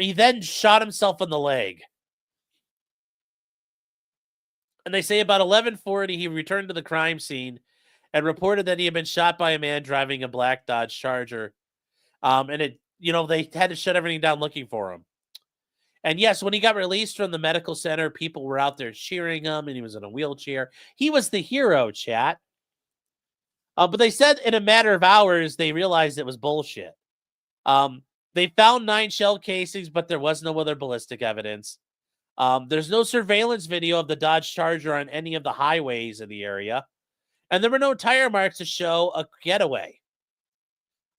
Speaker 1: He then shot himself in the leg. And they say about 11:40, he returned to the crime scene and reported that he had been shot by a man driving a black Dodge Charger. And they had to shut everything down looking for him. And yes, when he got released from the medical center, people were out there cheering him, and he was in a wheelchair. He was the hero, chat. But they said in a matter of hours, they realized it was bullshit. They found 9 shell casings, but there was no other ballistic evidence. There's no surveillance video of the Dodge Charger on any of the highways in the area. And there were no tire marks to show a getaway.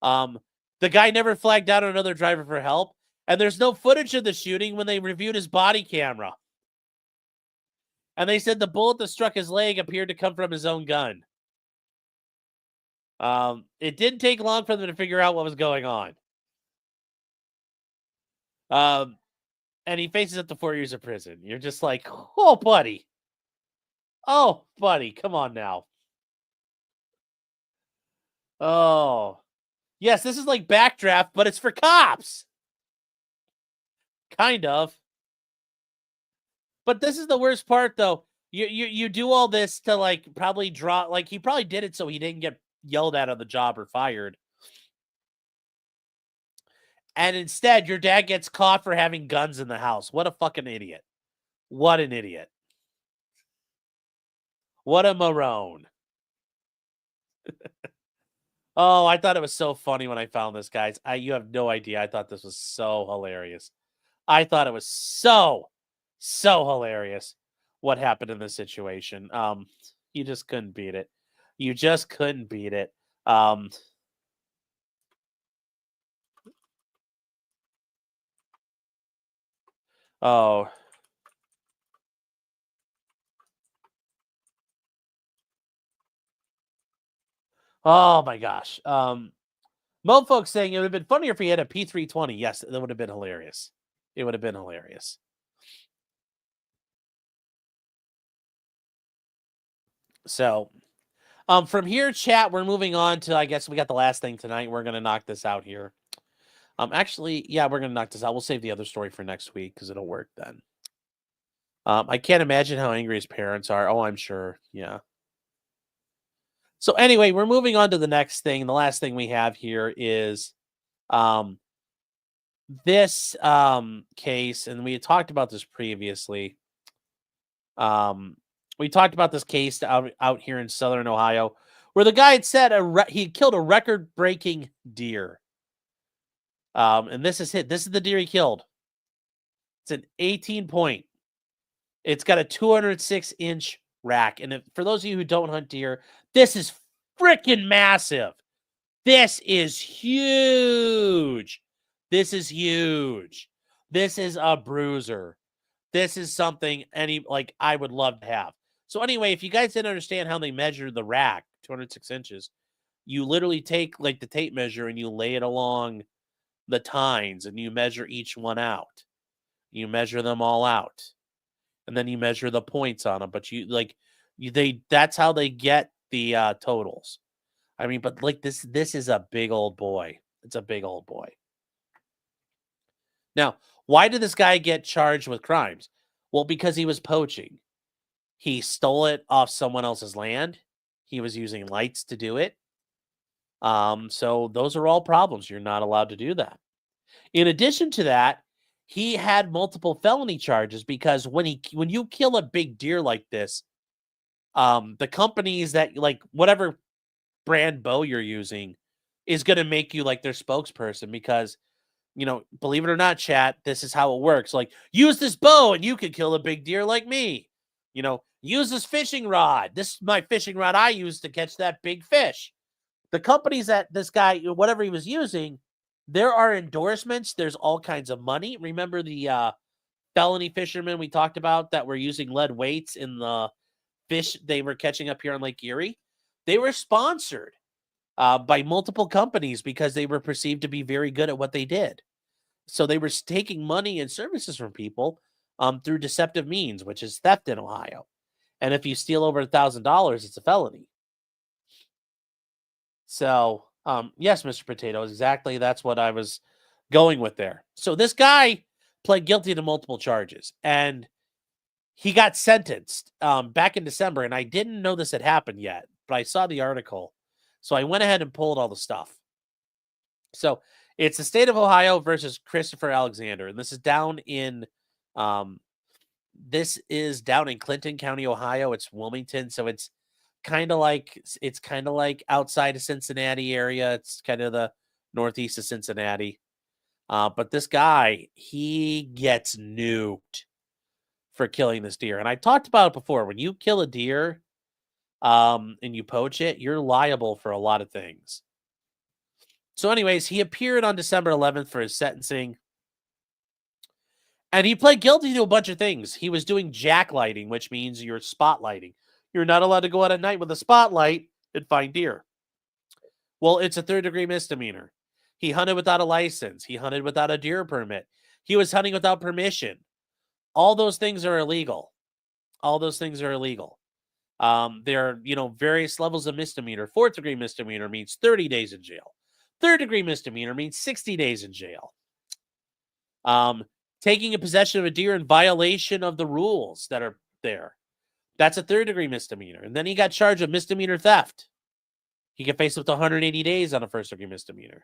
Speaker 1: The guy never flagged down another driver for help. And there's no footage of the shooting when they reviewed his body camera. And they said the bullet that struck his leg appeared to come from his own gun. It didn't take long for them to figure out what was going on. And he faces up to 4 years of prison. You're just like, oh, buddy. Oh, buddy, come on now. Oh. Yes, this is like Backdraft, but it's for cops. Kind of. But this is the worst part, though. You do all this to, like, probably draw... Like, he probably did it so he didn't get yelled at on the job or fired. And instead, your dad gets caught for having guns in the house. What a fucking idiot. What an idiot. What a maroon. Oh, I thought it was so funny when I found this, guys. You have no idea. I thought this was so hilarious. I thought it was so hilarious what happened in this situation. You just couldn't beat it. You just couldn't beat it. Oh. Oh my gosh. Mo folks saying it would have been funnier if he had a P320. Yes, that would have been hilarious. It would have been hilarious. So, from here, chat, we're moving on to, I guess we got the last thing tonight. We're going to knock this out here. Actually, yeah, we're going to knock this out. We'll save the other story for next week because it'll work then. I can't imagine how angry his parents are. Oh, I'm sure. Yeah. So anyway, we're moving on to the next thing. The last thing we have here is this case, and we had talked about this previously. We talked about this case out here in Southern Ohio, where the guy had said he killed a record-breaking deer. And this is the deer he killed. It's an 18-point. It's got a 206-inch rack. And for those of you who don't hunt deer, this is freaking massive. This is huge. This is huge. This is a bruiser. This is something I would love to have. So anyway, if you guys didn't understand how they measure the rack, 206 inches, you literally take like the tape measure and you lay it along the tines and you measure each one out. You measure them all out. And then you measure the points on them. But that's how they get the totals. I mean, but like this is a big old boy. It's a big old boy. Now, why did this guy get charged with crimes? Well, because he was poaching. He stole it off someone else's land. He was using lights to do it. So those are all problems. You're not allowed to do that. In addition to that, he had multiple felony charges because when you kill a big deer like this, the companies that like whatever brand bow you're using is going to make you like their spokesperson because, you know, believe it or not, chat, this is how it works. Like, use this bow and you could kill a big deer like me. You know, use this fishing rod. This is my fishing rod I use to catch that big fish. The companies that this guy, whatever he was using, there are endorsements. There's all kinds of money. Remember the felony fishermen we talked about that were using lead weights in the fish they were catching up here on Lake Erie? They were sponsored by multiple companies because they were perceived to be very good at what they did. So they were taking money and services from people through deceptive means, which is theft in Ohio. And if you steal over $1,000, it's a felony. So, yes, Mr. Potato, exactly. That's what I was going with there. So this guy pled guilty to multiple charges, and he got sentenced back in December. And I didn't know this had happened yet, but I saw the article. So I went ahead and pulled all the stuff. So it's the state of Ohio versus Christopher Alexander. And this is down in Clinton County, Ohio. It's Wilmington. So it's kind of like outside of Cincinnati area. It's kind of the northeast of Cincinnati. But this guy, he gets nuked for killing this deer. And I talked about it before. When you kill a deer and you poach it, you're liable for a lot of things. So anyways, he appeared on December 11th for his sentencing. And he pled guilty to a bunch of things. He was doing jacklighting, which means you're spotlighting. You're not allowed to go out at night with a spotlight and find deer. Well, it's a third-degree misdemeanor. He hunted without a license. He hunted without a deer permit. He was hunting without permission. All those things are illegal. All those things are illegal. There are, various levels of misdemeanor. Fourth-degree misdemeanor means 30 days in jail. Third-degree misdemeanor means 60 days in jail. Taking a possession of a deer in violation of the rules that are there. That's a third-degree misdemeanor. And then he got charged with misdemeanor theft. He could face up to 180 days on a first-degree misdemeanor.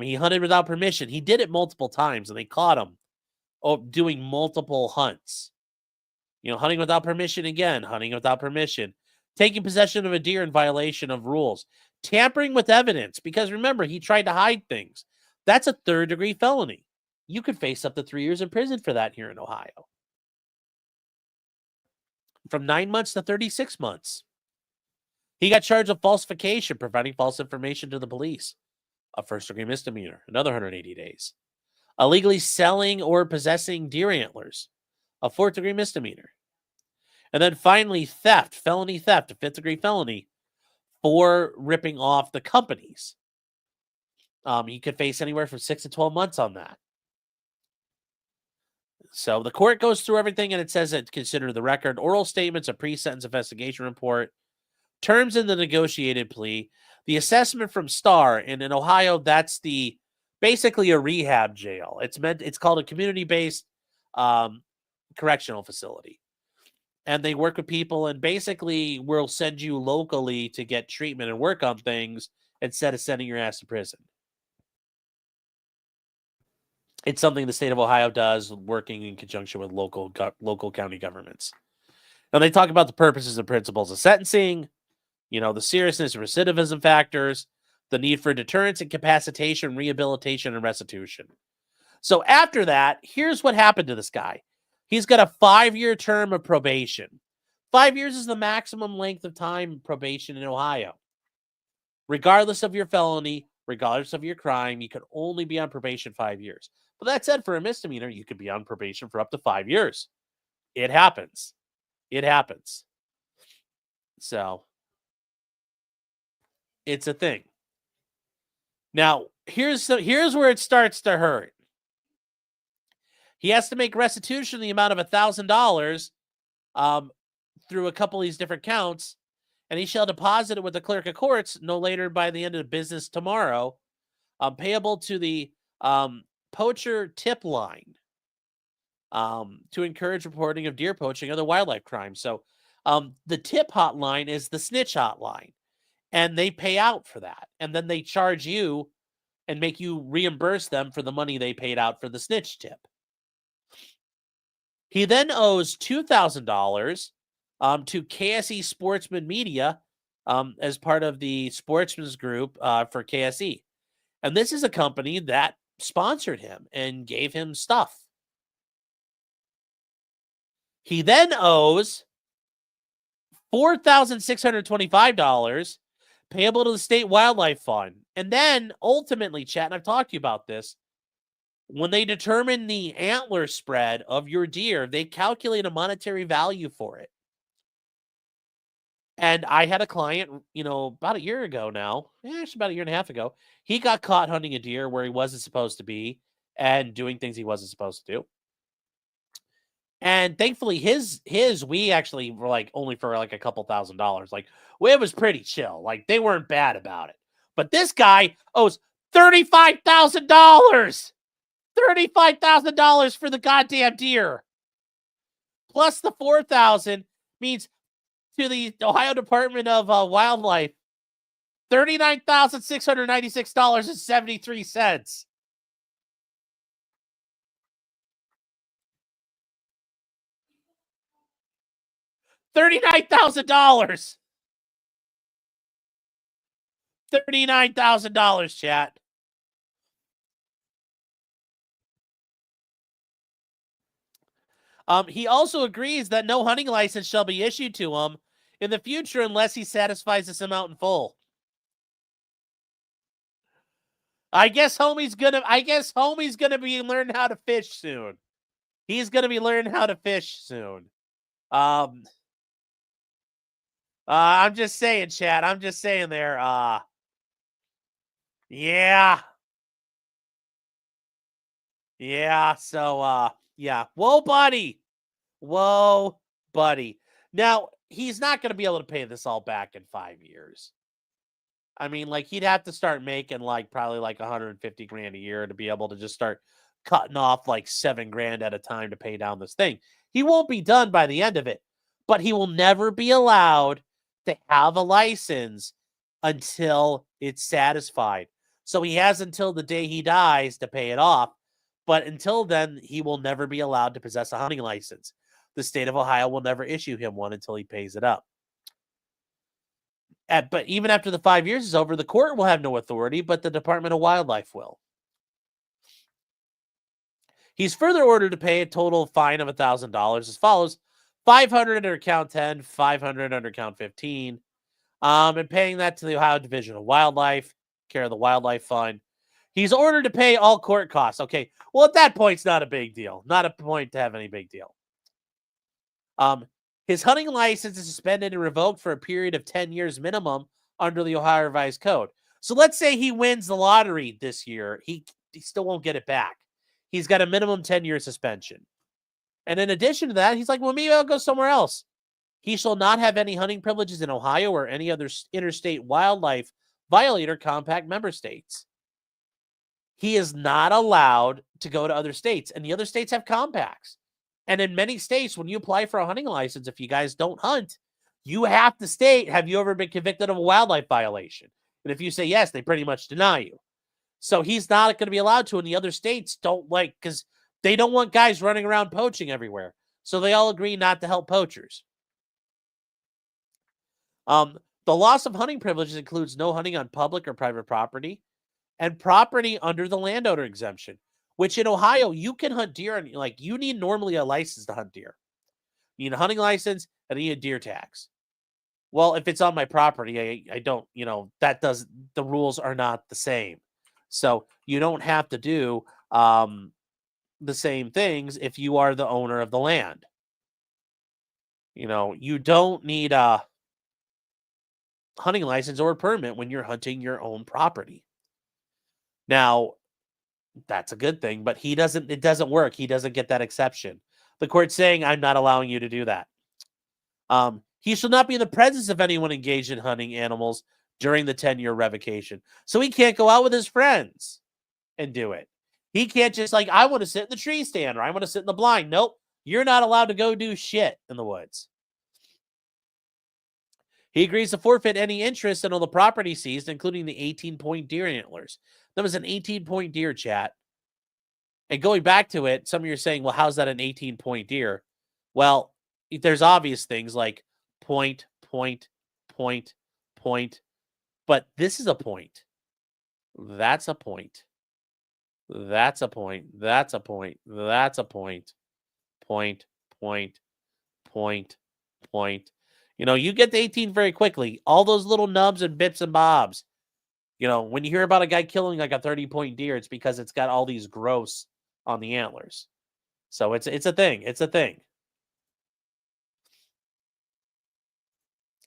Speaker 1: He hunted without permission. He did it multiple times, and they caught him doing multiple hunts. Hunting without permission again, hunting without permission. Taking possession of a deer in violation of rules. Tampering with evidence, because remember, he tried to hide things. That's a third-degree felony. You could face up to 3 years in prison for that here in Ohio. From 9 months to 36 months. He got charged with falsification, providing false information to the police. A first-degree misdemeanor, another 180 days. Illegally selling or possessing deer antlers, a fourth-degree misdemeanor. And then finally, theft, felony theft, a fifth-degree felony for ripping off the companies. He could face anywhere from 6 to 12 months on that. So the court goes through everything, and it says that consider the record, oral statements, a pre-sentence investigation report, terms in the negotiated plea, the assessment from STAR, and in Ohio, that's basically a rehab jail. It's called a community-based correctional facility, and they work with people, and basically will send you locally to get treatment and work on things instead of sending your ass to prison. It's something the state of Ohio does, working in conjunction with local county governments. Now, they talk about the purposes and principles of sentencing, the seriousness and recidivism factors, the need for deterrence, incapacitation, rehabilitation, and restitution. So after that, here's what happened to this guy. He's got a 5-year term of probation. 5 years is the maximum length of time probation in Ohio. Regardless of your felony, regardless of your crime, you could only be on probation 5 years. But that said, for a misdemeanor, you could be on probation for up to 5 years. It happens. It happens. So it's a thing. Now, here's where it starts to hurt. He has to make restitution in the amount of $1,000 through a couple of these different counts, and he shall deposit it with the clerk of courts no later by the end of the business tomorrow, payable to the poacher tip line to encourage reporting of deer poaching or other wildlife crimes. So the tip hotline is the snitch hotline, and they pay out for that. And then they charge you and make you reimburse them for the money they paid out for the snitch tip. He then owes $2,000 to KSE Sportsman Media as part of the Sportsman's Group for KSE. And this is a company that sponsored him and gave him stuff. He then owes $4,625 payable to the State Wildlife Fund. And then ultimately, chat, and I've talked to you about this, when they determine the antler spread of your deer, they calculate a monetary value for it. And I had a client, about a year ago now, actually about a year and a half ago, he got caught hunting a deer where he wasn't supposed to be and doing things he wasn't supposed to do. And thankfully we actually were like only for like a couple $1,000. Like, well, it was pretty chill. Like, they weren't bad about it. But this guy owes $35,000. $35,000 for the goddamn deer. Plus the $4,000 means to the Ohio Department of Wildlife, $39,696.73. $39,000. $39,000, chat. He also agrees that no hunting license shall be issued to him in the future unless he satisfies this amount in full. I guess homie's gonna be learning how to fish soon. He's gonna be learning how to fish soon. I'm just saying, chat. I'm just saying there. Yeah. Yeah. So, yeah. Whoa, buddy. Whoa, buddy. Now, he's not going to be able to pay this all back in 5 years. I mean, like, he'd have to start making probably 150 grand a year to be able to just start cutting off like $7 grand at a time to pay down this thing. He won't be done by the end of it, but he will never be allowed to have a license until it's satisfied. So he has until the day he dies to pay it off. But until then, he will never be allowed to possess a hunting license. The state of Ohio will never issue him one until he pays it up. But even after the 5 years is over, the court will have no authority, but the Department of Wildlife will. He's further ordered to pay a total fine of $1,000 as follows: $500 under count 10, $500 under count 15, and paying that to the Ohio Division of Wildlife, care of the Wildlife Fund. He's ordered to pay all court costs. Okay, well, at that point, it's not a big deal. Not a point to have any big deal. His hunting license is suspended and revoked for a period of 10 years minimum under the Ohio Revised Code. So let's say he wins the lottery this year. He still won't get it back. He's got a minimum 10-year suspension. And in addition to that, he's like, well, maybe I'll go somewhere else. He shall not have any hunting privileges in Ohio or any other interstate wildlife violator compact member states. He is not allowed to go to other states, and the other states have compacts. And in many states, when you apply for a hunting license, if you guys don't hunt, you have to state, have you ever been convicted of a wildlife violation? And if you say yes, they pretty much deny you. So he's not going to be allowed to, and the other states don't because they don't want guys running around poaching everywhere. So they all agree not to help poachers. The loss of hunting privileges includes no hunting on public or private property and property under the landowner exemption. which in Ohio, you can hunt deer, and like you need normally a license to hunt deer. You need a hunting license and you need a deer tax. Well, if it's on my property, I don't, the rules are not the same. So you don't have to do the same things if you are the owner of the land. You don't need a hunting license or a permit when you're hunting your own property. Now, that's a good thing, but it doesn't work. He doesn't get that exception. The court's saying, I'm not allowing you to do that. He shall not be in the presence of anyone engaged in hunting animals during the 10-year revocation. So he can't go out with his friends and do it. He can't just I want to sit in the tree stand or I want to sit in the blind. Nope. You're not allowed to go do shit in the woods. He agrees to forfeit any interest in all the property seized, including the 18-point deer antlers. That was an 18-point deer, chat. And going back to it, some of you are saying, well, how's that an 18-point deer? Well, there's obvious things like point, point, point, point. But this is a point. That's a point. That's a point. That's a point. That's a point. Point, point, point, point. You get to 18 very quickly. All those little nubs and bits and bobs. When you hear about a guy killing like a 30-point deer, it's because it's got all these growths on the antlers. So it's a thing. It's a thing.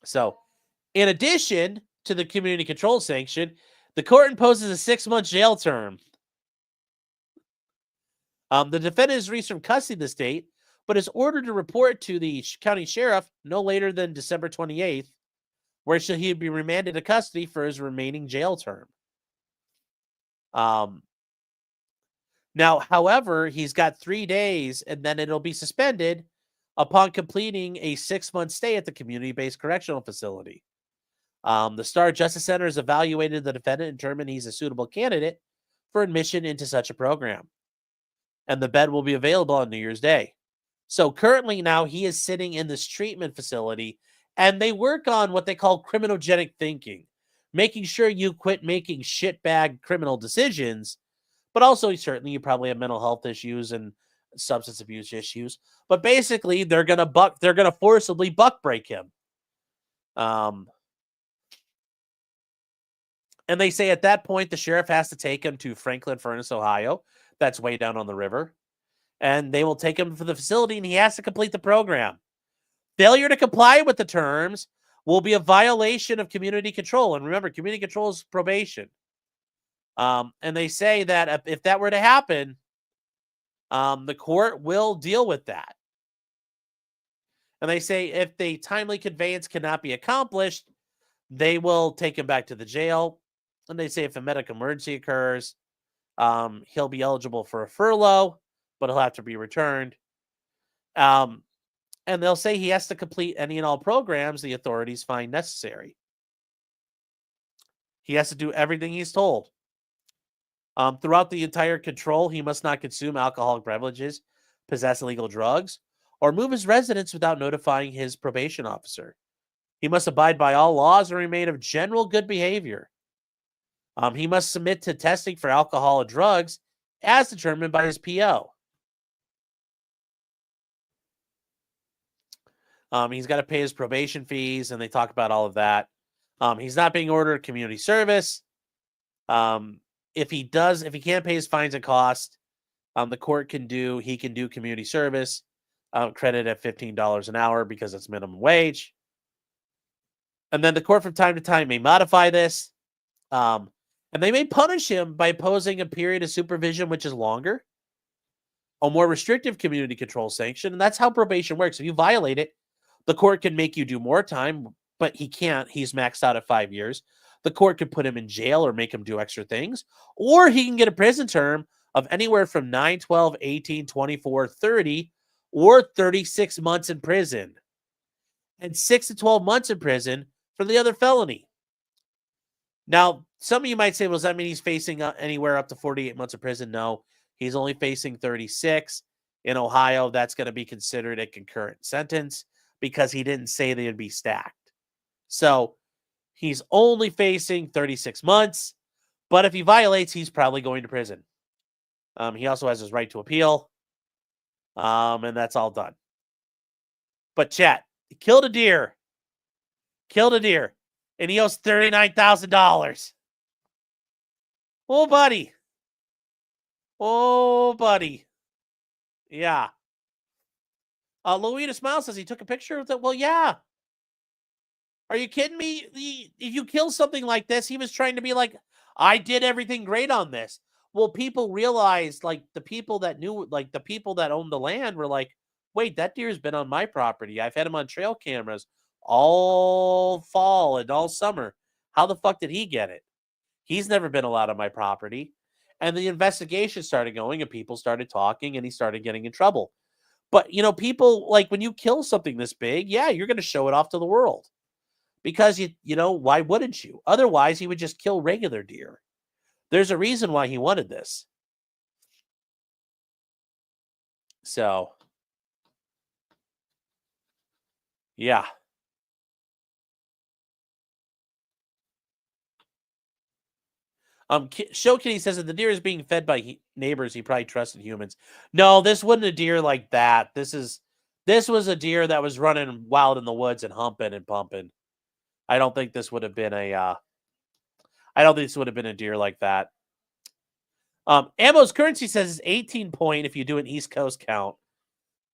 Speaker 1: So, in addition to the community control sanction, the court imposes a 6-month jail term. The defendant is released from custody of the state, but is ordered to report to the county sheriff no later than December 28th, where shall he be remanded to custody for his remaining jail term. Now, however, he's got 3 days, and then it'll be suspended upon completing a 6-month stay at the community-based correctional facility. The Star Justice Center has evaluated the defendant and determined he's a suitable candidate for admission into such a program. And the bed will be available on New Year's Day. So currently now he is sitting in this treatment facility, and they work on what they call criminogenic thinking, making sure you quit making shitbag criminal decisions, but also certainly you probably have mental health issues and substance abuse issues. But basically they're gonna forcibly buck break him. And they say at that point the sheriff has to take him to Franklin Furnace, Ohio. That's way down on the river. And they will take him to the facility, and he has to complete the program. Failure to comply with the terms will be a violation of community control. And remember, community control is probation. And they say that if that were to happen, the court will deal with that. And they say if the timely conveyance cannot be accomplished, they will take him back to the jail. And they say if a medical emergency occurs, he'll be eligible for a furlough, but he'll have to be returned. And they'll say he has to complete any and all programs the authorities find necessary. He has to do everything he's told. Throughout the entire control, he must not consume alcoholic beverages, possess illegal drugs, or move his residence without notifying his probation officer. He must abide by all laws and remain of general good behavior. He must submit to testing for alcohol and drugs as determined by his PO. He's got to pay his probation fees, and they talk about all of that. He's not being ordered community service. If he can't pay his fines and costs, the court can do community service, credit at $15 an hour because it's minimum wage. And then the court from time to time may modify this. And they may punish him by imposing a period of supervision, which is longer, a more restrictive community control sanction. And that's how probation works. If you violate it, the court can make you do more time, but he can't. He's maxed out at 5 years. The court could put him in jail or make him do extra things, or he can get a prison term of anywhere from 9, 12, 18, 24, 30, or 36 months in prison, and 6 to 12 months in prison for the other felony. Now, some of you might say, well, does that mean he's facing anywhere up to 48 months of prison? No, he's only facing 36. In Ohio, that's going to be considered a concurrent sentence because he didn't say they'd be stacked. So he's only facing 36 months, but if he violates, he's probably going to prison. He also has his right to appeal. And that's all done. But chat, he killed a deer. And he owes $39,000. Oh, buddy. Yeah. Louita Smile says he took a picture of it. Well, yeah. Are you kidding me? If you kill something like this, he was trying to be like, I did everything great on this. Well, people realized, like, the people that knew, like, the people that owned the land were like, wait, that deer's been on my property. I've had him on trail cameras all fall and all summer. How the fuck did he get it? He's never been allowed on my property. And the investigation started going and people started talking and he started getting in trouble. But, you know, people, like, when you kill something this big, yeah, you're going to show it off to the world. Because, you know, why wouldn't you? Otherwise, he would just kill regular deer. There's a reason why he wanted this. So, yeah. Show Kitty says that the deer is being fed by neighbors. He probably trusted humans. No, this wasn't a deer like that. This was a deer that was running wild in the woods and humping and pumping. I don't think this would have been a deer like that. Ammo's Currency says it's 18 point if you do an East Coast count.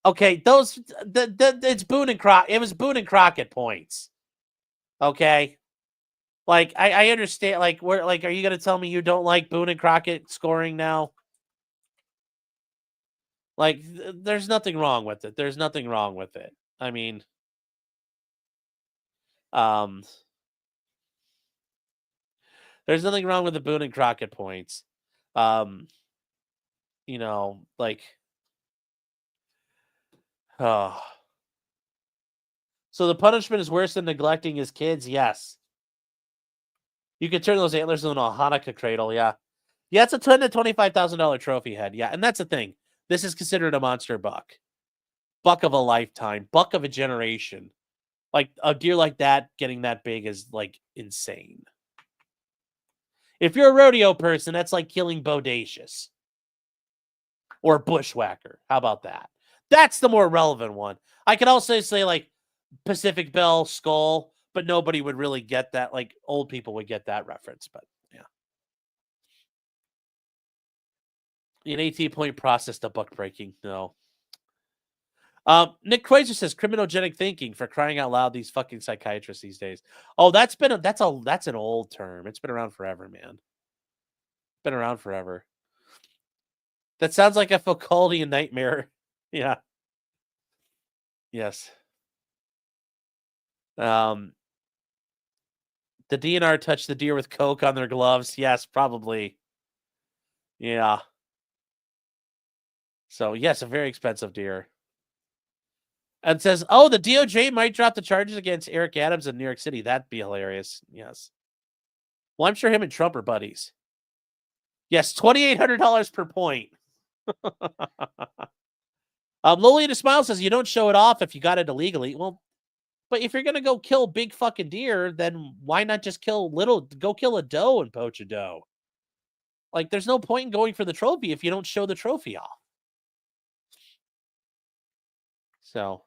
Speaker 1: Okay, it's Boone and Crockett. It was Boone and Crockett points. Okay. Like, I understand, like, are you gonna tell me you don't like Boone and Crockett scoring now? Like, there's nothing wrong with it. There's nothing wrong with it. I mean, there's nothing wrong with the Boone and Crockett points. You know, like, oh. So the punishment is worse than neglecting his kids? Yes. You could turn those antlers into a Hanukkah cradle, yeah. Yeah, it's a $10,000 to $25,000 trophy head, yeah. And that's the thing. This is considered a monster buck. Buck of a lifetime. Buck of a generation. Like, a deer like that getting that big is, like, insane. If you're a rodeo person, that's like killing Bodacious. Or Bushwhacker. How about that? That's the more relevant one. I could also say, like, Pacific Bell, Skull, but nobody would really get that. Like, old people would get that reference, but yeah. An 18-point process to buck breaking. No. Nick Quaser says criminogenic thinking, for crying out loud, these fucking psychiatrists these days. Oh, that's an old term. It's been around forever, man. Been around forever. That sounds like a Foucauldian nightmare. Yeah. Yes. The DNR touched the deer with coke on their gloves. Yes, probably. Yeah. So, yes, a very expensive deer. And says, oh, the DOJ might drop the charges against Eric Adams in New York City. That'd be hilarious. Yes. Well, I'm sure him and Trump are buddies. Yes, $2,800 per point. Lolita Smile says, you don't show it off if you got it illegally. Well, but if you're going to go kill big fucking deer, then why not just go kill a doe and poach a doe? Like, there's no point in going for the trophy if you don't show the trophy off. So.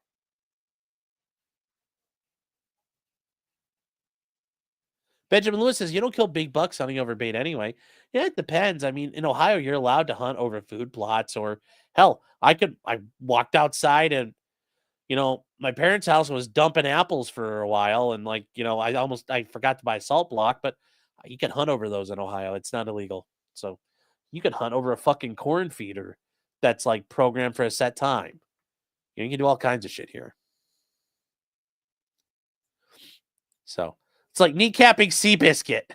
Speaker 1: Benjamin Lewis says, you don't kill big bucks hunting over bait anyway. Yeah, it depends. I mean, in Ohio, you're allowed to hunt over food plots, or hell, I walked outside and, you know, my parents' house was dumping apples for a while. And, like, you know, I forgot to buy a salt block, but you can hunt over those in Ohio. It's not illegal. So you can hunt over a fucking corn feeder that's, like, programmed for a set time. You can do all kinds of shit here. So it's like kneecapping Seabiscuit.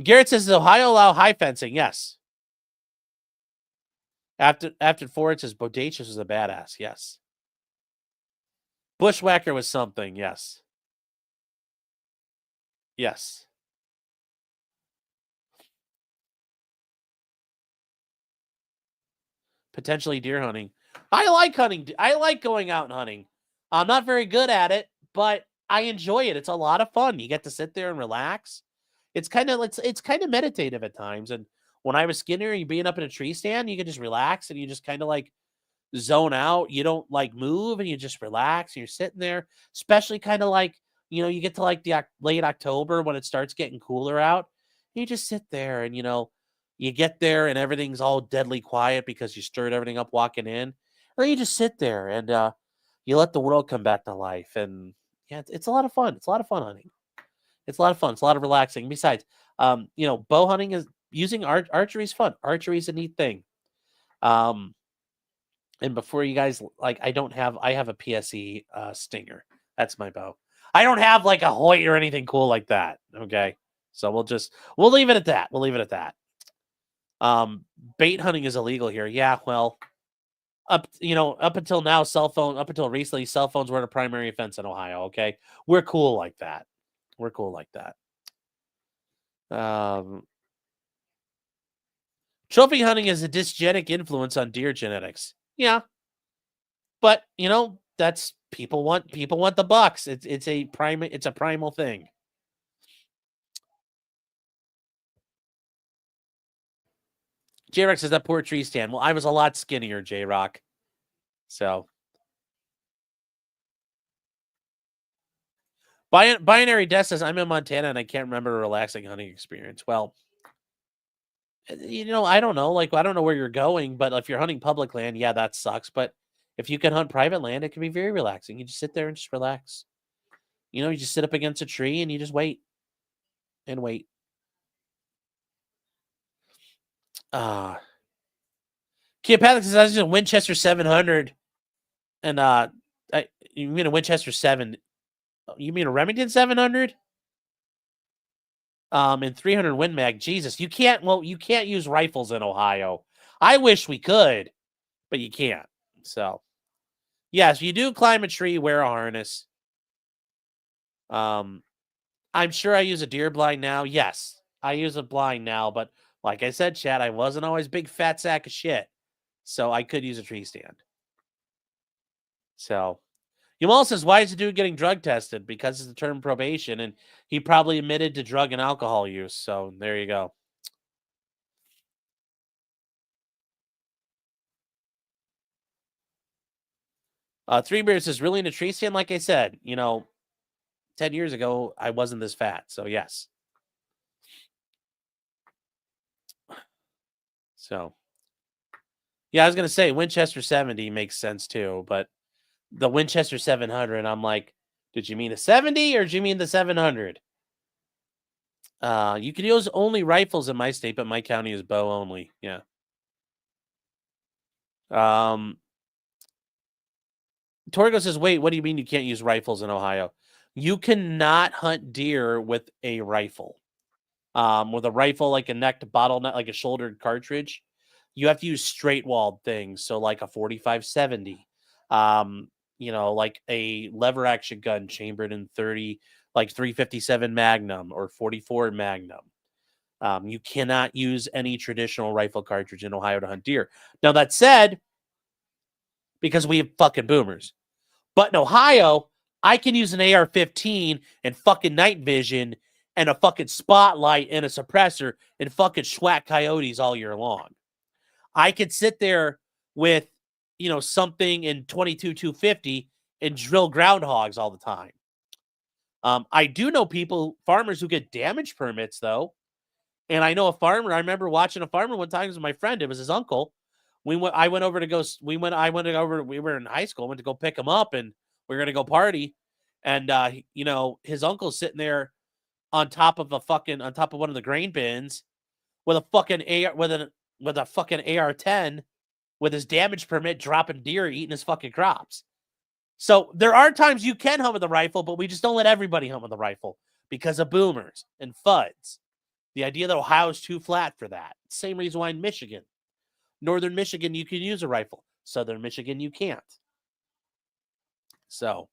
Speaker 1: Garrett says, does Ohio allow high fencing? Yes. After Ford says Bodacious was a badass. Yes. Bushwhacker was something. Yes. Yes. Potentially deer hunting. I like hunting. I like going out and hunting. I'm not very good at it, but I enjoy it. It's a lot of fun. You get to sit there and relax. It's kind of meditative at times. And when I was skinnier, you being up in a tree stand, you could just relax and you just kind of like zone out. You don't like move and you just relax and you're sitting there, especially kind of like, you get to like the late October when it starts getting cooler out. You just sit there and, you get there and everything's all deadly quiet because you stirred everything up walking in. Or you just sit there and you let the world come back to life. And yeah, it's a lot of fun. It's a lot of fun hunting. It's a lot of fun. It's a lot of relaxing. Besides, bow hunting is using archery is fun. Archery is a neat thing. And before you guys, like, I have a PSE Stinger. That's my bow. I don't have like a Hoyt or anything cool like that. Okay. So we'll leave it at that. We'll leave it at that. Bait hunting is illegal here. Yeah. Well, up until now, up until recently, cell phones were a primary offense in Ohio. Okay. We're cool like that. We're cool like that. Trophy hunting is a dysgenic influence on deer genetics. Yeah. But, that's people want the bucks. It's a primal thing. J-Rock says that poor tree stand. Well, I was a lot skinnier, J-Rock. So Binary Death says, I'm in Montana and I can't remember a relaxing hunting experience. Well, I don't know. Like, I don't know where you're going, but if you're hunting public land, yeah, that sucks. But if you can hunt private land, it can be very relaxing. You just sit there and just relax. You just sit up against a tree and you just wait and wait. Cleopatra says, I was just a Winchester 700. And you mean a Winchester 7? You mean a Remington 700? And 300 Win Mag. Jesus, you can't use rifles in Ohio. I wish we could, but you can't. So, yes, you do climb a tree, wear a harness. I'm sure I use a deer blind now. Yes, I use a blind now, but like I said, Chad, I wasn't always a big fat sack of shit. So I could use a tree stand. So Yamal says, why is the dude getting drug tested? Because it's the term probation, and he probably admitted to drug and alcohol use. So there you go. Three Bears says, really in a tree stand? Like I said, 10 years ago, I wasn't this fat. So yes. So, yeah, I was going to say Winchester 70 makes sense too, but the Winchester 700, I'm like, did you mean a 70 or did you mean the 700? You can use only rifles in my state, but my county is bow only. Yeah. Torgo says, wait, what do you mean you can't use rifles in Ohio? You cannot hunt deer with a rifle. With a rifle, like a necked bottleneck, like a shouldered cartridge, you have to use straight walled things. So like a 45-70, like a lever action gun chambered in 30, like 357 Magnum or 44 Magnum. You cannot use any traditional rifle cartridge in Ohio to hunt deer. Now that said, because we have fucking boomers, but in Ohio, I can use an AR-15 and fucking night vision and a fucking spotlight and a suppressor and fucking swat coyotes all year long. I could sit there with, something in 22-250 and drill groundhogs all the time. I do know farmers who get damage permits though. And I know a farmer, I remember watching a farmer one time, it was my friend, it was his uncle. We were in high school, went to go pick him up and we were going to go party. And, his uncle's sitting there on top of one of the grain bins with a fucking with a fucking AR-10 with his damage permit, dropping deer, eating his fucking crops. So there are times you can hunt with a rifle, but we just don't let everybody hunt with a rifle because of boomers and FUDs. The idea that Ohio is too flat for that. Same reason why in Michigan. Northern Michigan, you can use a rifle. Southern Michigan, you can't. So,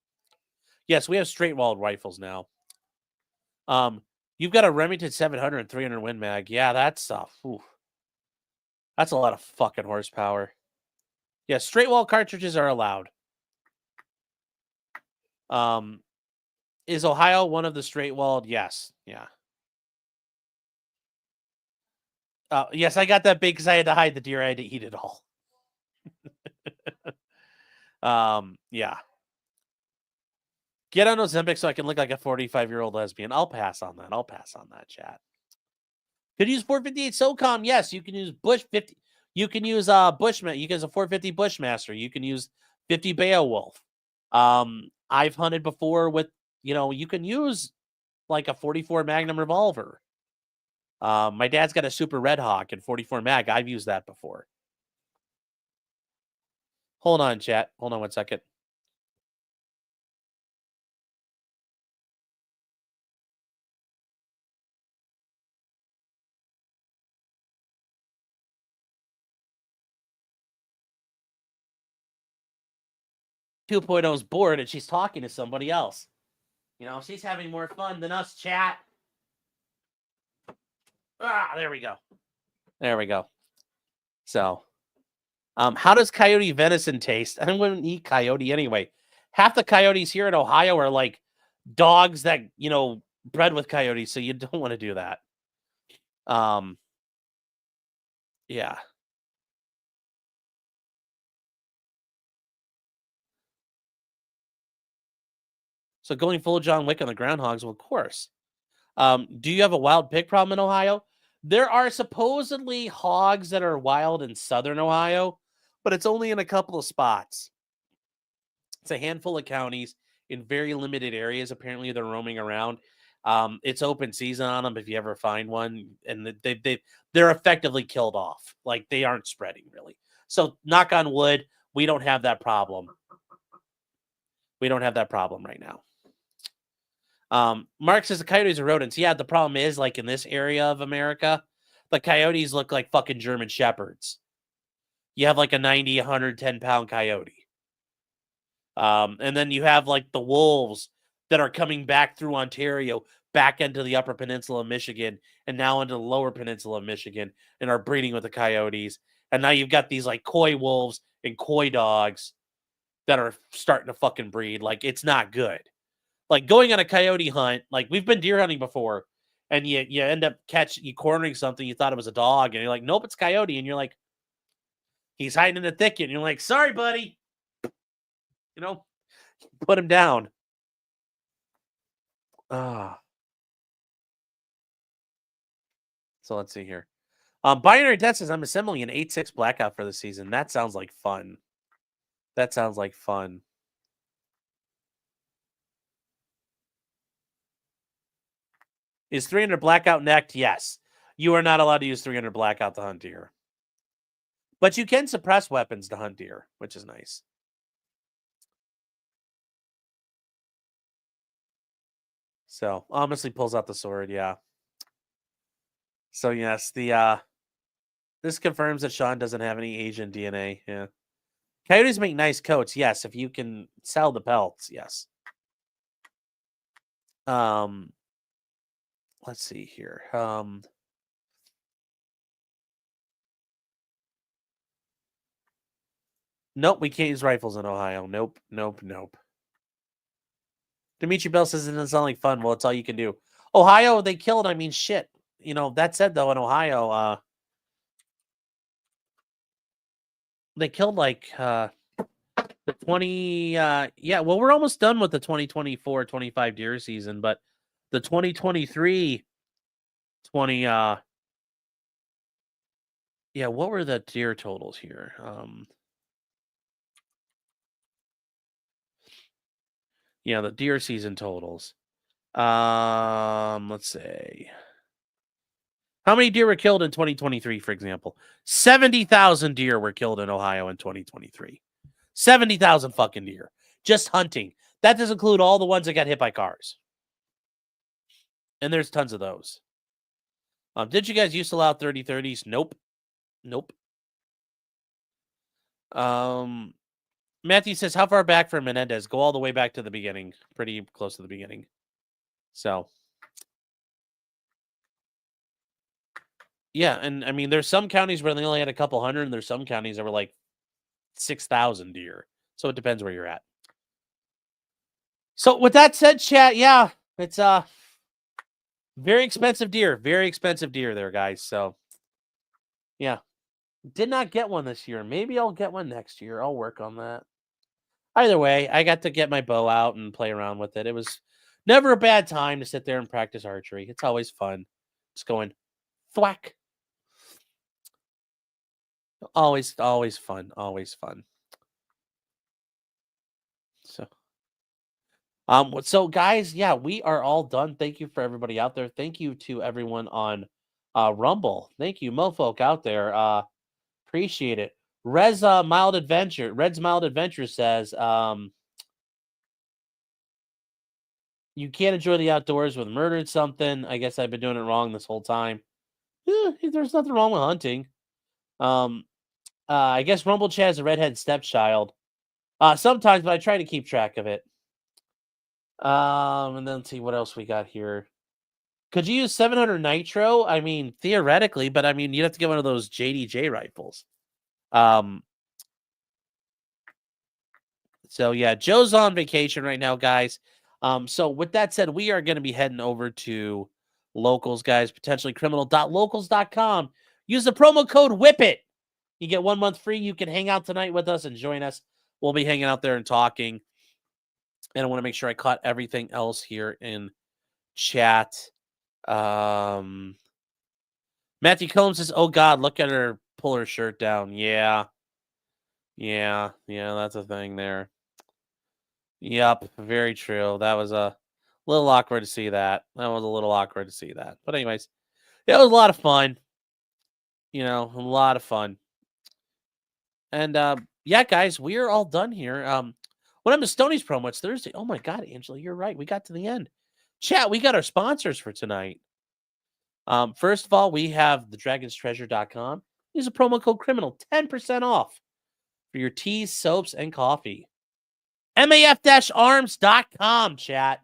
Speaker 1: yes, we have straight-walled rifles now. You've got a Remington 700 and 300 Win Mag. Yeah, that's a lot of fucking horsepower. Yeah, straight-wall cartridges are allowed. Is Ohio one of the straight-walled? Yes. Yeah. Yes, I got that big because I had to hide the deer. I had to eat it all. Yeah. Get on Ozempic so I can look like a 45-year-old lesbian. I'll pass on that, chat. Could use 458 SOCOM. Yes, you can use Bush 50. You can use Bushman. You can use a 450 Bushmaster. You can use 50 Beowulf. I've hunted before with, you can use like a 44 Magnum revolver. My dad's got a Super Red Hawk and 44 Mag. I've used that before. Hold on, chat. Hold on 1 second. Two 2.0's bored and she's talking to somebody else. She's having more fun than us, chat. There we go. There we go. So, how does coyote venison taste? I wouldn't eat coyote anyway. Half the coyotes here in Ohio are like dogs that, bred with coyotes, so you don't want to do that. Yeah. So going full John Wick on the groundhogs, well, of course. Do you have a wild pig problem in Ohio? There are supposedly hogs that are wild in southern Ohio, but it's only in a couple of spots. It's a handful of counties in very limited areas. Apparently, they're roaming around. It's open season on them if you ever find one, and they're effectively killed off. Like, they aren't spreading really. So, knock on wood, we don't have that problem. We don't have that problem right now. Mark says the coyotes are rodents. Yeah, the problem is, like, in this area of America, the coyotes look like fucking German shepherds. You have like a 90, 110 pound coyote. And then you have like the wolves that are coming back through Ontario, back into the upper peninsula of Michigan, and now into the lower peninsula of Michigan, and are breeding with the coyotes. And now you've got these like coy wolves and coy dogs that are starting to fucking breed. Like, it's not good. Like, going on a coyote hunt, like, we've been deer hunting before, and you end up you cornering something, you thought it was a dog, and you're like, nope, it's coyote, and you're like, he's hiding in the thicket, and you're like, sorry, buddy. Put him down. So let's see here. Binary Death says, I'm assembling an 8.6 blackout for the season. That sounds like fun. Is 300 blackout necked? Yes. You are not allowed to use 300 blackout to hunt deer. But you can suppress weapons to hunt deer, which is nice. So, honestly pulls out the sword, yeah. So, yes, this confirms that Sean doesn't have any Asian DNA, yeah. Coyotes make nice coats, yes, if you can sell the pelts, yes. Let's see here. Nope, we can't use rifles in Ohio. Nope. Dimitri Bell says it doesn't sound like fun. Well, it's all you can do. Ohio, they killed, shit. That said, though, in Ohio, they killed like the 20, yeah, well, we're almost done with the 2024-25 deer season, but the 2023-20, yeah, what were the deer totals here? Yeah, the deer season totals. Let's say. How many deer were killed in 2023, for example? 70,000 deer were killed in Ohio in 2023. 70,000 fucking deer. Just hunting. That doesn't include all the ones that got hit by cars. And there's tons of those. Did you guys used to allow 30-30s? Nope. Matthew says, how far back from Menendez? Go all the way back to the beginning. Pretty close to the beginning. So. Yeah, and there's some counties where they only had a couple hundred, and there's some counties that were like 6,000 deer. So it depends where you're at. So with that said, chat, yeah, it's very expensive deer there, guys. So Yeah. Did not get one this year. Maybe I'll get one next year. I'll work on that. Either way, I got to get my bow out and play around with it. It was never a bad time to sit there and practice archery. It's always fun. Just going thwack. Always fun. Always fun. So guys, yeah, we are all done. Thank you for everybody out there. Thank you to everyone on Rumble. Thank you, mofolk out there. Appreciate it. Red's Mild Adventure says, you can't enjoy the outdoors with murdered something. I guess I've been doing it wrong this whole time. There's nothing wrong with hunting. I guess Rumble Chat is a redhead stepchild. Sometimes, but I try to keep track of it. And then let's see what else we got here. Could you use 700 nitro? I mean, theoretically, but I mean, you'd have to get one of those JDJ rifles. So yeah, Joe's on vacation right now, guys. So with that said, we are going to be heading over to Locals, guys. Potentiallycriminal.locals.com. Use the promo code WHIPIT. You get 1 month free. You can hang out tonight with us and join us. We'll be hanging out there and talking. And I want to make sure I caught everything else here in chat. Matthew Combs says, "Oh God, look at her pull her shirt down." Yeah, that's a thing there. Yep, very true. That was a little awkward to see that. But anyways, it was a lot of fun. A lot of fun. And yeah, guys, we are all done here. When I'm to Stoney's promo, it's Thursday. Oh my God, Angela, you're right. We got to the end. Chat, we got our sponsors for tonight. First of all, we have thedragonstreasure.com. Use a promo code criminal, 10% off for your teas, soaps, and coffee. MAF-arms.com, chat.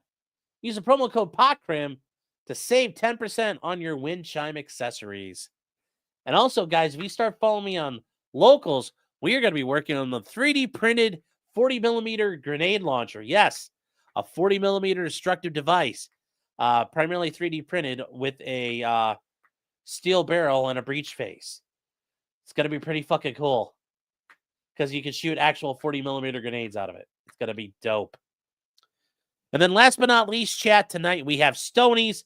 Speaker 1: Use a promo code POTCRIM to save 10% on your wind chime accessories. And also, guys, if you start following me on Locals, we are going to be working on the 3D printed 40mm grenade launcher. Yes, a 40mm destructive device, primarily 3D printed with a steel barrel and a breech face. It's going to be pretty fucking cool because you can shoot actual 40mm grenades out of it. It's going to be dope. And then last but not least, chat, tonight we have Stoney's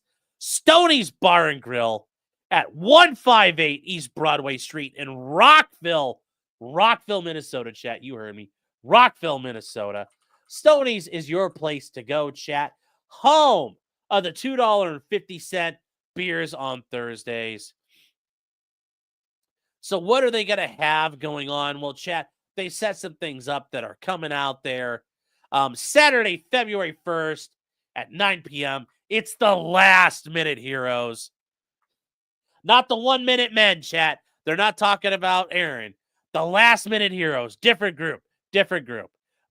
Speaker 1: Bar and Grill at 158 East Broadway Street in Rockville, Minnesota, chat. You heard me. Rockville, Minnesota. Stoney's is your place to go, chat. Home of the $2.50 beers on Thursdays. So what are they going to have going on? Well, chat, they set some things up that are coming out there. Saturday, February 1st at 9 p.m. It's the Last Minute Heroes. Not the 1 Minute Men, chat. They're not talking about Aaron. The Last Minute Heroes. Different group.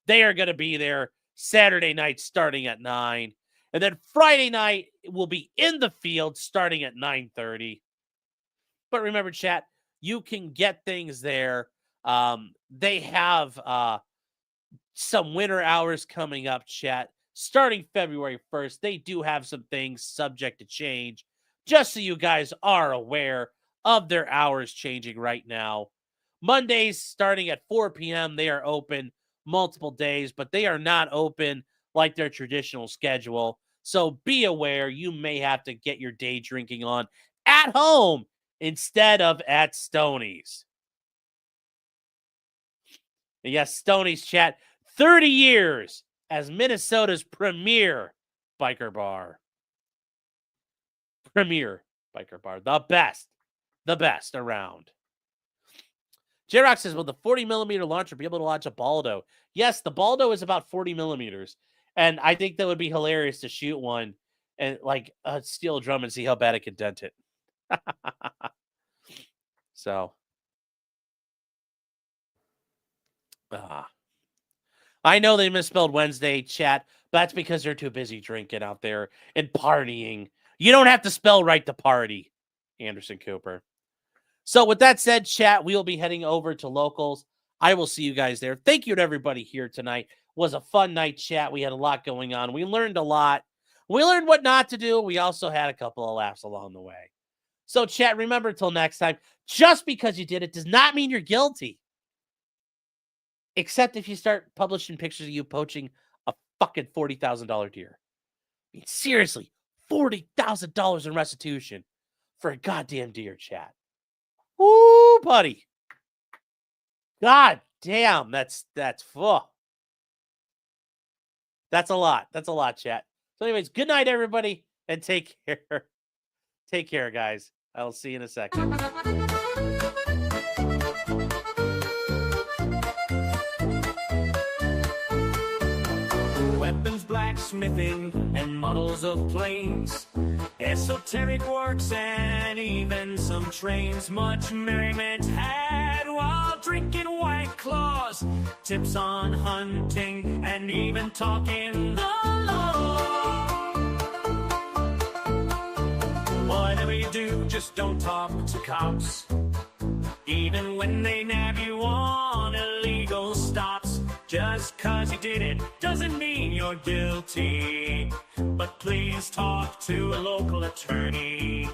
Speaker 1: They are going to be there Saturday night starting at 9. And then Friday night will be in the field starting at 9:30. But remember, chat, you can get things there. They have some winter hours coming up, chat. Starting February 1st, they do have some things subject to change. Just so you guys are aware of their hours changing right now. Mondays starting at 4 p.m., they are open multiple days, but they are not open like their traditional schedule. So be aware, you may have to get your day drinking on at home instead of at Stoney's. Yes, Stoney's, chat. 30 years as Minnesota's premier biker bar. The best around. J-Rock says, will the 40mm launcher be able to launch a Baldo? Yes, the Baldo is about 40mm. And I think that would be hilarious to shoot one and like a steel drum and see how bad it could dent it. So. I know they misspelled Wednesday, chat, but that's because they're too busy drinking out there and partying. You don't have to spell right to party, Anderson Cooper. So with that said, chat, we will be heading over to Locals. I will see you guys there. Thank you to everybody here tonight. It was a fun night, chat. We had a lot going on. We learned a lot. We learned what not to do. We also had a couple of laughs along the way. So, chat, remember until next time, just because you did it does not mean you're guilty. Except if you start publishing pictures of you poaching a fucking $40,000 deer. I mean, seriously, $40,000 in restitution for a goddamn deer, chat. Woo, buddy. God damn, that's full. That's a lot. That's a lot, chat. So anyways, good night, everybody, and take care. Take care, guys. I'll see you in a second.
Speaker 5: Weapons, blacksmithing, and models of planes, esoteric works, and even some trains. Much merriment had while drinking White Claws, tips on hunting, and even talking the law. Whatever you do, just don't talk to cops, even when they nab you on illegal stops. Just 'cause you did it doesn't mean you're guilty, but please talk to a local attorney.